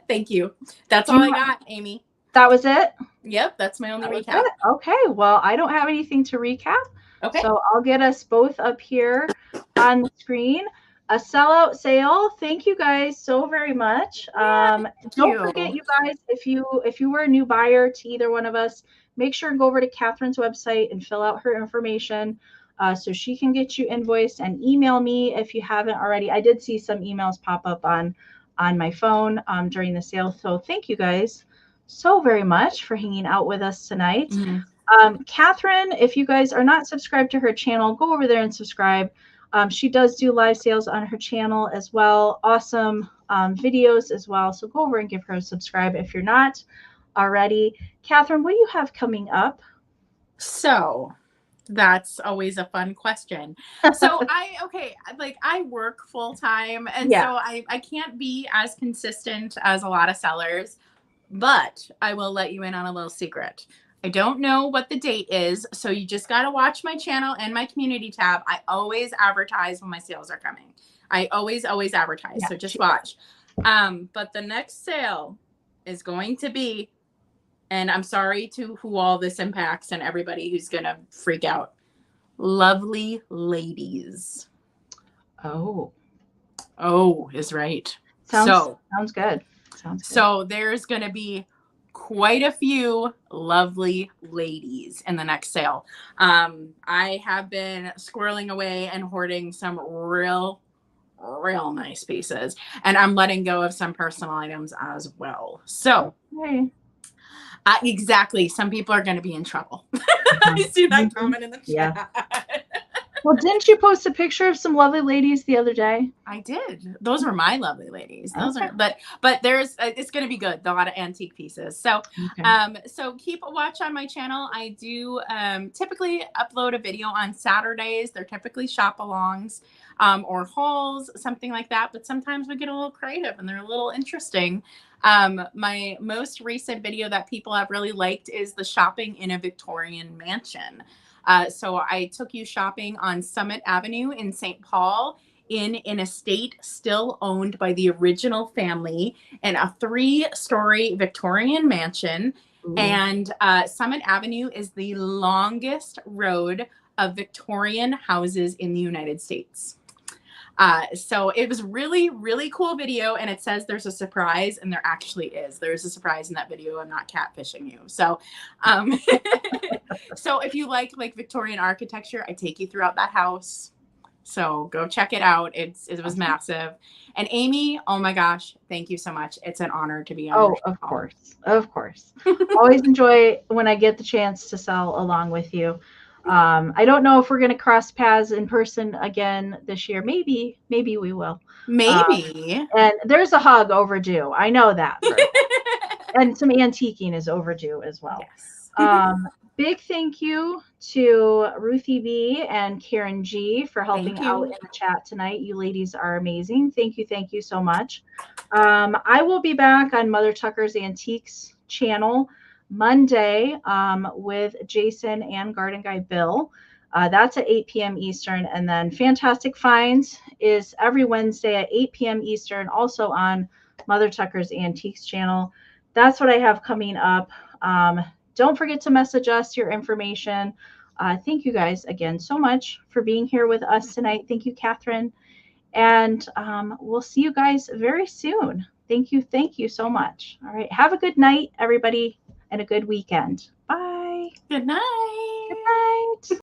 Thank you. That's all I got, Amie. That was it? Yep. That's my only recap. Okay. Well, I don't have anything to recap. Okay. So I'll get us both up here on the screen. A sellout sale. Thank you guys so very much. Don't forget, you guys, if you were a new buyer to either one of us, make sure to go over to Catherine's website and fill out her information so she can get you invoiced, and email me if you haven't already. I did see some emails pop up on my phone during the sale. So thank you guys so very much for hanging out with us tonight. Mm-hmm. Catherine, if you guys are not subscribed to her channel, go over there and subscribe. She does do live sales on her channel as well. Awesome videos as well. So go over and give her a subscribe if you're not already. Catherine, what do you have coming up? So that's always a fun question. So I work full time, and so I can't be as consistent as a lot of sellers, but I will let you in on a little secret. I don't know what the date is, so you just got to watch my channel and my community tab. I always advertise when my sales are coming. I always advertise, so just watch. But the next sale is going to be, and I'm sorry to who all this impacts and everybody who's going to freak out, Lovely Ladies. Oh is right. Sounds good. So there's going to be quite a few lovely ladies in the next sale. I have been squirreling away and hoarding some real real nice pieces. And I'm letting go of some personal items as well. So Okay. exactly. Some people are going to be in trouble. I see that comment in the chat. Yeah. Well, didn't you post a picture of some lovely ladies the other day? I did. Those were my lovely ladies. Those Okay. are, but there's, it's going to be good. A lot of antique pieces. So, Okay. so keep a watch on my channel. I do typically upload a video on Saturdays. They're typically shop alongs or hauls, something like that. But sometimes we get a little creative and they're a little interesting. My most recent video that people have really liked is the shopping in a Victorian mansion. So I took you shopping on Summit Avenue in St. Paul in an estate still owned by the original family in a 3-story Victorian mansion. Ooh. And Summit Avenue is the longest road of Victorian houses in the United States. So it was really, really cool video. And it says there's a surprise, and there actually is. There's a surprise in that video. I'm not catfishing you. So, so if you like Victorian architecture, I take you throughout that house. So go check it out. It was massive. And Amie, oh my gosh, thank you so much. It's an honor to be on. Oh, of course. Of course. Always enjoy when I get the chance to sell along with you. I don't know if we're going to cross paths in person again this year. Maybe we will. Maybe. And there's a hug overdue. I know that. And some antiquing is overdue as well. Yes. Big thank you to Ruthie B and Karen G for helping out in the chat tonight. You ladies are amazing. Thank you so much. I will be back on Mother Tucker's Antiques channel Monday with Jason and Garden Guy Bill. That's at 8 p.m. Eastern. And then Fantastic Finds is every Wednesday at 8 p.m. Eastern, also on Mother Tucker's Antiques channel. That's what I have coming up. Don't forget to message us your information. Thank you guys again so much for being here with us tonight. Thank you, Catherine. And we'll see you guys very soon. Thank you so much. All right. Have a good night, everybody, and a good weekend. Bye. Good night.